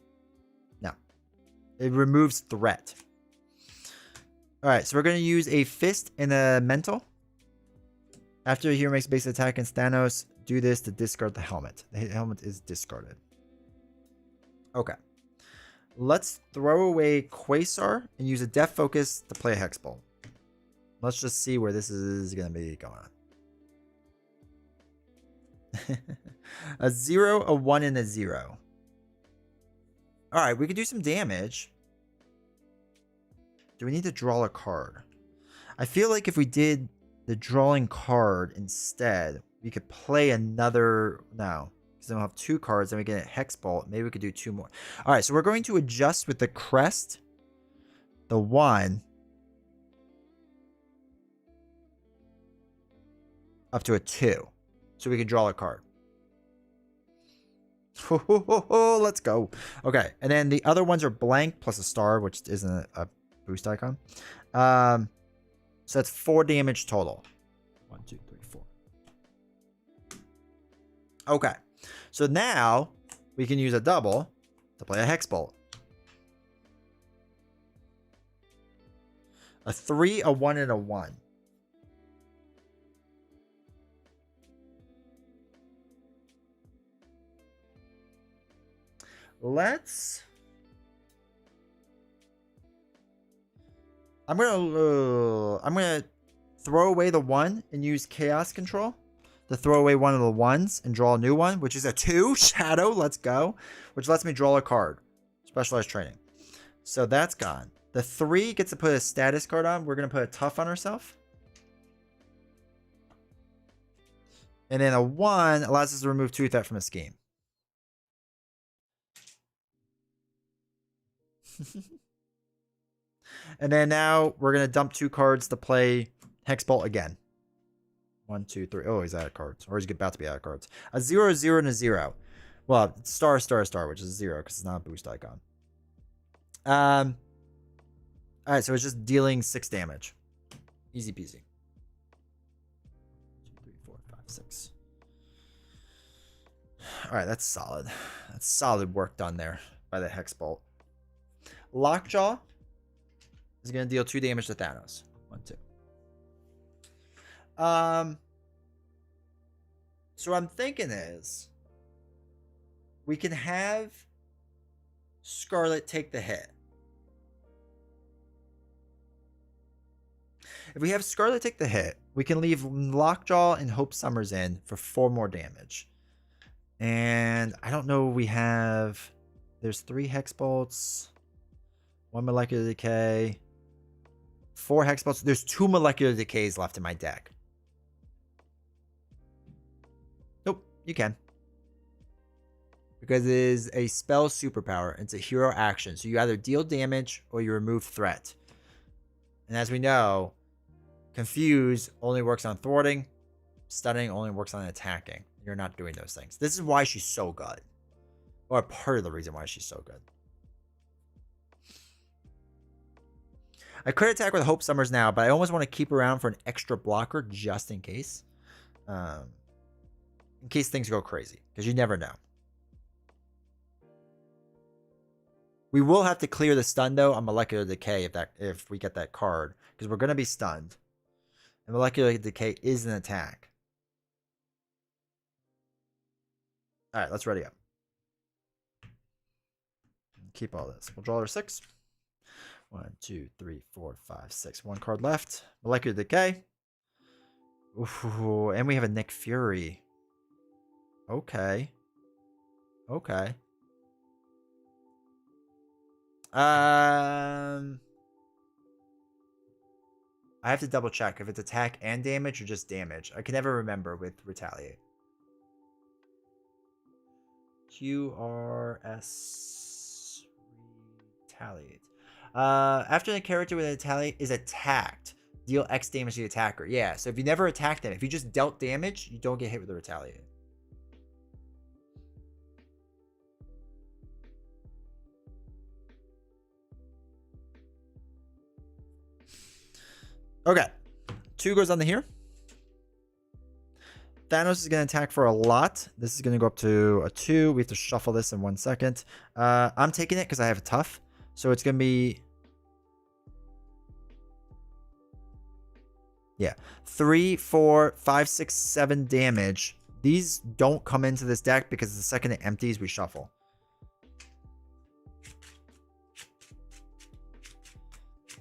No. It removes threat. Alright, so we're going to use a Fist and a Mental. After a hero makes a base attack against Thanos, do this to discard the helmet. The helmet is discarded. Okay. Let's throw away Quasar and use a Death Focus to play a Hex Bolt. Let's just see where this is going to be going on. A 0, a 1, and a 0. Alright, we could do some damage. Do we need to draw a card? I feel like if we did the drawing card instead, we could play another... No. Because then we'll have 2 cards, then we get a Hex Bolt. Maybe we could do 2 more. Alright, so we're going to adjust with the crest. The 1... up to a 2. So we can draw a card. Let's go. Okay. And then the other ones are blank plus a star, which isn't a boost icon. So that's 4 damage total. 1, 2, 3, 4. Okay. So now we can use a double to play a Hex Bolt. A 3, a 1, and a 1. I'm gonna throw away the 1 and use Chaos Control to throw away one of the ones and draw a new one, which is a 2 shadow. Let's go. Which lets me draw a card. Specialized training. So that's gone. The 3 gets to put a status card on. We're going to put a tough on ourselves. And then a 1 allows us to remove 2 threat from a scheme. And then now we're going to dump 2 cards to play Hexbolt again. 1, 2, 3. Oh, he's out of cards. Or he's about to be out of cards. A 0, 0, and a 0. Well, star, star, star, which is 0 because it's not a boost icon. Alright, so it's just dealing 6 damage. Easy peasy. 2, 3, 4, 5, 6. Alright, that's solid. That's solid work done there by the Hexbolt. Lockjaw is going to deal 2 damage to Thanos. 1, 2. So what I'm thinking is we can have Scarlet take the hit. If we have Scarlet take the hit, we can leave Lockjaw and Hope Summers in for 4 more damage. And I don't know, we have... There's 3 Hexbolts, 1 Molecular Decay, 4 Hexbolts. There's 2 Molecular Decays left in my deck. Nope, you can. Because it is a spell superpower. It's a hero action. So you either deal damage or you remove threat. And as we know, Confuse only works on thwarting. Stunning only works on attacking. You're not doing those things. This is why she's so good. Or part of the reason why she's so good. I could attack with Hope Summers now, but I almost want to keep around for an extra blocker just in case. In case things go crazy. Because you never know. We will have to clear the stun though on Molecular Decay if we get that card. Because we're going to be stunned. And Molecular Decay is an attack. Alright, let's ready up. Keep all this. We'll draw our 6. 1, 2, 3, 4, 5, 6. 1 card left. Molecular Decay. Ooh, and we have a Nick Fury. Okay. Okay. I have to double check if it's attack and damage or just damage. I can never remember with Retaliate. QRS Retaliate. After the character with Retaliate is attacked, deal X damage to the attacker. Yeah, so if you never attacked them, if you just dealt damage, you don't get hit with the Retaliate. Okay, 2 goes on the here. Thanos is going to attack for a lot. This is going to go up to a 2. We have to shuffle this in 1 second. I'm taking it because I have a tough. So it's going to be... Yeah. 3, 4, 5, 6, 7 damage. These don't come into this deck because the second it empties, we shuffle.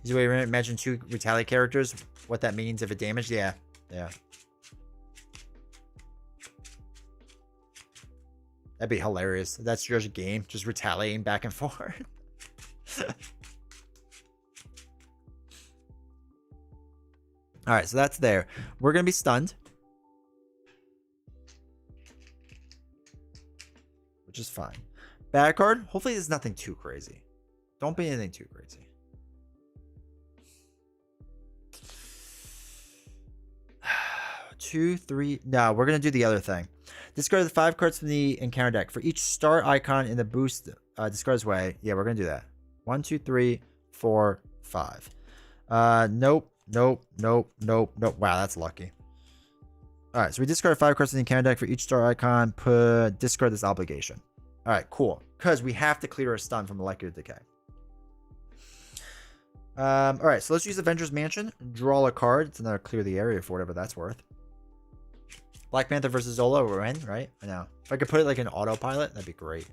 Is the way you imagine 2 Retaliate characters? What that means if it damaged? Yeah. Yeah. That'd be hilarious. That's just a game. Just retaliating back and forth. Alright, so that's there. We're going to be stunned. Which is fine. Bad card. Hopefully there's nothing too crazy. Don't be anything too crazy. 2, 3. No, we're going to do the other thing. Discard the 5 cards from the encounter deck. For each star icon in the boost discard's way. Yeah, we're going to do that. 1, 2, 3, 4, 5. Nope. Nope. Nope. Nope. Nope. Wow, that's lucky. Alright, so we discard 5 cards from the encounter deck. For each star icon, discard this obligation. Alright, cool. Because we have to clear a stun from Molecular Decay. Alright, so let's use Avengers Mansion. Draw a card. It's another clear the area for whatever that's worth. Black Panther versus Zola, we're in, right? I know. If I could put it like an autopilot, that'd be great.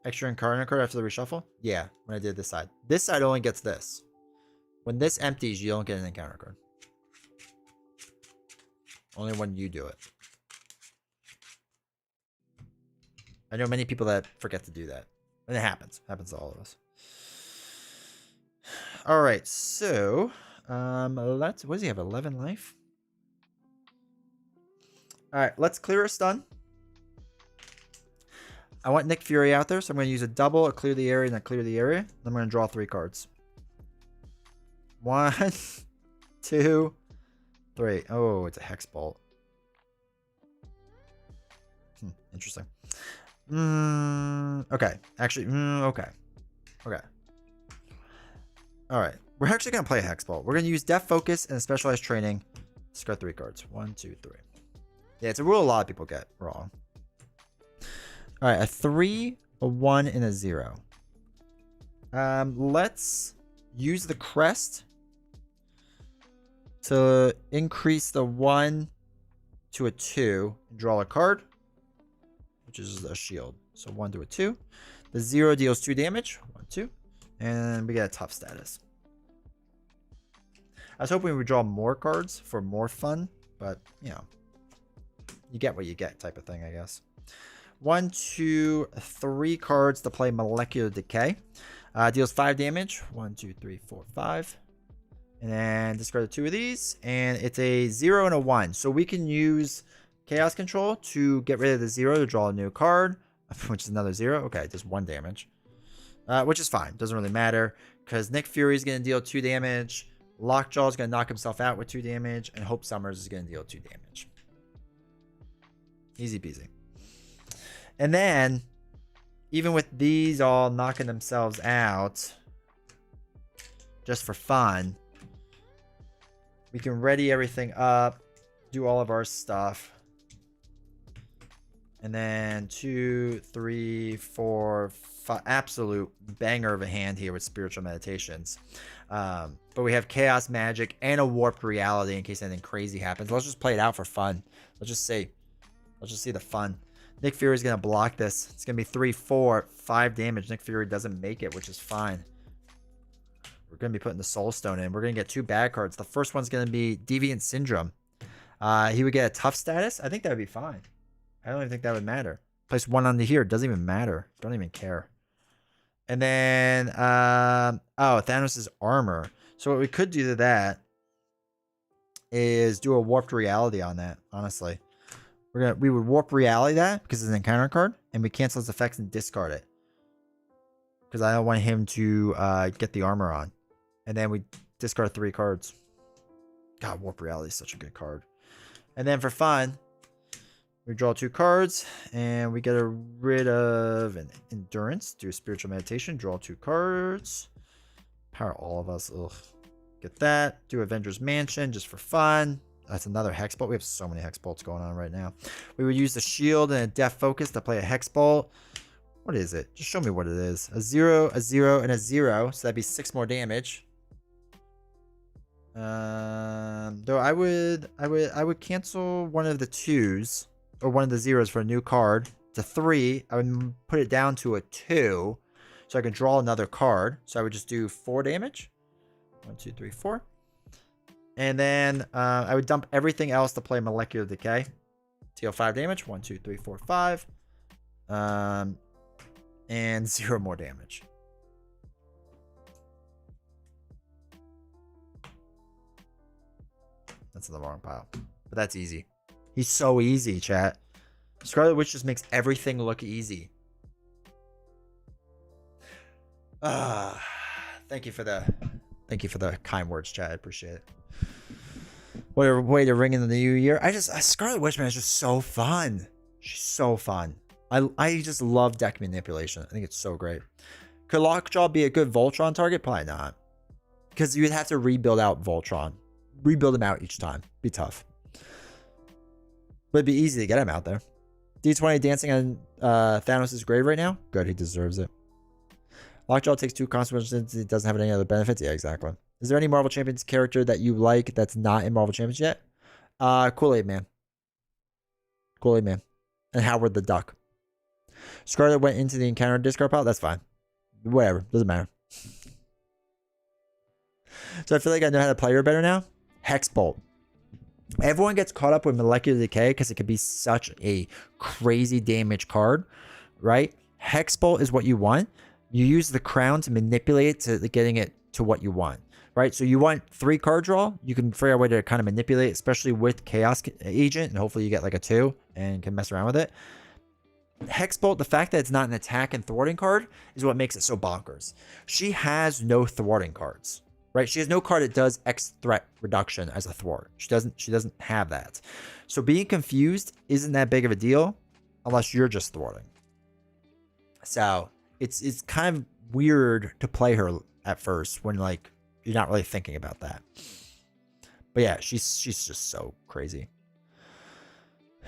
Extra encounter card after the reshuffle? Yeah, when I did this side. This side only gets this. When this empties, you don't get an encounter card. Only when you do it. I know many people that forget to do that. And it happens. It happens to all of us. Alright, so what does he have? 11 life? Alright, let's clear a stun. I want Nick Fury out there, so I'm going to use a double, a clear the area, and a clear the area. I'm going to draw 3 cards. 1, 2, 3. Oh, it's a Hex Bolt. Interesting. Okay. Actually, okay. Okay. Alright. We're actually going to play a Hex Bolt. We're going to use Death Focus and Specialized Training. Discard 3 cards. 1, 2, 3. Yeah, it's a rule a lot of people get wrong. Alright, a 3, a 1, and a 0. Let's use the crest to increase the 1 to a 2 and draw a card, which is a shield. So 1 to a 2. The 0 deals 2 damage. 1, 2. And we get a tough status. I was hoping we would draw more cards for more fun, but, you know, you get what you get type of thing, I guess. 1, 2, 3 cards to play Molecular Decay. Deals 5 damage. 1, 2, 3, 4, 5. And then discard 2 of these. And it's a 0 and a 1. So we can use Chaos Control to get rid of the 0 to draw a new card, which is another 0. Okay, it does 1 damage. Which is fine. Doesn't really matter because Nick Fury is going to deal 2 damage. Lockjaw is going to knock himself out with 2 damage. And Hope Summers is going to deal 2 damage. Easy peasy. And then, even with these all knocking themselves out, just for fun, we can ready everything up, do all of our stuff. And then 2, 3, 4, 5, absolute banger of a hand here with Spiritual Meditations. But we have Chaos Magic and a Warped Reality in case anything crazy happens. Let's just play it out for fun. Let's just see the fun. Nick Fury is going to block this. It's going to be 3, 4, 5 damage. Nick Fury doesn't make it, which is fine. We're going to be putting the Soul Stone in. We're going to get 2 bad cards. The first one's going to be Deviant Syndrome. He would get a tough status. I think that would be fine. I don't even think that would matter. Place 1 onto here. Doesn't even matter. Don't even care. And then, oh, Thanos' armor. So what we could do to that is do a Warped Reality on that, honestly. We would Warp Reality that because it's an encounter card, and we cancel its effects and discard it. Because I don't want him to get the armor on. And then we discard 3 cards. God, Warp Reality is such a good card. And then for fun, we draw 2 cards, and we get rid of an Endurance. Do a Spiritual Meditation, draw 2 cards. Power all of us. Ugh. Get that. Do Avengers Mansion just for fun. That's another Hex Bolt. We have so many Hex Bolts going on right now. We would use the shield and a Death Focus to play a Hex Bolt. What is it? Just show me what it is. A 0, a 0, and a 0. So that'd be 6 more damage. Though I would cancel one of the 2s or one of the 0s for a new card. It's a 3. I would put it down to a 2 so I can draw another card. So I would just do 4 damage. 1, 2, 3, 4. And then I would dump everything else to play Molecular Decay. Deal 5 damage. 1, 2, 3, 4, 5. And 0 more damage. That's in the wrong pile. But that's easy. He's so easy, chat. Scarlet Witch just makes everything look easy. Thank you for the kind words, chat. I appreciate it. What a way to ring in the new year. Scarlet Witch, man, is just so fun. She's so fun. I just love deck manipulation. I think it's so great. Could Lockjaw be a good Voltron target? Probably not. Because you'd have to rebuild out Voltron. Rebuild him out each time. Be tough. But it'd be easy to get him out there. D20 dancing on Thanos' grave right now? Good, he deserves it. Lockjaw takes 2 consequences since it doesn't have any other benefits. Yeah, exactly. Is there any Marvel Champions character that you like that's not in Marvel Champions yet? Kool-Aid Man. Kool-Aid Man. And Howard the Duck. Scarlet went into the encounter discard pile. That's fine. Whatever. Doesn't matter. So I feel like I know how to play her better now. Hex Bolt. Everyone gets caught up with Molecular Decay because it could be such a crazy damage card, right? Hex Bolt is what you want. You use the crown to manipulate to getting it to what you want, right? So you want 3 card draw. You can figure out a way to kind of manipulate, especially with Chaos Agent, and hopefully you get like a 2 and can mess around with it. Hex Bolt, the fact that it's not an attack and thwarting card is what makes it so bonkers. She has no thwarting cards, right? She has no card that does X threat reduction as a thwart. She doesn't have that. So being confused isn't that big of a deal unless you're just thwarting. So it's kind of weird to play her at first when like you're not really thinking about that. But yeah, she's just so crazy.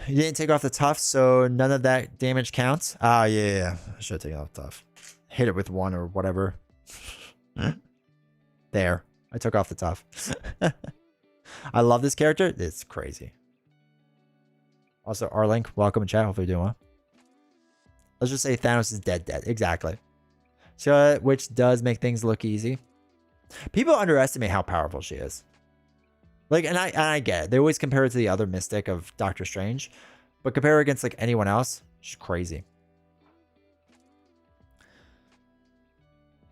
You didn't take off the tough, so none of that damage counts. Ah, yeah. I should have taken off tough. Hit it with 1 or whatever. There. I took off the tough. I love this character. It's crazy. Also, Arlink, welcome in chat. Hopefully you're doing well. Let's just say Thanos is dead. Exactly. So, which does make things look easy. People underestimate how powerful she is. Like, and I get it. They always compare her to the other Mystic of Doctor Strange. But compare her against, like, anyone else. She's crazy.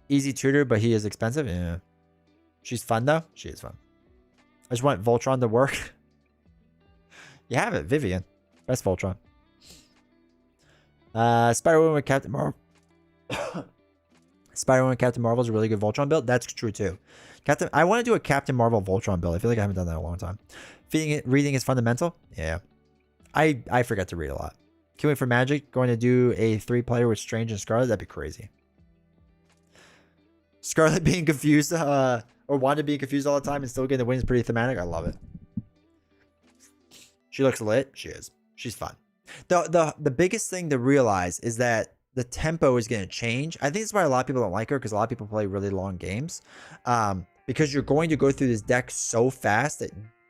Easy tutor, but he is expensive. Yeah. She's fun, though. She is fun. I just want Voltron to work. You have it. Vivian. Best Voltron. Spider-Woman with Captain Marvel. Spider-Woman with Captain Marvel is a really good Voltron build. That's true, too. I want to do a Captain Marvel Voltron build. I feel like I haven't done that in a long time. Reading is fundamental. Yeah. I forget to read a lot. Can't wait for Magic. Going to do a 3-player with Strange and Scarlet. That'd be crazy. Scarlet being confused, or Wanda being confused all the time and still getting the win is pretty thematic. I love it. She looks lit. She is. She's fun. The biggest thing to realize is that the tempo is going to change. I think that's why a lot of people don't like her, because a lot of people play really long games. Because you're going to go through this deck so fast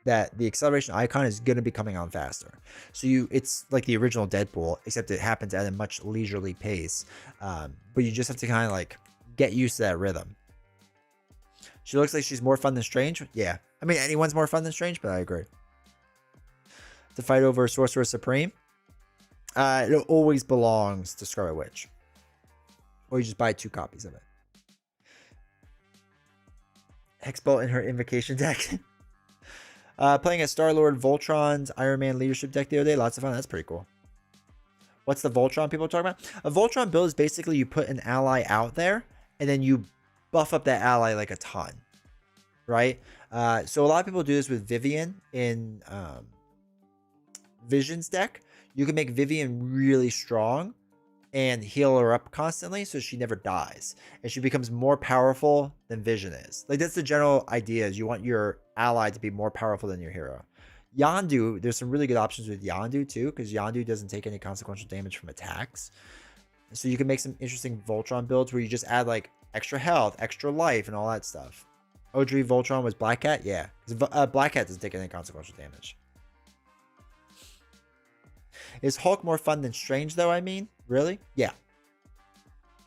that the acceleration icon is going to be coming on faster. So it's like the original Deadpool, except it happens at a much leisurely pace. But you just have to kind of like get used to that rhythm. She looks like she's more fun than Strange. Yeah. I mean, anyone's more fun than Strange, but I agree. To fight over Sorcerer Supreme. It always belongs to Scarlet Witch. Or you just buy 2 copies of it. Hexbolt in her Invocation deck. Playing a Star-Lord Voltron's Iron Man leadership deck the other day. Lots of fun. That's pretty cool. What's the Voltron people are talking about? A Voltron build is basically you put an ally out there, and then you buff up that ally like a ton. Right? So a lot of people do this with Vivian in Vision's deck. You can make Vivian really strong and heal her up constantly so she never dies. And she becomes more powerful than Vision is. Like, that's the general idea, is you want your ally to be more powerful than your hero. Yondu, there's some really good options with Yondu too, because Yondu doesn't take any consequential damage from attacks. So you can make some interesting Voltron builds where you just add like extra health, extra life, and all that stuff. Audrey Voltron was Black Cat? Yeah. Black Cat doesn't take any consequential damage. Is Hulk more fun than Strange, though, I mean? Really? Yeah.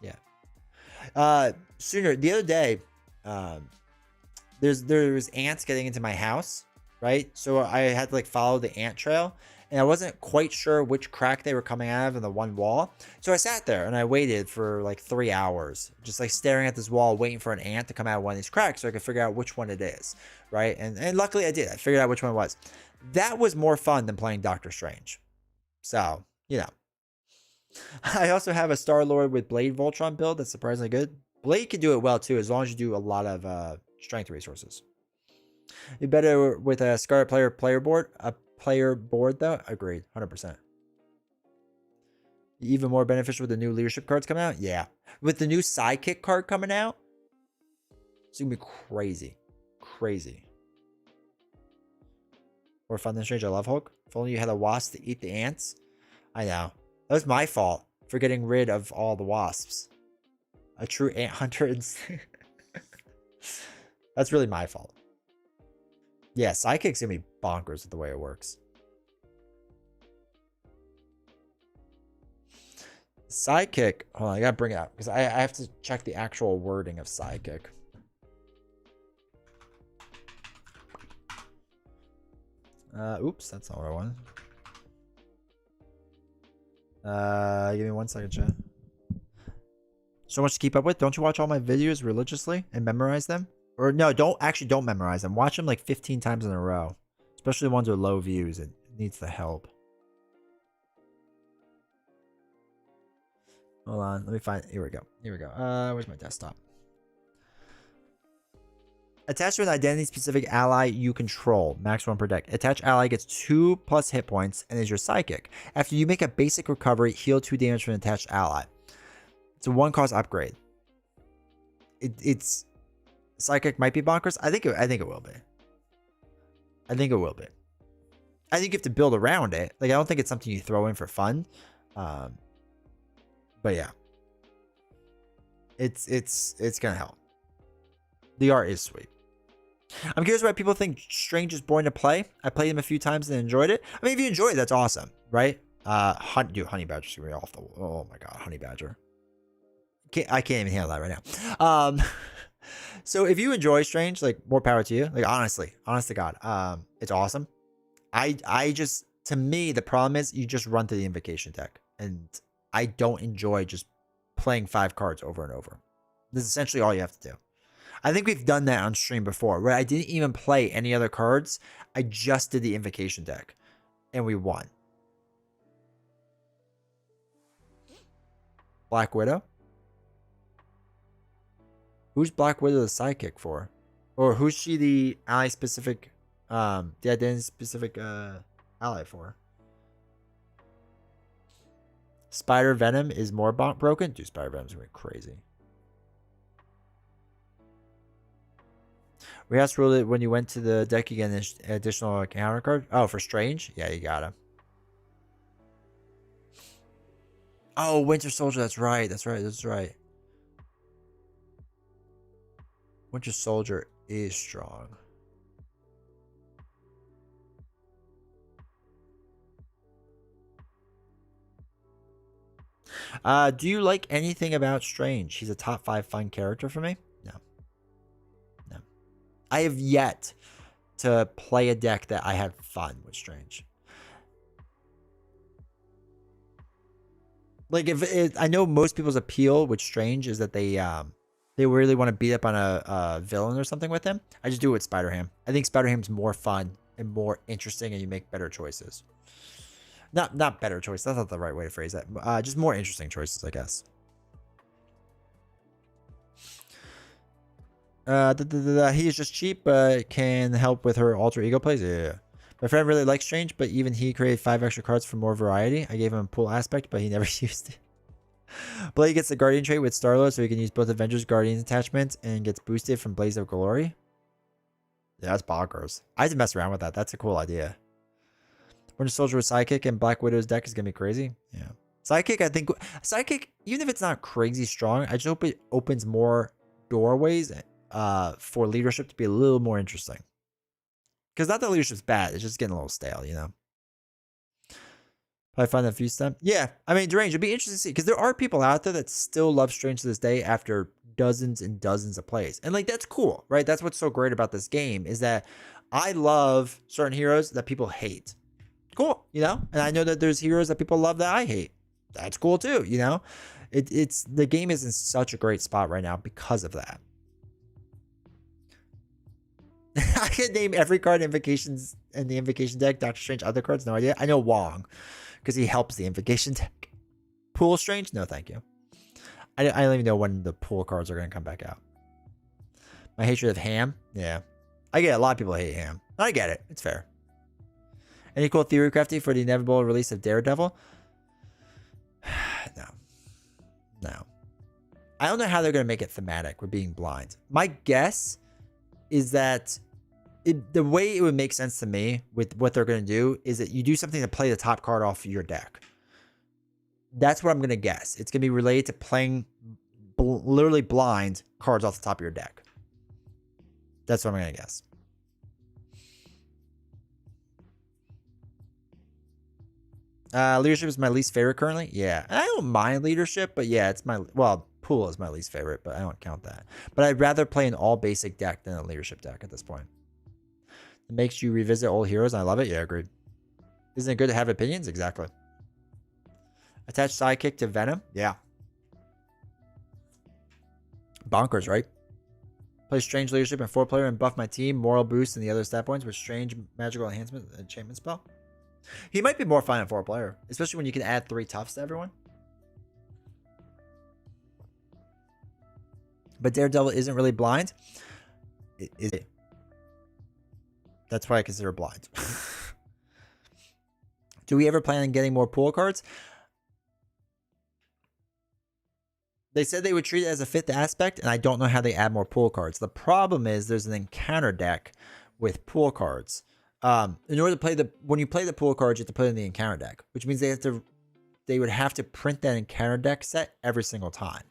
Yeah. Sooner, the other day, there was ants getting into my house, right? So I had to, like, follow the ant trail, and I wasn't quite sure which crack they were coming out of in the one wall. So I sat there, and I waited for, like, 3 hours, just, like, staring at this wall, waiting for an ant to come out of one of these cracks so I could figure out which one it is, right? And luckily I did. I figured out which one it was. That was more fun than playing Doctor Strange. So, you know. I also have a Star-Lord with Blade Voltron build that's surprisingly good. Blade can do it well too, as long as you do a lot of strength resources. You're better with a Scarlet player board though. Agreed, 100%. Even more beneficial with the new leadership cards coming out. Yeah, with the new sidekick card coming out, it's gonna be crazy. More fun than Strange. I love Hulk. If only you had a wasp to eat the ants. I know. That was my fault for getting rid of all the wasps. A true ant hunter. That's really my fault. Yeah, Sidekick's gonna be bonkers with the way it works. Sidekick. Hold on, I gotta bring it up because I have to check the actual wording of sidekick. Oops, that's not what I wanted. Give me 1 second, chat. So much to keep up with. Don't you watch all my videos religiously and memorize them? Or no, don't memorize them. Watch them like 15 times in a row. Especially the ones with low views. It needs the help. Hold on, let me find. Here we go. Where's my desktop? Attach to an identity-specific ally you control. Max 1 per deck. Attached ally gets 2+ hit points and is your psychic. After you make a basic recovery, heal 2 damage from an attached ally. It's a 1-cost upgrade. It's psychic might be bonkers. I think it will be. I think you have to build around it. Like I don't think it's something you throw in for fun. But yeah, it's gonna help. The art is sweet. I'm curious why people think Strange is boring to play. I played him a few times and enjoyed it. I mean, if you enjoy it, that's awesome, right? Honey Badger's gonna be off the. Oh my god, Honey Badger. I can't even handle that right now. So if you enjoy Strange, like more power to you. Like honestly, honest to God, it's awesome. I just, to me, the problem is you just run through the invocation deck, and I don't enjoy just playing 5 cards over and over. This is essentially all you have to do. I think we've done that on stream before, where I didn't even play any other cards. I just did the invocation deck, and we won. Black Widow? Who's Black Widow the sidekick for? Or who's she the ally specific, the identity specific ally for? Spider Venom is more broken? Dude, Spider Venom's gonna be crazy. We asked ruled it when you went to the deck, you get an additional counter card. Oh, for Strange? Yeah, you gotta. Oh, Winter Soldier. That's right. That's right. Winter Soldier is strong. Do you like anything about Strange? He's a top 5 fun character for me. No. I have yet to play a deck that I had fun with Strange. Like I know most people's appeal with Strange is that they really want to beat up on a villain or something with him. I just do it with Spider-Ham. I think Spider-Ham's more fun and more interesting, and you make better choices. Not better choices. That's not the right way to phrase that. Just more interesting choices, I guess. He is just cheap, but can help with her alter ego plays. Yeah. My friend really likes Strange, but even he created 5 extra cards for more variety. I gave him a pull aspect, but he never used it. Blade gets the Guardian trait with Star-Lord, so he can use both Avengers Guardians attachments and gets boosted from Blaze of Glory. Yeah, that's bonkers. I had to mess around with that. That's a cool idea. Winter Soldier with Sidekick and Black Widow's deck is going to be crazy. Yeah. Sidekick, I think... Sidekick, even if it's not crazy strong, I just hope it opens more doorways for leadership to be a little more interesting. Because not that leadership's bad. It's just getting a little stale, you know? Probably find a few steps. Yeah. I mean, Deranged, it'd be interesting to see. Because there are people out there that still love Strange to this day after dozens and dozens of plays. And, like, that's cool, right? That's what's so great about this game is that I love certain heroes that people hate. Cool, you know? And I know that there's heroes that people love that I hate. That's cool, too, you know? It's the game is in such a great spot right now because of that. I could name every card invocations in the invocation deck. Doctor Strange, other cards, no idea. I know Wong because he helps the invocation deck. Pool Strange, no thank you. I don't even know when the pool cards are going to come back out. My hatred of Ham, yeah. I get it. A lot of people hate Ham. I get it. It's fair. Any cool theory, Crafty, for the inevitable release of Daredevil? No. I don't know how they're going to make it thematic with being blind. My guess is that the way it would make sense to me with what they're going to do is that you do something to play the top card off your deck. That's what I'm going to guess. It's going to be related to playing literally blind cards off the top of your deck. That's what I'm going to guess. Leadership is my least favorite currently. Yeah, I don't mind leadership, but yeah, it's my pool is my least favorite, but I don't count that. But I'd rather play an all basic deck than a leadership deck at this point. It makes you revisit old heroes. I love it. Yeah, agreed. Isn't it good to have opinions? Exactly. Attach sidekick to Venom. Yeah. Bonkers, right? Play strange leadership and 4-player and buff my team. Moral boost and the other stat points with strange magical enhancement enchantment spell. He might be more fun at 4-player, especially when you can add 3 toughs to everyone. But Daredevil isn't really blind. Is it? That's why I consider blind. Do we ever plan on getting more pool cards? They said they would treat it as a 5th aspect, and I don't know how they add more pool cards. The problem is there's an encounter deck with pool cards. In order to play when you play the pool cards, you have to put it in the encounter deck, which means they would have to print that encounter deck set every single time,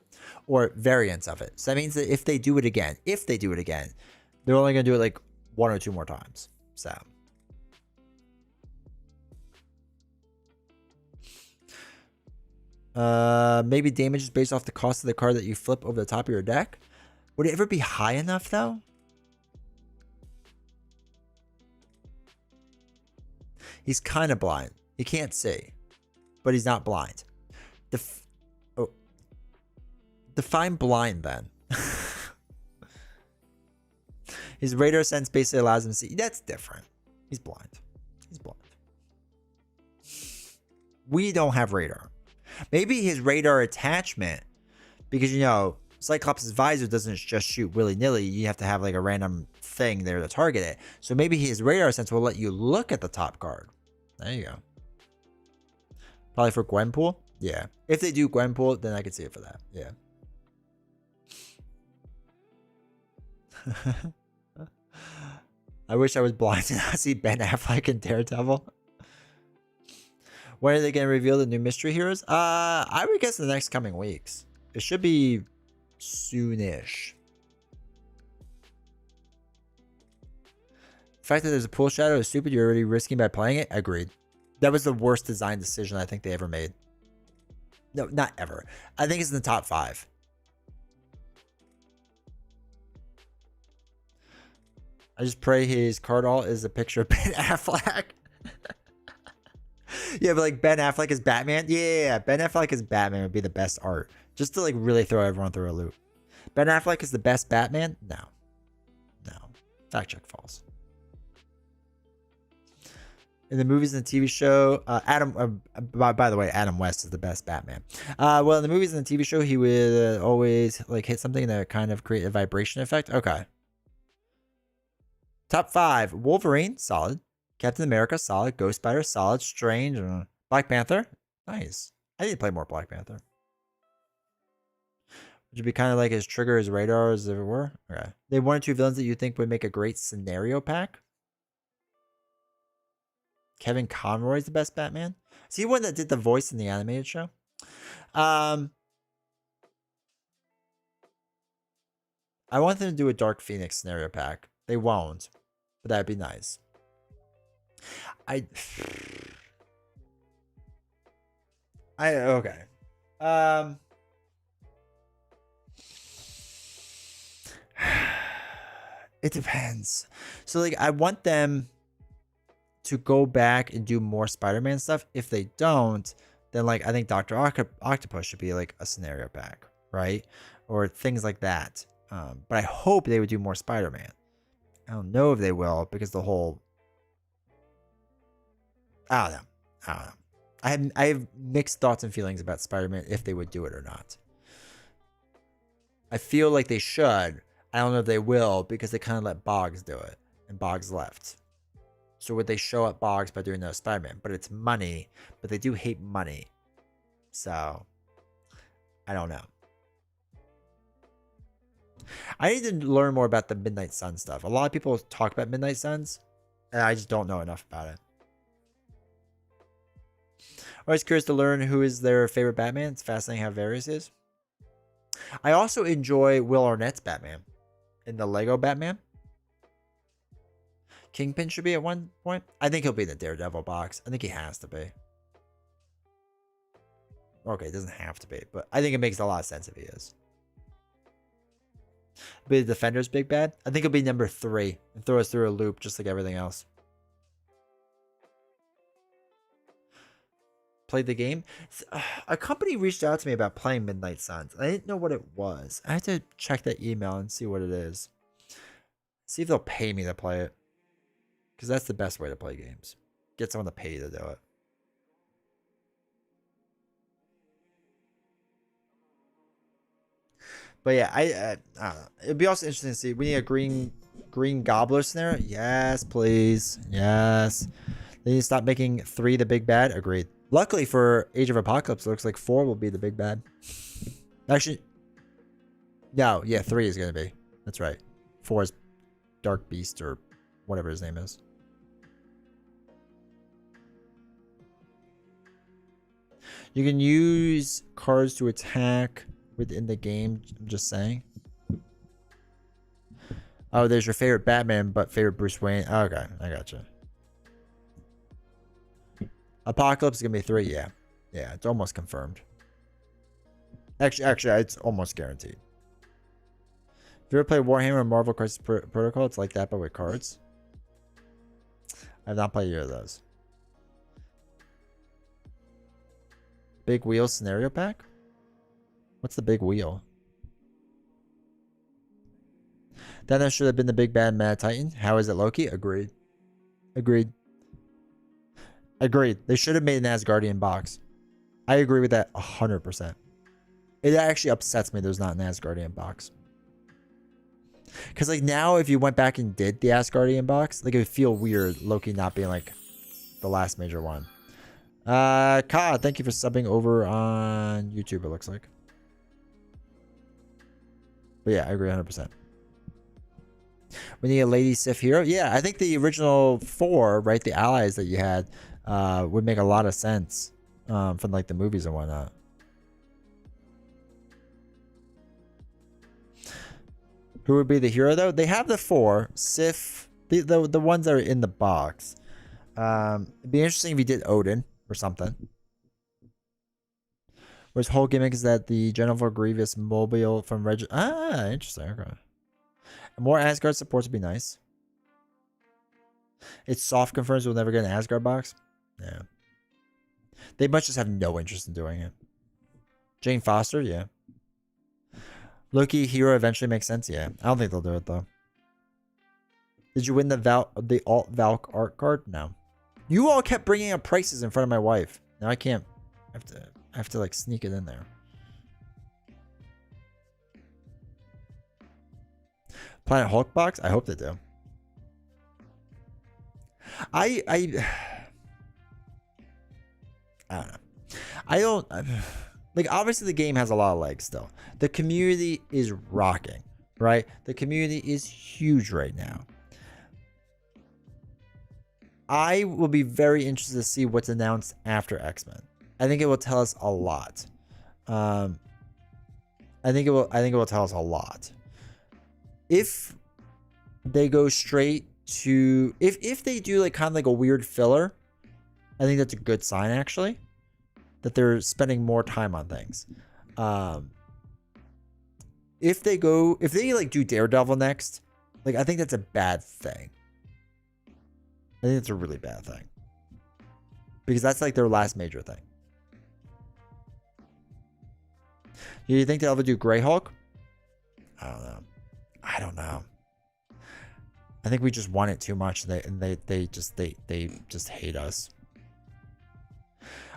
or variants of it. So that means that if they do it again, they're only going to do it like 1 or 2 more times. So. Maybe damage is based off the cost of the card that you flip over the top of your deck. Would it ever be high enough though? He's kind of blind. He can't see, but he's not blind. Define blind then. His radar sense basically allows him to see. That's different. He's blind. He's blind. We don't have radar. Maybe his radar attachment, because you know Cyclops' visor doesn't just shoot willy-nilly. You have to have like a random thing there to target it. So maybe his radar sense will let you look at the top card. There you go. Probably for Gwenpool? Yeah. If they do Gwenpool, then I could see it for that. Yeah. I wish I was blind and not see Ben Affleck and Daredevil. When are they going to reveal the new mystery heroes? I would guess in the next coming weeks. It should be soonish. The fact that there's a pool shadow is stupid. You're already risking by playing it. Agreed. That was the worst design decision I think they ever made. No, not ever. I think it's in the top 5. I just pray his card all is a picture of Ben Affleck. Yeah, but like Ben Affleck as Batman. Yeah, Ben Affleck as Batman would be the best art. Just to like really throw everyone through a loop. Ben Affleck is the best Batman? No. No. Fact check false. In the movies and the TV show, by the way, Adam West is the best Batman. Well, in the movies and the TV show, he would always like hit something that kind of create a vibration effect. Okay. Top 5. Wolverine, solid. Captain America, solid. Ghost Spider, solid. Strange. Black Panther, nice. I need to play more Black Panther. Would you be kind of like his trigger, his radar, as if it were? Okay. They 1 or 2 villains that you think would make a great scenario pack? Kevin Conroy's the best Batman. Is he one that did the voice in the animated show? I want them to do a Dark Phoenix scenario pack. They won't, but that'd be nice. Okay. It depends. So like I want them to go back and do more Spider-Man stuff. If they don't, then like I think Dr. Octopus should be like a scenario pack, right? Or things like that. But I hope they would do more Spider-Man. I don't know if they will because the whole I don't know. I have mixed thoughts and feelings about Spider-Man if they would do it or not. I feel like they should. I don't know if they will because they kind of let Boggs do it, and Boggs left. So would they show up Boggs by doing no Spider-Man? But it's money, but they do hate money. So I don't know. I need to learn more about the Midnight Sun stuff. A lot of people talk about Midnight Suns, and I just don't know enough about it. Always curious to learn who is their favorite Batman. It's fascinating how various it is. I also enjoy Will Arnett's Batman in the Lego Batman. Kingpin should be at one point. I think he'll be in the Daredevil box. I think he has to be. Okay, it doesn't have to be, but I think it makes a lot of sense if he is. Be the Defender's big bad? I think it'll be number 3 and throw us through a loop just like everything else. Played the game. A company reached out to me about playing Midnight Suns. I didn't know what it was. I had to check that email and see what it is. See if they'll pay me to play it. Because that's the best way to play games. Get someone to pay you to do it. But yeah, I don't know. It'd be also interesting to see. We need a green gobbler scenario. Yes, please. Yes. They need to stop making 3 the big bad. Agreed. Luckily for Age of Apocalypse, it looks like 4 will be the big bad. Actually, no. Yeah, 3 is going to be. That's right. 4 is Dark Beast or whatever his name is. You can use cards to attack within the game. I'm just saying. Oh, there's your favorite Batman, but favorite Bruce Wayne. Okay, I gotcha. Apocalypse is gonna be 3. Yeah, yeah, it's almost confirmed. Actually, it's almost guaranteed. If you ever play Warhammer or Marvel Crisis Protocol, it's like that, but with cards. I've not played either of those. Big wheel scenario pack? What's the big wheel? That should have been the big bad Mad Titan. How is it, Loki? Agreed. Agreed. Agreed. They should have made an Asgardian box. I agree with that 100%. It actually upsets me there's not an Asgardian box. Because like now if you went back and did the Asgardian box, like it would feel weird Loki not being like the last major one. Ka, thank you for subbing over on YouTube, it looks like. But yeah, I agree 100%. We need a Lady Sif hero. Yeah, I think the original 4, right, the allies that you had, would make a lot of sense from like the movies and whatnot. Who would be the hero though? They have the 4 Sif, the ones that are in the box. It'd be interesting if he did Odin or something. Where his whole gimmick is that the Jennifer Grievous mobile from interesting. Okay. More Asgard supports would be nice. It's soft confirms we'll never get an Asgard box. Yeah. They must just have no interest in doing it. Jane Foster, yeah. Loki hero eventually makes sense, yeah. I don't think they'll do it though. Did you win the alt Valk art card? No. You all kept bringing up prices in front of my wife. Now I can't. I have to like sneak it in there. Planet Hulk box? I hope they do. I don't know. I don't like, obviously the game has a lot of legs still. The community is rocking, right? The community is huge right now. I will be very interested to see what's announced after X-Men. I think it will tell us a lot. I think it will tell us a lot. If they go straight to, if they do like kind of like a weird filler, I think that's a good sign actually, that they're spending more time on things. If they like do Daredevil next, like I think that's a bad thing. I think it's a really bad thing. Because that's like their last major thing. Do you think they'll ever do Grey Hulk? I don't know. I think we just want it too much. They just hate us.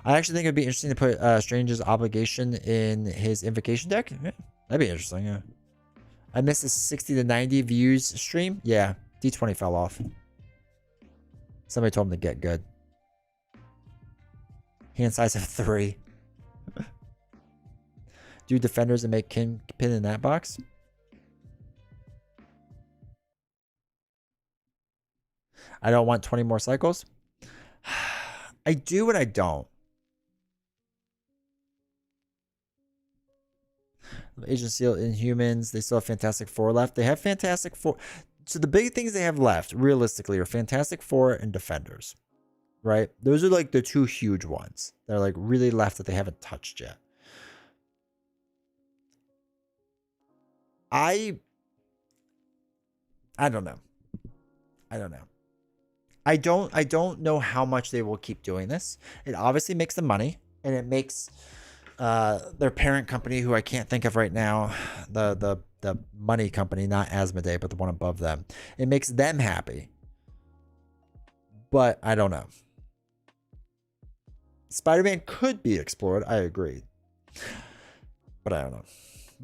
I actually think it'd be interesting to put Strange's Obligation in his Invocation deck. Yeah, that'd be interesting, yeah. I missed the 60 to 90 views stream. Yeah, D20 fell off. Somebody told him to get good. Hand size of 3. Do defenders and make pin in that box? I don't want 20 more cycles. I do and I don't. Agent Seal, Inhumans, they still have Fantastic Four left. They have Fantastic Four. So the big things they have left, realistically, are Fantastic Four and Defenders. right? Those are like the two huge ones. They're like really left that they haven't touched yet. I don't know. I don't know. I don't know how much they will keep doing this. It obviously makes them money, and it makes their parent company, who I can't think of right now, the money company, not Asmodee, but the one above them. It makes them happy. But I don't know. Spider-Man could be explored. I agree. But I don't know.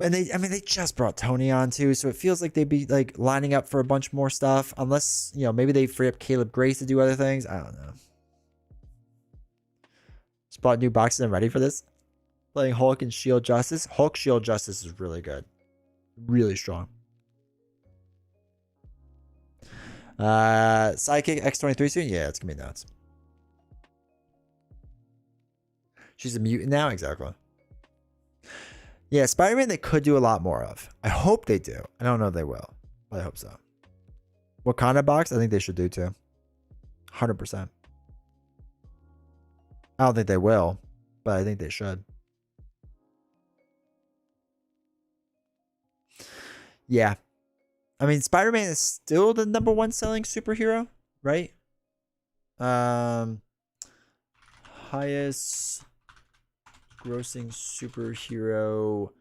And they just brought Tony on too, so it feels like they'd be like lining up for a bunch more stuff, unless, you know, maybe they free up Caleb Grace to do other things. I don't know. Just bought new boxes and ready for this. Playing Hulk and Shield Justice. Hulk Shield Justice is really good. Really strong. Sidekick X-23 soon? Yeah, it's gonna be nuts. She's a mutant now? Exactly. Yeah, Spider-Man they could do a lot more of. I hope they do. I don't know if they will, but I hope so. Wakanda box? I think they should do too. 100%. I don't think they will, but I think they should. Yeah. I mean, Spider-Man is still the #1 selling superhero, right? Highest grossing superhero.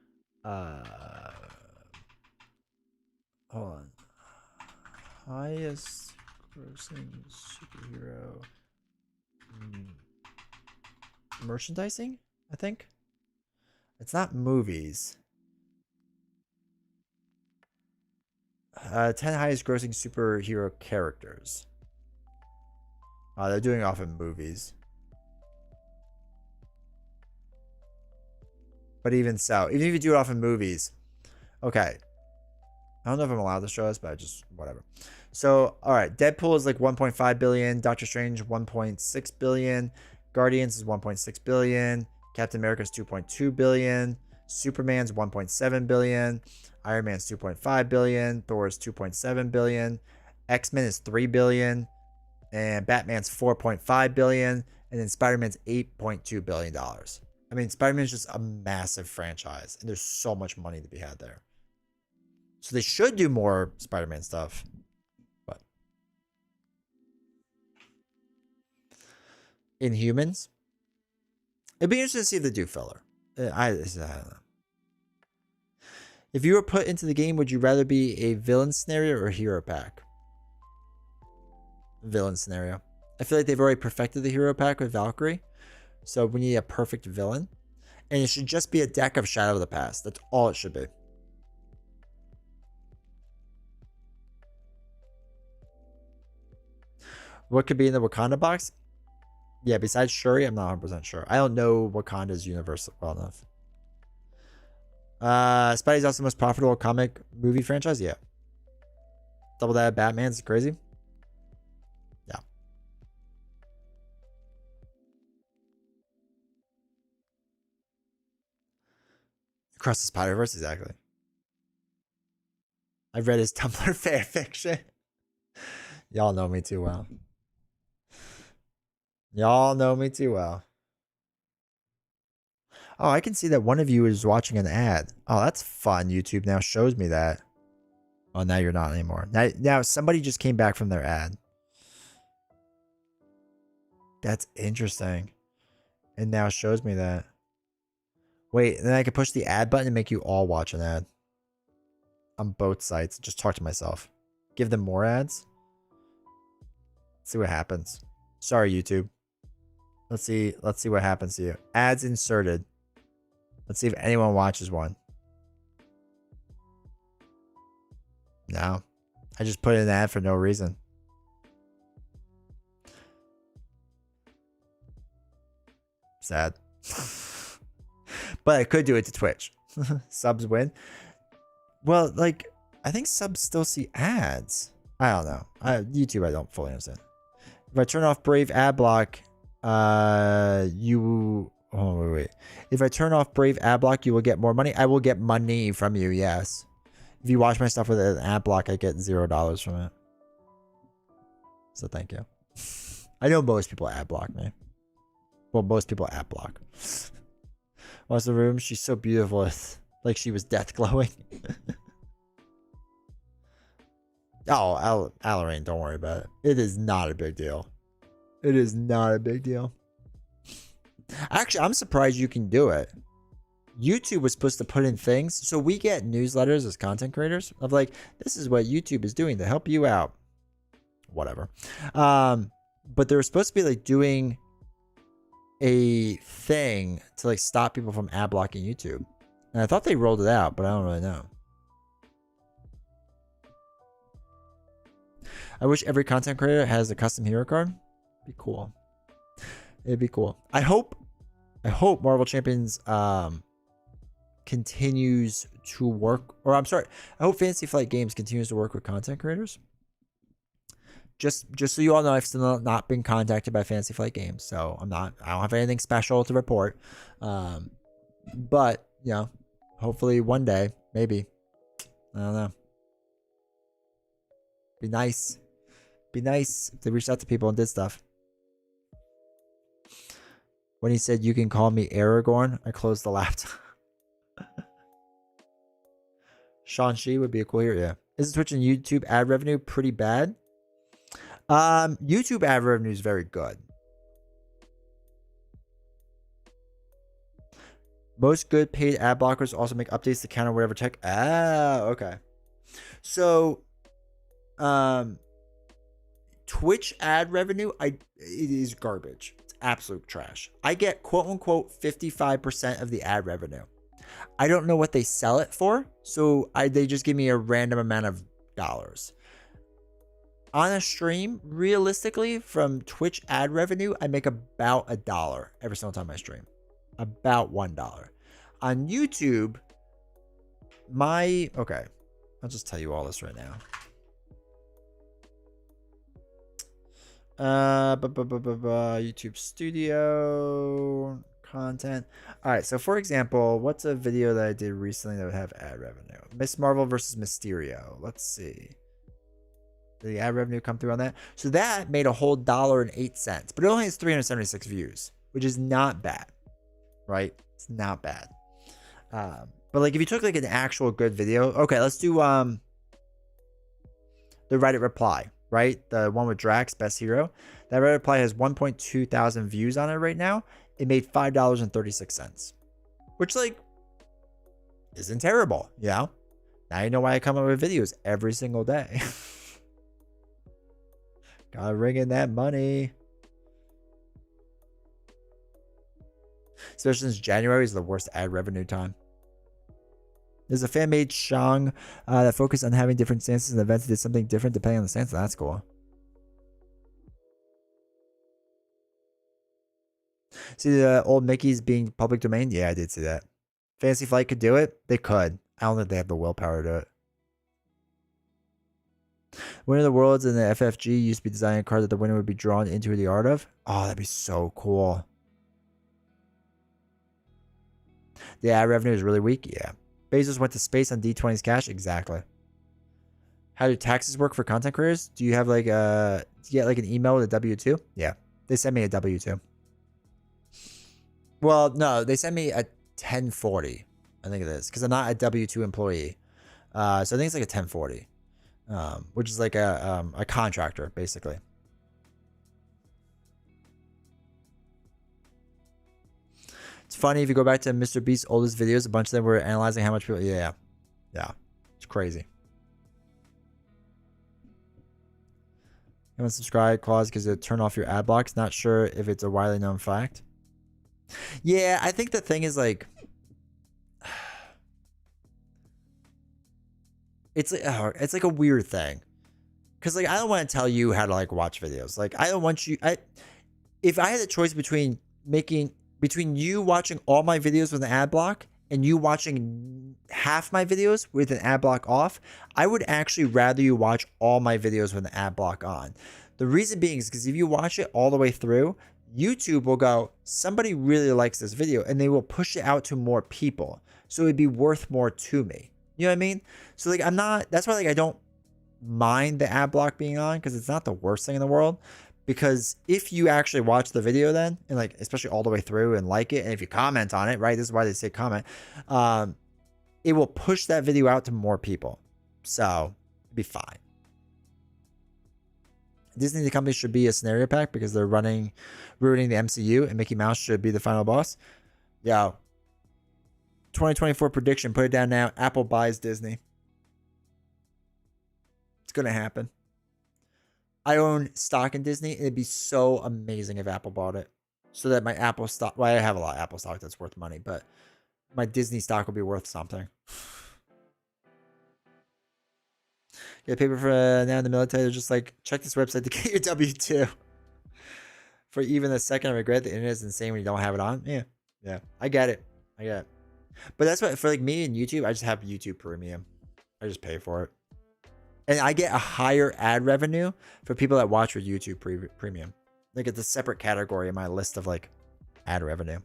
Hold on. Highest grossing superhero. Merchandising, I think. It's not movies. 10 highest grossing superhero characters. They're doing off in movies. But even so, even if you do it off in movies, okay. I don't know if I'm allowed to show this, but I just, whatever. So, all right. Deadpool is like 1.5 billion. Doctor Strange, 1.6 billion. Guardians is 1.6 billion. Captain America is 2.2 billion. Superman's 1.7 billion. Iron Man's 2.5 billion. Thor is 2.7 billion. X-Men is 3 billion. And Batman's 4.5 billion. And then Spider-Man's $8.2 billion. I mean, Spider-Man is just a massive franchise, and there's so much money to be had there. So they should do more Spider-Man stuff. But Inhumans, it'd be interesting to see if they do filler. I don't know. If you were put into the game, would you rather be a villain scenario or a hero pack? Villain scenario. I feel like they've already perfected the hero pack with Valkyrie. So we need a perfect villain. And it should just be a deck of Shadow of the Past. That's all it should be. What could be in the Wakanda box? Yeah, besides Shuri, I'm not 100% sure. I don't know Wakanda's universe well enough. Spidey's also the most profitable comic movie franchise? Yeah. Double that Batman's crazy? Yeah. Across the Spider-Verse, exactly. I've read his Tumblr fan fiction. Y'all know me too well. Y'all know me too well. Oh, I can see that one of you is watching an ad. Oh, that's fun. YouTube now shows me that. Oh, now you're not anymore. Now somebody just came back from their ad. That's interesting. And now shows me that. Wait, then I can push the ad button and make you all watch an ad. On both sites. Just talk to myself. Give them more ads. See what happens. Sorry, YouTube. Let's see what happens to you. Ads inserted. Let's see if anyone watches one. No. I just put in an ad for no reason. Sad. But I could do it to Twitch. Subs win. Well, like, I think subs still see ads. I don't know. YouTube, I don't fully understand. If I turn off Brave ad block, you... Oh, wait. If I turn off Brave ad block, you will get more money. I will get money from you, yes. If you watch my stuff with an ad block, I get $0 from it. So thank you. I know most people ad block me. Well, most people ad block. Watch the room. She's so beautiful. It's like she was death glowing. Oh, Alorraine, don't worry about it. It is not a big deal. It is not a big deal. Actually, I'm surprised you can do it. YouTube was supposed to put in things. So we get newsletters as content creators of like, this is what YouTube is doing to help you out. Whatever. But they were supposed to be like doing a thing to like stop people from ad blocking YouTube. And I thought they rolled it out, but I don't really know. I wish every content creator has a custom hero card. Be cool. It'd be cool. I hope Marvel Champions continues to work, or I'm sorry, I hope Fantasy Flight Games continues to work with content creators. Just so you all know, I've still not been contacted by Fantasy Flight Games, so I don't have anything special to report. But you know, hopefully one day, maybe. I don't know. Be nice if they reached out to people and did stuff. When he said, "You can call me Aragorn," I closed the laptop. Shang-Chi would be a cool hero. Yeah. Isn't Twitch and YouTube ad revenue pretty bad? YouTube ad revenue is very good. Most good paid ad blockers also make updates to counter whatever tech. Ah, okay. So, Twitch ad revenue, it is garbage. It's absolute trash. I get quote unquote 55% of the ad revenue. I don't know what they sell it for, so they just give me a random amount of dollars. On a stream, realistically, from Twitch ad revenue, I make about $1 every single time I stream. About $1. On YouTube, okay, I'll just tell you all this right now. YouTube Studio content. All right, so for example, what's a video that I did recently that would have ad revenue? Miss Marvel versus Mysterio. Let's see. Did the ad revenue come through on that? So that made a whole $1.08, but it only has 376 views, which is not bad, right? It's not bad. But like if you took like an actual good video, okay, let's do the Reddit reply, right? The one with Drax, best hero. That Reddit reply has 1.2 thousand views on it right now. It made $5.36, which like isn't terrible, you know? Now you know why I come up with videos every single day. Gotta ring in that money. Especially since January is the worst ad revenue time. There's a fan-made Shang that focused on having different stances and events that did something different depending on the stance. That's cool. See the old Mickeys being public domain? Yeah, I did see that. Fantasy Flight could do it? They could. I don't think they have the willpower to do it. Winner of the Worlds in the FFG used to be designing a card that the winner would be drawn into the art of. Oh, that'd be so cool. The ad revenue is really weak. Yeah. Bezos went to space on D20's cash. Exactly. How do taxes work for content creators? Do you have like do you get like an email with a W-2? Yeah. They sent me a W-2. Well, no, they sent me a 1040. I think it is because I'm not a W-2 employee. So I think it's like a 1040. Which is like a contractor, basically. It's funny if you go back to Mr. Beast's oldest videos, a bunch of them were analyzing how much people. Yeah, it's crazy. Haven't subscribed clause because it turn off your ad blocks. Not sure if it's a widely known fact. Yeah, I think the thing is like. It's like a weird thing, because like I don't want to tell you how to like watch videos. Like I don't want you. If I had a choice between you watching all my videos with an ad block and you watching half my videos with an ad block off, I would actually rather you watch all my videos with an ad block on. The reason being is because if you watch it all the way through, YouTube will go, somebody really likes this video, and they will push it out to more people, so it'd be worth more to me. You know what I mean? So like that's why like I don't mind the ad block being on, because it's not the worst thing in the world. Because if you actually watch the video then, and like especially all the way through and like it, and if you comment on it, right? This is why they say comment. It will push that video out to more people. So it'd be fine. Disney the company should be a scenario pack because they're ruining the MCU, and Mickey Mouse should be the final boss. Yo. 2024 prediction, put it down now. Apple buys Disney. It's gonna happen. I own stock in Disney. It'd be so amazing if Apple bought it. So that my Apple stock, well, I have a lot of Apple stock that's worth money, but my Disney stock will be worth something. Get a paper for now in the military. They're just like, check this website to get your W-2. For even a second, I regret the internet is insane when you don't have it on. Yeah. Yeah. I get it. But that's what, for like me and YouTube, I just have YouTube Premium. I just pay for it. And I get a higher ad revenue for people that watch with YouTube Premium. Like it's a separate category in my list of like ad revenue.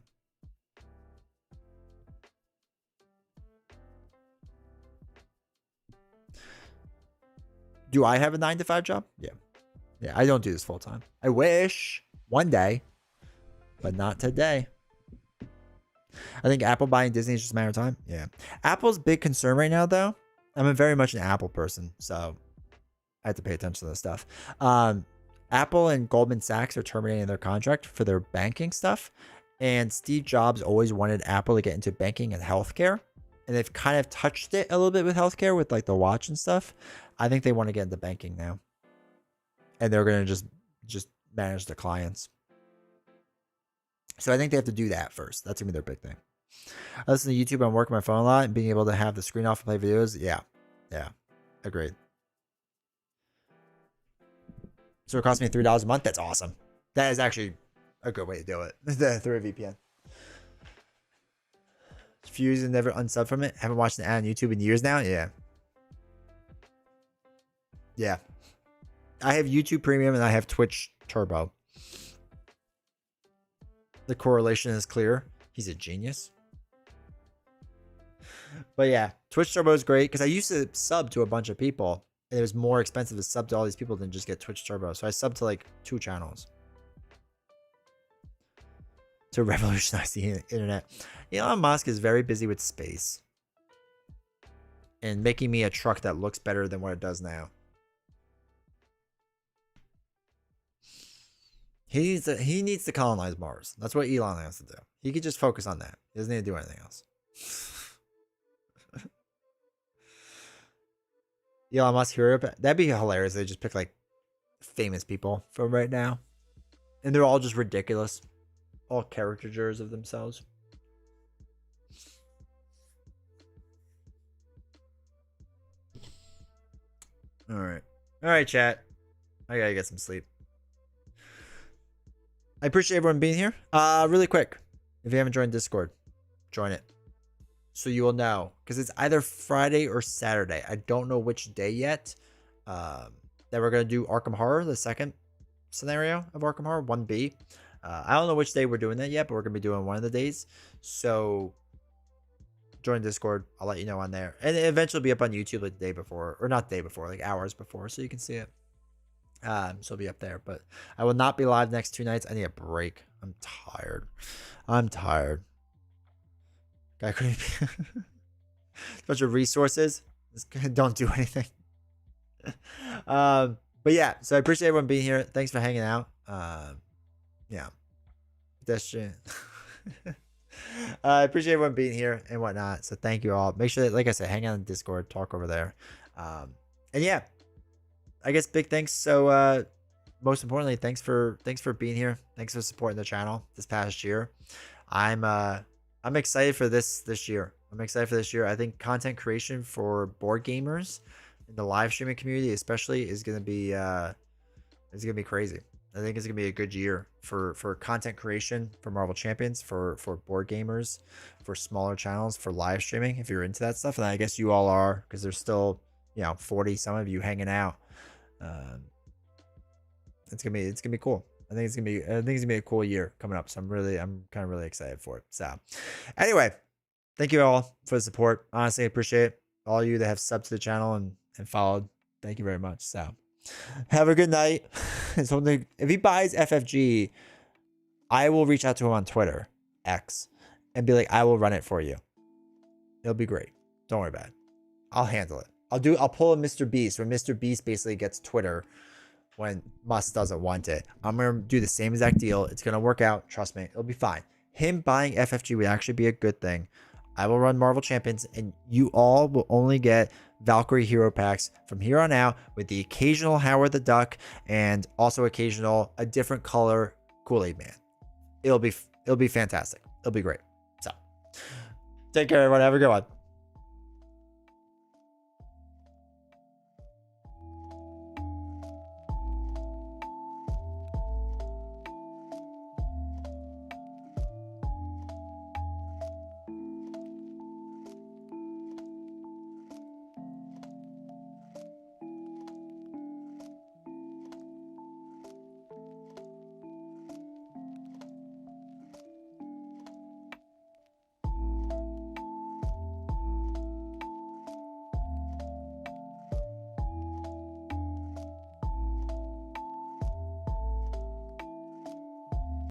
Do I have a 9-to-5 job? Yeah. Yeah, I don't do this full time. I wish one day, but not today. I think Apple buying Disney is just a matter of time. Yeah. Apple's big concern right now, though. I'm very much an Apple person, so I have to pay attention to this stuff. Apple and Goldman Sachs are terminating their contract for their banking stuff. And Steve Jobs always wanted Apple to get into banking and healthcare. And they've kind of touched it a little bit with healthcare with like the watch and stuff. I think they want to get into banking now. And they're going to just manage the clients. So I think they have to do that first. That's going to be their big thing. I listen to YouTube. I'm working my phone a lot and being able to have the screen off and play videos. Yeah. Yeah. Agreed. So it costs me $3 a month. That's awesome. That is actually a good way to do it. Through a VPN. Fuse and never unsub from it. Haven't watched an ad on YouTube in years now. Yeah. Yeah. I have YouTube Premium and I have Twitch Turbo. The correlation is clear. He's a genius. But yeah, Twitch Turbo is great because I used to sub to a bunch of people. And it was more expensive to sub to all these people than just get Twitch Turbo. So I subbed to like 2 channels. To revolutionize the internet. Elon Musk is very busy with space. And making me a truck that looks better than what it does now. He needs to colonize Mars. That's what Elon has to do. He could just focus on that. He doesn't need to do anything else. Elon Musk Europe. That'd be hilarious. They just pick like famous people from right now. And they're all just ridiculous. All caricatures of themselves. All right, chat. I gotta get some sleep. I appreciate everyone being here. Really quick, if you haven't joined Discord, join it. So you will know, because it's either Friday or Saturday. I don't know which day yet. That we're gonna do Arkham Horror, the second scenario of Arkham Horror, 1B. I don't know which day we're doing that yet, but we're gonna be doing one of the days. So join Discord. I'll let you know on there, and it eventually will be up on YouTube like the day before, or not the day before, like hours before, so you can see it. So it'll be up there, but I will not be live next 2 nights. I need a break. I'm tired. Guy couldn't be bunch of resources. Don't do anything. But yeah, so I appreciate everyone being here. Thanks for hanging out. Yeah. Pedestrian. I appreciate everyone being here and whatnot. So thank you all. Make sure that, like I said, hang out in Discord, talk over there. And yeah, I guess big thanks. So most importantly, thanks for being here. Thanks for supporting the channel this past year. I'm excited for this year. I'm excited for this year. I think content creation for board gamers in the live streaming community, especially, is gonna be crazy. I think it's gonna be a good year for content creation for Marvel Champions, for board gamers, for smaller channels, for live streaming. If you're into that stuff, and I guess you all are, because there's still 40 some of you hanging out. It's gonna be cool. I think it's gonna be a cool year coming up. So I'm kind of really excited for it. So anyway, thank you all for the support. Honestly, I appreciate it. All of you that have subbed to the channel and followed. Thank you very much. So Have a good night. If he buys FFG, I will reach out to him on Twitter, X, and be like, I will run it for you. It'll be great. Don't worry about it. I'll handle it. I'll pull a Mr. Beast where Mr. Beast basically gets Twitter when Musk doesn't want it. I'm going to do the same exact deal. It's going to work out. Trust me. It'll be fine. Him buying FFG would actually be a good thing. I will run Marvel Champions, and you all will only get Valkyrie hero packs from here on out with the occasional Howard the Duck and also occasional a different color Kool-Aid Man. It'll be fantastic. It'll be great. So take care, everyone. Have a good one.